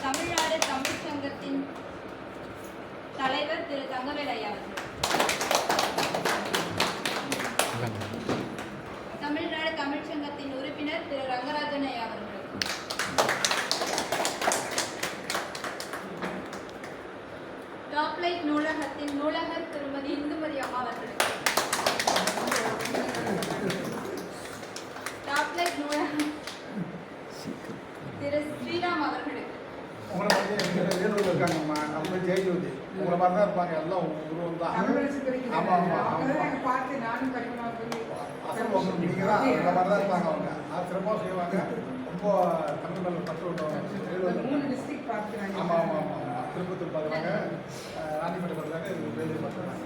தமிழ்நாடு தமிழ் சங்கத்தின் தலைவர் திரு தங்கவேல் ஐயா அவர்கள், தமிழ்நாடு தமிழ் சங்கத்தின் உறுப்பினர் திரு ரங்கராஜன் ஐயா அவர்கள், டாப்லைட் நூலகத்தின் நூலகர் திருமதி இந்துமதி அம்மா அவர்கள், டாப்லைட் நூலகம் திரு ஸ்ரீராம் அவர்களுக்கு, உங்களை மாதிரி வேலூரில் இருக்காங்கம்மா, அவங்க ஜெயஜோதி உங்களை மாதிரி தான் இருப்பாங்க. எல்லாம் உருவம் தான். ஆமாம் ஆமாம் பார்த்து நானும் கடினமாக அசல் ஒன்று நீங்கள் தான் உங்களை மாதிரி தான் இருப்பாங்க. அவங்க சிறப்பாக செய்வாங்க. ரொம்ப தமிழ் மேலே பற்று விட்டவங்க. 3 டிஸ்ட்ரிக்ட் பார்த்துக்கிறாங்க. ஆமாம் ஆமாம் ஆமாம். திருப்பத்தூர் பார்க்குறாங்க, ராணிப்பேட்டை பார்க்குறாங்க, இது வேலூர் பார்க்குறாங்க.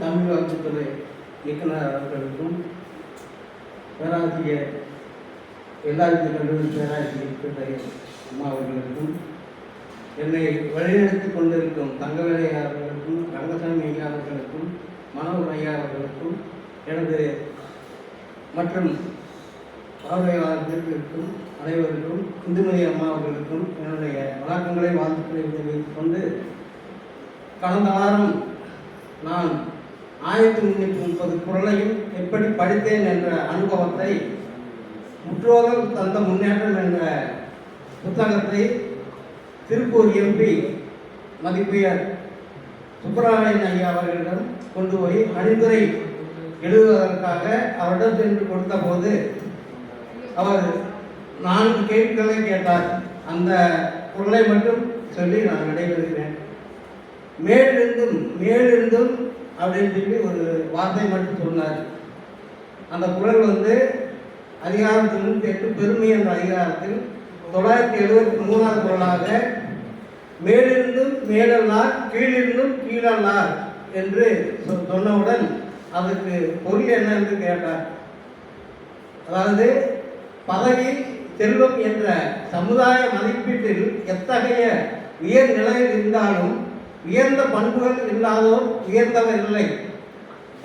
தமிழ் வளர்ச்சித்துறை இயக்குனர் அவர்களுக்கும் பேராசிரியர் எல்லாருக்கும் கல்லூரி பேராசிரியர் அம்மா அவர்களுக்கும் என்னை வழிநடத்தி கொண்டிருக்கும் தங்கவேலை அவர்களுக்கும் ரங்கசாமி ஐயா அவர்களுக்கும் மனோகர் ஐயா அவர்களுக்கும் எனது மற்றும் பார்வையாளர்களுக்கும் அனைவருக்கும் இந்துமதி அம்மா அவர்களுக்கும் என்னுடைய வணக்கங்களை வாழ்த்துக்களை தெரிவித்துக் கொண்டு, கடந்த வாரம் நான் 1330 குறளையும் எப்படி படித்தேன் என்ற அனுபவத்தை முற்றோதல் தந்த முன்னேற்றம் என்ற புத்தகத்தை திருப்பூர் எம்பி மதிப்புயர் சுப்பராயன் ஐயா அவர்களிடம் கொண்டு போய் அணிந்துரை எழுதுவதற்காக அவரிடம் சென்று கொடுத்த போது அவர் 4 கேள்விகளை கேட்டார். அந்த குறளை மட்டும் சொல்லி நான் விடைபெறுகிறேன். மேலிருந்தும் அப்படின்னு சொல்லி ஒரு வார்த்தை மட்டும் சொன்னார். அந்த குறள் வந்து அதிகாரம் 98 பெருமை என்ற அதிகாரத்தில் 973வது குறளாக மேலிருந்தும் மேலல்லார் கீழிருந்தும் கீழல்லார் என்று சொன்னவுடன் அதற்கு பொருள் என்ன என்று கேட்டார். அதாவது பதவி செல்வம் என்ற சமுதாய மதிப்பீட்டில் எத்தகைய உயர் நிலையில் இருந்தாலும் உயர்ந்த பண்புகள் இல்லாதோர் உயர்ந்தவர் இல்லை,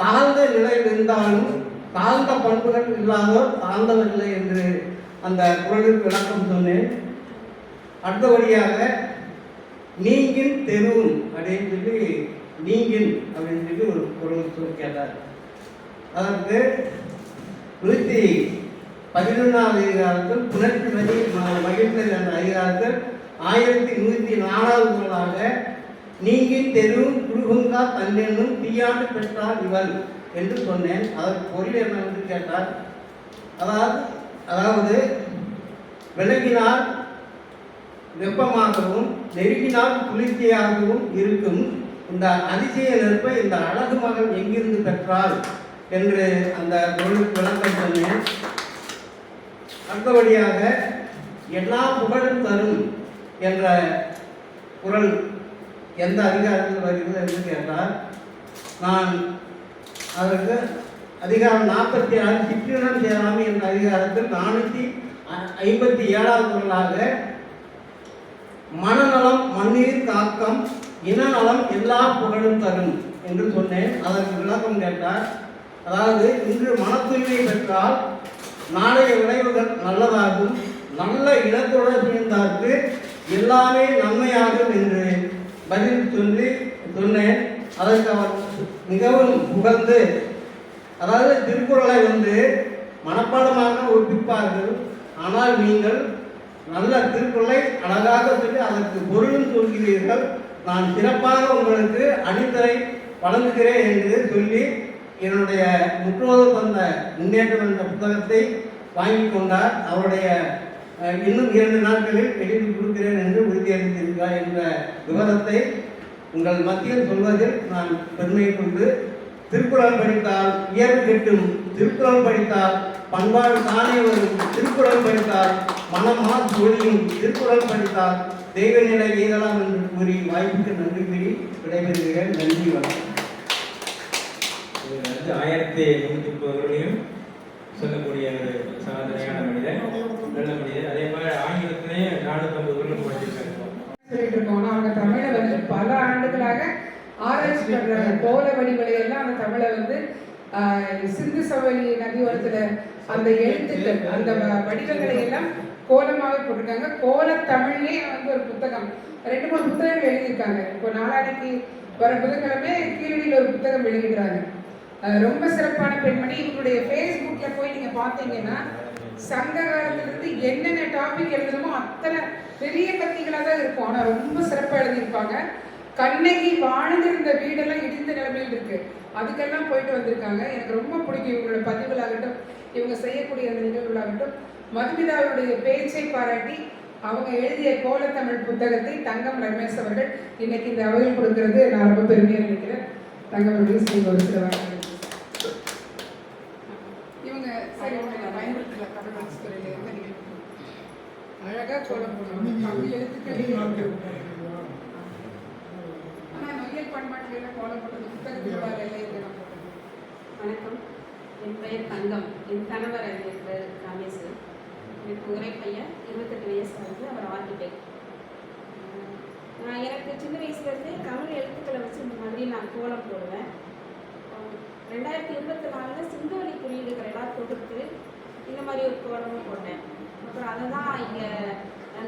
தாழ்ந்த நிலையில் இருந்தாலும் தாழ்ந்த பண்புகள் இல்லாதோர் தாழ்ந்தவர் இல்லை என்று அந்த குறளுக்கு விளக்கம் சொன்னேன். அடுத்தபடியாக நீங்கின் தெருவும் அப்படின்னு சொல்லி நீங்கின் அப்படின்னு சொல்லி ஒரு குறள் கேட்டார். அதற்கு 111வது அதிகாரத்தில் புணர்ச்சி மகிழ்ந்தல் என்ற அதிகாரத்தில் 1104வது குறளாக நீங்கின் தெருவும் குழுகுங்கா தன்னென்னும் தீயாண்டு பெற்றார் இவள் என்று சொன்னேன். அதற்கு பொருள் என்னவென்று கேட்டார். அதாவது விலகினால் வெப்பமாகவும் நெருங்கினால் குளிர்ச்சியாகவும் இருக்கும் இந்த அதிசய நெருப்பை இந்த அழகு மகள் எங்கிருந்து பெற்றாள் என்று அந்த பொருளுக்கு விளக்கம் சொன்னேன். அடுத்தபடியாக எல்லா புகழும் தரும் என்ற குறள் எந்த அதிகாரத்தில் வருகிறது என்று கேட்டால், நான் அதற்கு அதிகாரம் 46 சிற்றினம் சேராமை என்ற அதிகாரத்தில் 457வது குறளாக மனநலம் மண்ணீர் தாக்கம் இனநலம் எல்லா புகழும் தரும் என்று சொன்னேன். அதற்கு விளக்கம் கேட்டார். அதாவது இன்று மன தூய்மை பெற்றால் நாளைய விளைவுகள் நல்லதாகும், நல்ல இனத்துடன் சேர்ந்தார்க்கு எல்லாமே நன்மையாகும் என்று பதில் சொன்னேன். அதற்கு அவர் மிகவும் புகழ்ந்து, அதாவது திருக்குறளை வந்து மனப்பாடமாக ஒப்பிப்பார்கள், ஆனால் நீங்கள் நல்ல திருக்குறளை அழகாக சொல்லி அதற்கு பொருளும் சொல்கிறீர்கள், நான் சிறப்பாக உங்களுக்கு அணிந்தரை வழங்குகிறேன் என்று சொல்லி என்னுடைய முற்றோதல் தந்த முன்னேற்றம் என்ற புத்தகத்தை வாங்கி கொண்டார். அவருடைய இன்னும் 2 நாட்களில் எழுதி கொடுக்கிறேன் என்று உறுதியளித்திருக்கிறார் என்ற விவரத்தை உங்கள் மத்தியில் சொல்வதில் நான் பெருமை கொண்டு, திருக்குறள் படித்தால் உயர்வு கிட்டும், திருக்குறள் படித்தால் பண்பாடு தானே வரும், திருக்குறள் படித்தால் மனமா ஒளியும், திருக்குறள் படித்தால் தெய்வ நிலை எய்தலாம் என்று கூறி வாய்ப்புக்கு நன்றி கூறி விடைபெறுகிறேன். நன்றி, வணக்கம். 1330 சொல்லக்கூடிய ஒரு சாதனையான மனிதர், நல்ல மனிதர். அதே மாதிரி ஆங்கிலத்திலேயே 450 ஊரில் படிச்சிருக்காங்க. அவங்க தமிழை வந்து பல ஆண்டுகளாக ஆராய்ச்சி பண்றாங்க. கோல வடிவலை எல்லாம் அந்த தமிழை வந்து சிந்து சமவெளி நதியோரத்துல அந்த எழுத்துக்கள் அந்த வடிவங்களை எல்லாம் கோலமாவே போட்டிருக்காங்க. கோல தமிழ்லே வந்து ஒரு புத்தகம் 2-3 புத்தகங்கள் எழுதியிருக்காங்க. இப்போ நாளானைக்கு வர புதன்கிழமை கீழடியில் ஒரு புத்தகம் வெளியிடுறாங்க. ரொம்ப சிறப்பான பெண்மணி. இவங்களுடைய ஃபேஸ்புக்ல போய் நீங்க பார்த்தீங்கன்னா சங்க காலத்திலிருந்து என்னென்ன டாபிக் எழுதணுமோ அத்தனை பெரிய பத்திகளாக தான் இருக்கும். ஆனால் ரொம்ப சிறப்பாக எழுதியிருப்பாங்க. கண்ணகி வாழ்ந்திருந்த வீடெல்லாம் இடிந்த நிலைமையில் இருக்கு, அதுக்கெல்லாம் போயிட்டு வந்திருக்காங்க. எனக்கு ரொம்ப பிடிக்கும் இவங்களோட பதிவுகளாகட்டும், இவங்க செய்யக்கூடிய அந்த நிகழ்வுகளாகட்டும். மதுமிதாவுடைய பேச்சை பாராட்டி அவங்க எழுதிய கோலத்தமிழ் புத்தகத்தை தங்கம் ரமேஷ் அவர்கள் இன்னைக்கு இந்த அவையில் கொடுக்கிறது நான் ரொம்ப பெருமையாக நினைக்கிறேன். தங்கம் அவர்கள் செய்ய ஒரு சில வார்த்தைகள் இவங்க சரி பயன்படுத்தல. தமிழ் வளர்ச்சி துறையில் எந்த நிகழ்வு அழகாக கோலம் போடணும், தமிழ் எழுத்துக்கள். ஆனால் நொய்யல் பண்பாட்டில் கோலம் போட்டது புத்தகத்தில் எல்லாம் போட்டது. வணக்கம், என் பெயர் தங்கம். என் கணவர் பேர் ரமேஷ். எனக்கு ஒரே பையன், 28 வயசு ஆகுது. அவர் ஆர்கிடெக்ட். எனக்கு சின்ன வயசுலேருந்தே தமிழ் எழுத்துக்களை வச்சு இந்த மாதிரி நான் கோலம் போடுவேன். 2024 சிந்துவெளி குறியீடுகள் எல்லாம் கொடுத்து இந்த மாதிரி ஒரு கோலமும் போட்டேன். அப்புறம் அதை தான் இங்கே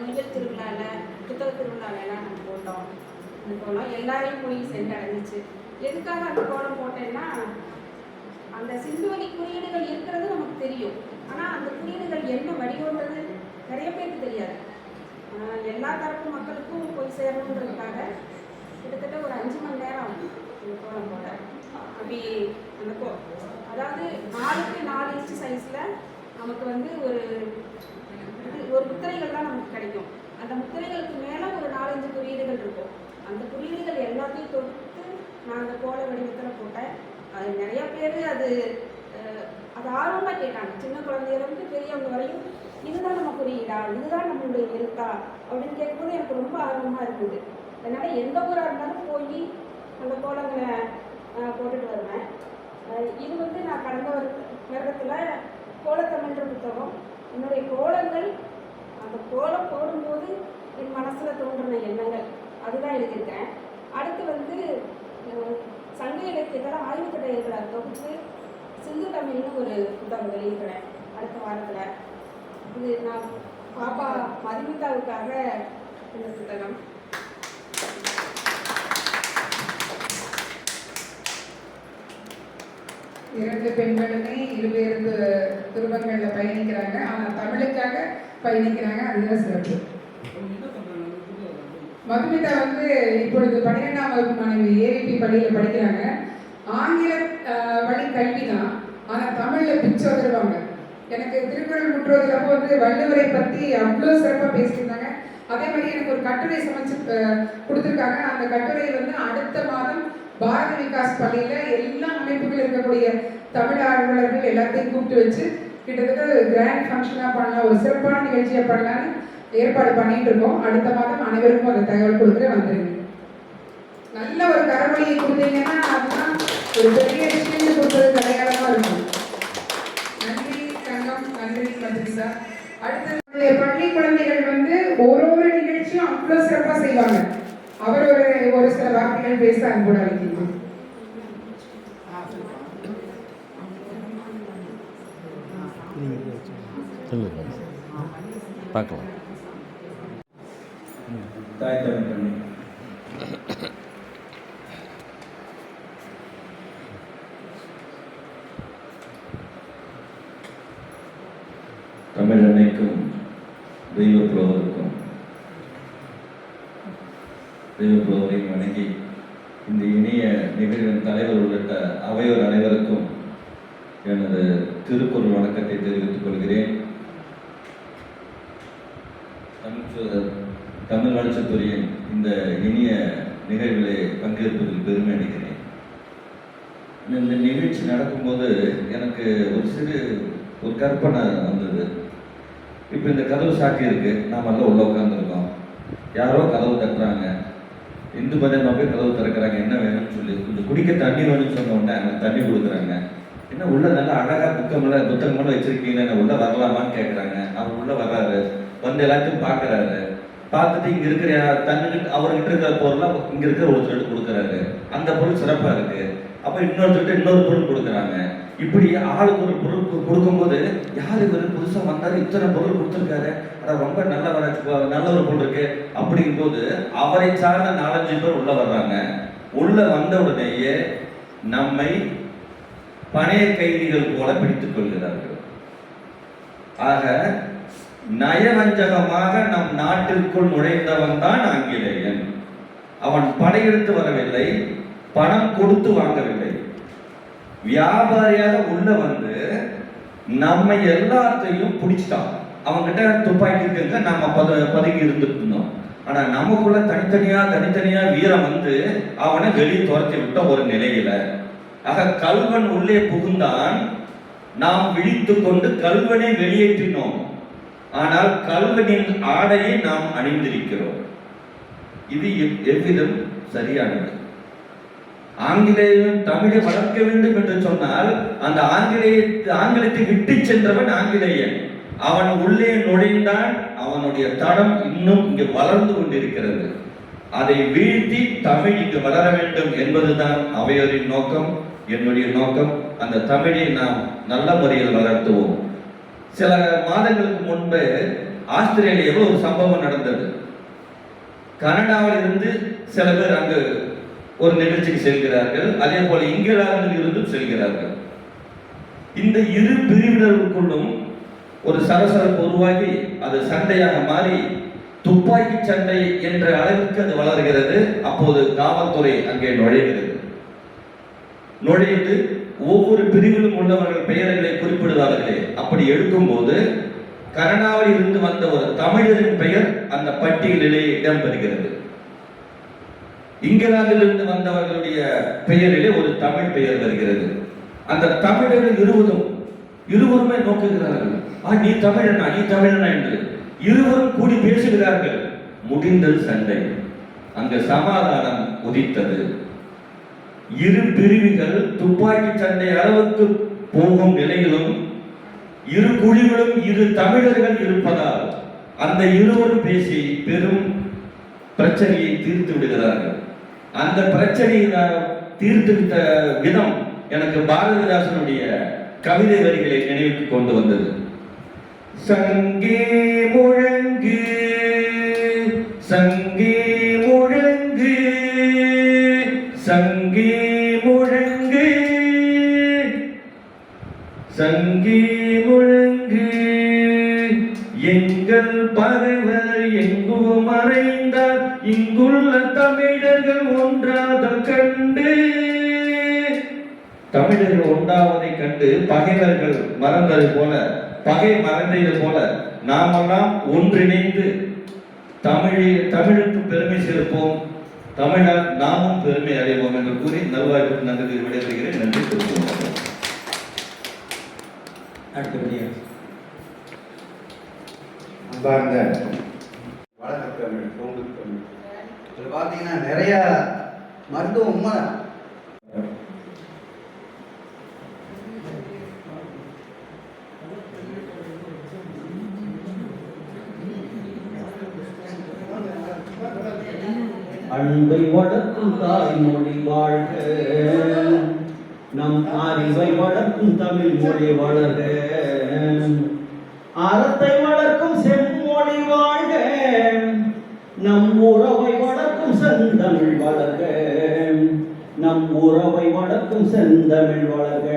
நொய்யல் திருவிழாவில், புத்தக திருவிழாவிலாம் நாங்கள் போட்டோம். அந்த கோலம் எல்லாரையும் போய் சென்றடைஞ்சிச்சு. எதுக்காக அந்த கோலம் போட்டேன்னா, அந்த சிந்துவெளி குறியீடுகள் இருக்கிறது நமக்கு தெரியும், ஆனால் அந்த குறியீடுகள் என்ன வடிவம்ன்றது நிறைய பேருக்கு தெரியாது. எல்லா தரப்பு மக்களுக்கும் போய் சேரணுன்றதுக்காக கிட்டத்தட்ட ஒரு 5 மணி நேரம் இந்த கோலம் போட. அப்படி அந்த அதாவது 4x4 இன்ச் சைஸில் நமக்கு வந்து ஒரு முத்திரைகள் தான் நமக்கு கிடைக்கும். அந்த முத்திரைகளுக்கு மேலே ஒரு 4-5 குறியீடுகள் இருக்கும். அந்த குறியீடுகள் எல்லாத்தையும் தொடுத்து நான் அந்த கோல வடிவத்தில் போட்டேன். அது நிறைய பேர் அது ஆர்வமாக கேட்டாங்க. சின்ன குழந்தையிலேருந்து பெரியவங்க வரையும் இதுதான் நம்ம குறியீடா, இதுதான் நம்மளுடைய எழுத்தா அப்படின்னு கேட்கும்போது எனக்கு ரொம்ப ஆர்வமாக இருந்தது. அதனால் எந்த ஊராக இருந்தாலும் போய் அந்த கோலங்களை போட்டுட்டு வருவேன். இது வந்து நான் கடந்த வருடத்தில் கோலத்தமிழ்ன்ற புத்தகம். என்னுடைய கோலங்கள், அந்த கோலம் போடும்போது என் மனசில் தோன்றின எண்ணங்கள் அதுதான் எழுதியிருக்கேன். அடுத்து வந்து சங்க இலக்கியத்தில் ஆய்வு கட்டுரைகளை தொகுத்து சிந்து தமிழ்னு ஒரு புத்தகம் வெளியிடுறேன் அடுத்த வாரத்தில். இது நான் பாப்பா மதுமிதாவுக்காக இந்த புத்தகம். இரண்டு பெண்களுமே இருவேறு துருவங்களில் பயணிக்கிறாங்க, ஆனால் தமிழுக்காக பயணிக்கிறாங்க. அதுதான் சிறப்பு. மதுமிதா வந்து இப்பொழுது 12ஆம் வகுப்பு மாணவி ஏவிபி பள்ளியில் படிக்கிறாங்க. ஆங்கில வழி கல்வி தான், ஆனால் தமிழில் பிச்சை வருவாங்க. எனக்கு திருக்குறள் முற்றுவதில் அப்போ வந்து வள்ளுவரை பற்றி அவ்வளோ சிறப்பாக பேசியிருந்தாங்க. அதே மாதிரி எனக்கு ஒரு கட்டுரை சமைச்சு கொடுத்துருக்காங்க. அந்த கட்டுரை வந்து அடுத்த மாதம் பாரத விகாஸ் பள்ளியில் எல்லா அமைப்புகள் இருக்கக்கூடிய தமிழ் ஆர்வலர்கள் எல்லாத்தையும் கூப்பிட்டு வச்சு கிட்டத்தட்ட கிராண்ட் ஃபங்க்ஷனாக பண்ணலாம், ஒரு சிறப்பான நிகழ்ச்சியாக பண்ணலான்னு ஏற்பாடு பண்ணிட்டு இருக்கோம். அடுத்த மாதம் அனைவருக்கும் அந்த தகவல் கொடுக்குற வந்துருங்க. நல்ல ஒரு கரவழியை கொடுத்தீங்கன்னா அதுதான் ஒரு பெரிய விஷயம் கொடுத்தது அடையாளமாக இருக்கும். நன்றி தங்கம், நன்றி மதுமிதா. அடுத்த பள்ளி குழந்தைகள் வந்து ஒரு நிகழ்ச்சியும் அவ்வளோ சிறப்பாக செய்வாங்க. அவர் ஒரு சில வார்த்தைகள் பேச அன்போடு அழைக்கிறோம். பார்க்கலாம். தாய் தமிழ் பண்ணி தமிழ் அன்னைக்கும் தெய்வப்புலவருக்கும் தெய்வப்புலவரையும் வணங்கி இந்த இனிய நிகழ்வின் தலைவர் உள்ளிட்ட அவையோர் அனைவருக்கும் எனது திருக்குறள் வணக்கத்தை தெரிவித்துக் கொள்கிறேன். தமிழ் வளர்ச்சித்துறையின் இந்த இனிய நிகழ்விலே பங்கேற்பதில் பெருமை அடைகிறேன். இந்த நிகழ்ச்சி நடக்கும்போது எனக்கு ஒரு கற்பனை வந்தது. இப்போ இந்த கதவு சாட்டி இருக்கு, நாம எல்லாம் உள்ள உட்காந்துருக்கோம். யாரோ கதவு தட்டுறாங்க, இந்து மதம் போய் கதவு திறக்கிறாங்க, என்ன வேணும்னு சொல்லி கொஞ்சம் குடிக்க தண்ணி வேணும்னு சொன்ன உடனே எனக்கு தண்ணி கொடுக்குறாங்க. என்ன உள்ள நல்லா அழகா புத்தகமெல்லாம் வச்சிருக்கீங்களா, என்ன உள்ள வரலாமான்னு கேட்குறாங்க. அவர் உள்ள வர்றாரு, வந்து எல்லாத்தையும் பார்க்குறாரு. பார்த்துட்டு இங்கே இருக்கிற தன்னுக்கிட்ட அவர்கிட்ட இருக்கிற பொருளாக இங்கே இருக்கிற ஒருத்தருக்கு கொடுக்குறாரு. அந்த பொருள் சிறப்பாக இருக்கு. அப்போ இன்னொருத்தர்கிட்ட இன்னொரு பொருள் கொடுக்குறாங்க. இப்படி ஆளுக்கு ஒரு பொருள் கொடுக்கும்போது யார் இவர் புதுசாக வந்தாரு, இத்தனை பொருள் கொடுத்துருக்காரு, ஆனால் ரொம்ப நல்ல ஒரு பொருள் இருக்கு அப்படிங்கும்போது அவரை சார்ந்த 4-5 பேர் உள்ள வர்றாங்க. உள்ள வந்த உடனேயே நம்மை பணைய கைதிகள் போல பிடித்துக் கொள்கிறார்கள். ஆக நயவஞ்சகமாக நம் நாட்டிற்குள் நுழைந்தவன் தான் ஆங்கிலேயன். அவன் படையெடுத்து வரவில்லை, பணம் கொடுத்து வாங்கவில்லை. வியாபாரியாக உள்ள வந்து நம்ம எல்லாத்தையும் பிடிச்சிட்டான். அவன்கிட்ட துப்பாக்கி இருக்குங்க, நம்ம பதுங்கி இருந்துட்டு இருந்தோம். ஆனா நமக்குள்ள தனித்தனியா வீரம் வந்து அவனை வெளியே துரத்தி விட்ட ஒரு நிலையில. ஆக கல்வன் உள்ளே புகுந்தான், நாம் விழித்து கொண்டு கல்வனை வெளியேற்றினோம். ஆனால் கல்வனின் ஆடையை நாம் அணிந்திருக்கிறோம். இது எவ்விதம் சரியானது? ஆங்கிலேயம் தமிழை வளர்க்க வேண்டும் என்று சொன்னால் அந்த ஆங்கிலத்தை விட்டு சென்றவன் ஆங்கிலேயன். அவன் உள்ளே நுழைந்தான். அவனுடைய தடம் இன்னும் இங்கு வளர்ந்து கொண்டிருக்கிறது. அதை வீழ்த்தி தமிழ் இங்கு வளர வேண்டும் என்பதுதான் அவையோரின் நோக்கம், என்னுடைய நோக்கம். அந்த தமிழை நாம் நல்ல முறையில் வளர்த்துவோம். சில மாதங்களுக்கு முன்பு ஆஸ்திரேலியாவில் ஒரு சம்பவம் நடந்தது. கனடாவில் இருந்து சில பேர் அங்கு ஒரு நிகழ்ச்சிக்கு செல்கிறார்கள், அதே போல இங்கிலாந்தில் இருந்தும் செல்கிறார்கள். இந்த இரு பிரிவினருக்குள்ளும் ஒரு சலசலப்பு உருவாகி அது சண்டையாக மாறி துப்பாக்கி சண்டை என்ற அளவுக்கு அது வளர்கிறது. அப்போது காவல்துறை அங்கே நுழைந்து ஒவ்வொரு பிரிவிலும் உள்ளவர்கள் பெயர்களை குறிப்பிடுவார்களே, அப்படி எடுக்கும்போது கனடாவில் இருந்து வந்த ஒரு தமிழரின் பெயர் அந்த பட்டியலிலே இடம்பெறுகிறது. இங்கிலாந்திலிருந்து வந்தவர்களுடைய பெயரிலே ஒரு தமிழ் பெயர் வருகிறது. அந்த தமிழர்கள் இருவருமே நோக்குகிறார்கள், நீ தமிழனா, நீ தமிழனா என்று இருவரும் கூடி பேசுகிறார்கள். முடிந்தது சண்டை. அங்க சமாதானம் உதித்தது. இரு பிரிவுகள் துப்பாக்கி சண்டை அளவுக்கு போகும் நிலையிலும் இரு குழிகளும் இரு தமிழர்கள் இருப்பதால் அந்த இருவரும் பேசி பெரும் பிரச்சனையை தீர்த்து விடுகிறார்கள். அந்த பிரச்சனையை தீர்த்து விட்ட விதம் எனக்கு பாரதிதாசனுடைய கவிதை வரிகளை நினைவுக்கு கொண்டு வந்தது. சங்கே முழங்கு சங்கே முழங்கு சங்கே முழங்கு சங்கே முழங்கு எங்கள் பகைவர் எங்கோ மறைந்தார் இங்குள்ள தமிழர்கள் ஒன்றாத கண்டு. தமிழர்கள் ஒன்றாவதை கண்டு பகைவர்கள் மறந்தது போல, பகை மறந்தது போல நாமெல்லாம் ஒன்றிணைந்து தமிழுக்கு பெருமை சேர்ப்போம், தமிழால் நாமும் பெருமை அடைவோம் என்று கூறி நல்வாய்ப்பு நன்றி விடைபெறுகிறேன். நன்றி சொல்லுவோம். அடுத்தபடியாக அன்பார்ந்த வழக்கத்தமிழ், பொங்குத்தமிழ், இதில் பார்த்தீங்கன்னா நிறைய மருத்துவம் உண்மை. அன்பை வளர்க்கும் தாய்மொழி வாழ்க, நம் அறிவை வளர்க்கும் தமிழ் மொழி வளர்க, அறத்தை வளர்க்கும் செம்மொழி வாழ்க, நம் உறவை வளர்க்கும் செந்தமிழ் வளர்க, நம் உறவை வளர்க்கும் செந்தமிழ் வளர்க.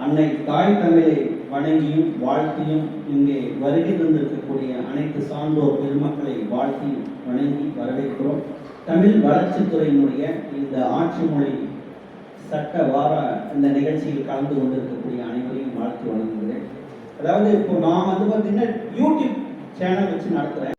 அன்னை தாய் தமிழை வணங்கியும் வாழ்த்தியும் இங்கே வருகை தந்திருக்கக்கூடிய அனைத்து சான்றோர் பெருமக்களை வாழ்த்தி வணங்கி வரவேற்கிறோம். தமிழ் வளர்ச்சித்துறையினுடைய இந்த ஆட்சி மொழி சட்ட வார இந்த நிகழ்ச்சியில் கலந்து கொண்டிருக்கக்கூடிய அனைவரையும் வாழ்த்து வழங்குகிறேன். அதாவது இப்போ நான் பார்த்தீங்கன்னா யூடியூப் சேனல் வச்சு நடத்துகிறேன்.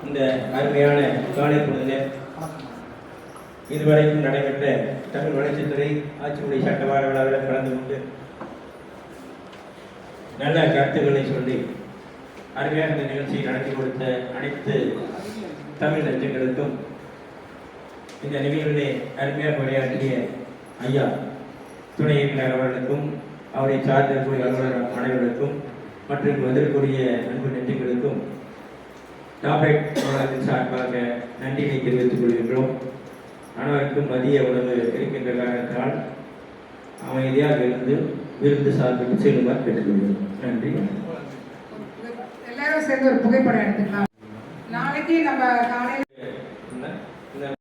இந்த அருமையான காலை பொழுதில் இதுவரைக்கும் நடைபெற்ற தமிழ் வளர்ச்சித்துறை ஆட்சிமொழி சட்ட வார விழாவில் கலந்து கொண்டு நல்ல கருத்துக்களை சொல்லி அருமையாக இந்த நிகழ்ச்சியை நடத்தி கொடுத்த அனைத்து தமிழ் நெஞ்சங்களுக்கும், இந்த நிகழ்விலே அருமையாக உரையாற்றிய ஐயா துணை இயக்குனர் அவர்களுக்கும், அவரை சார்ந்த அலுவலர் அனைவருக்கும் மற்றும் வந்திருக்கக்கூடிய அன்பு நெஞ்சங்களுக்கும் டாபெட் அவர்களின் சார்பாக நன்றியை தெரிவித்துக் கொள்கின்றோம். அனைவருக்கும் மதிய உணவு இருக்கின்ற காரணத்தினால் அமைதியாக இருந்து விருந்து சார்பு செல்லுமாறு கேட்டுக்கொள்கிறோம். நன்றி. எல்லாரும் சேர்ந்து ஒரு புகைப்படம் எடுத்துக்கலாம். நாளைக்கு நம்ம காலையில்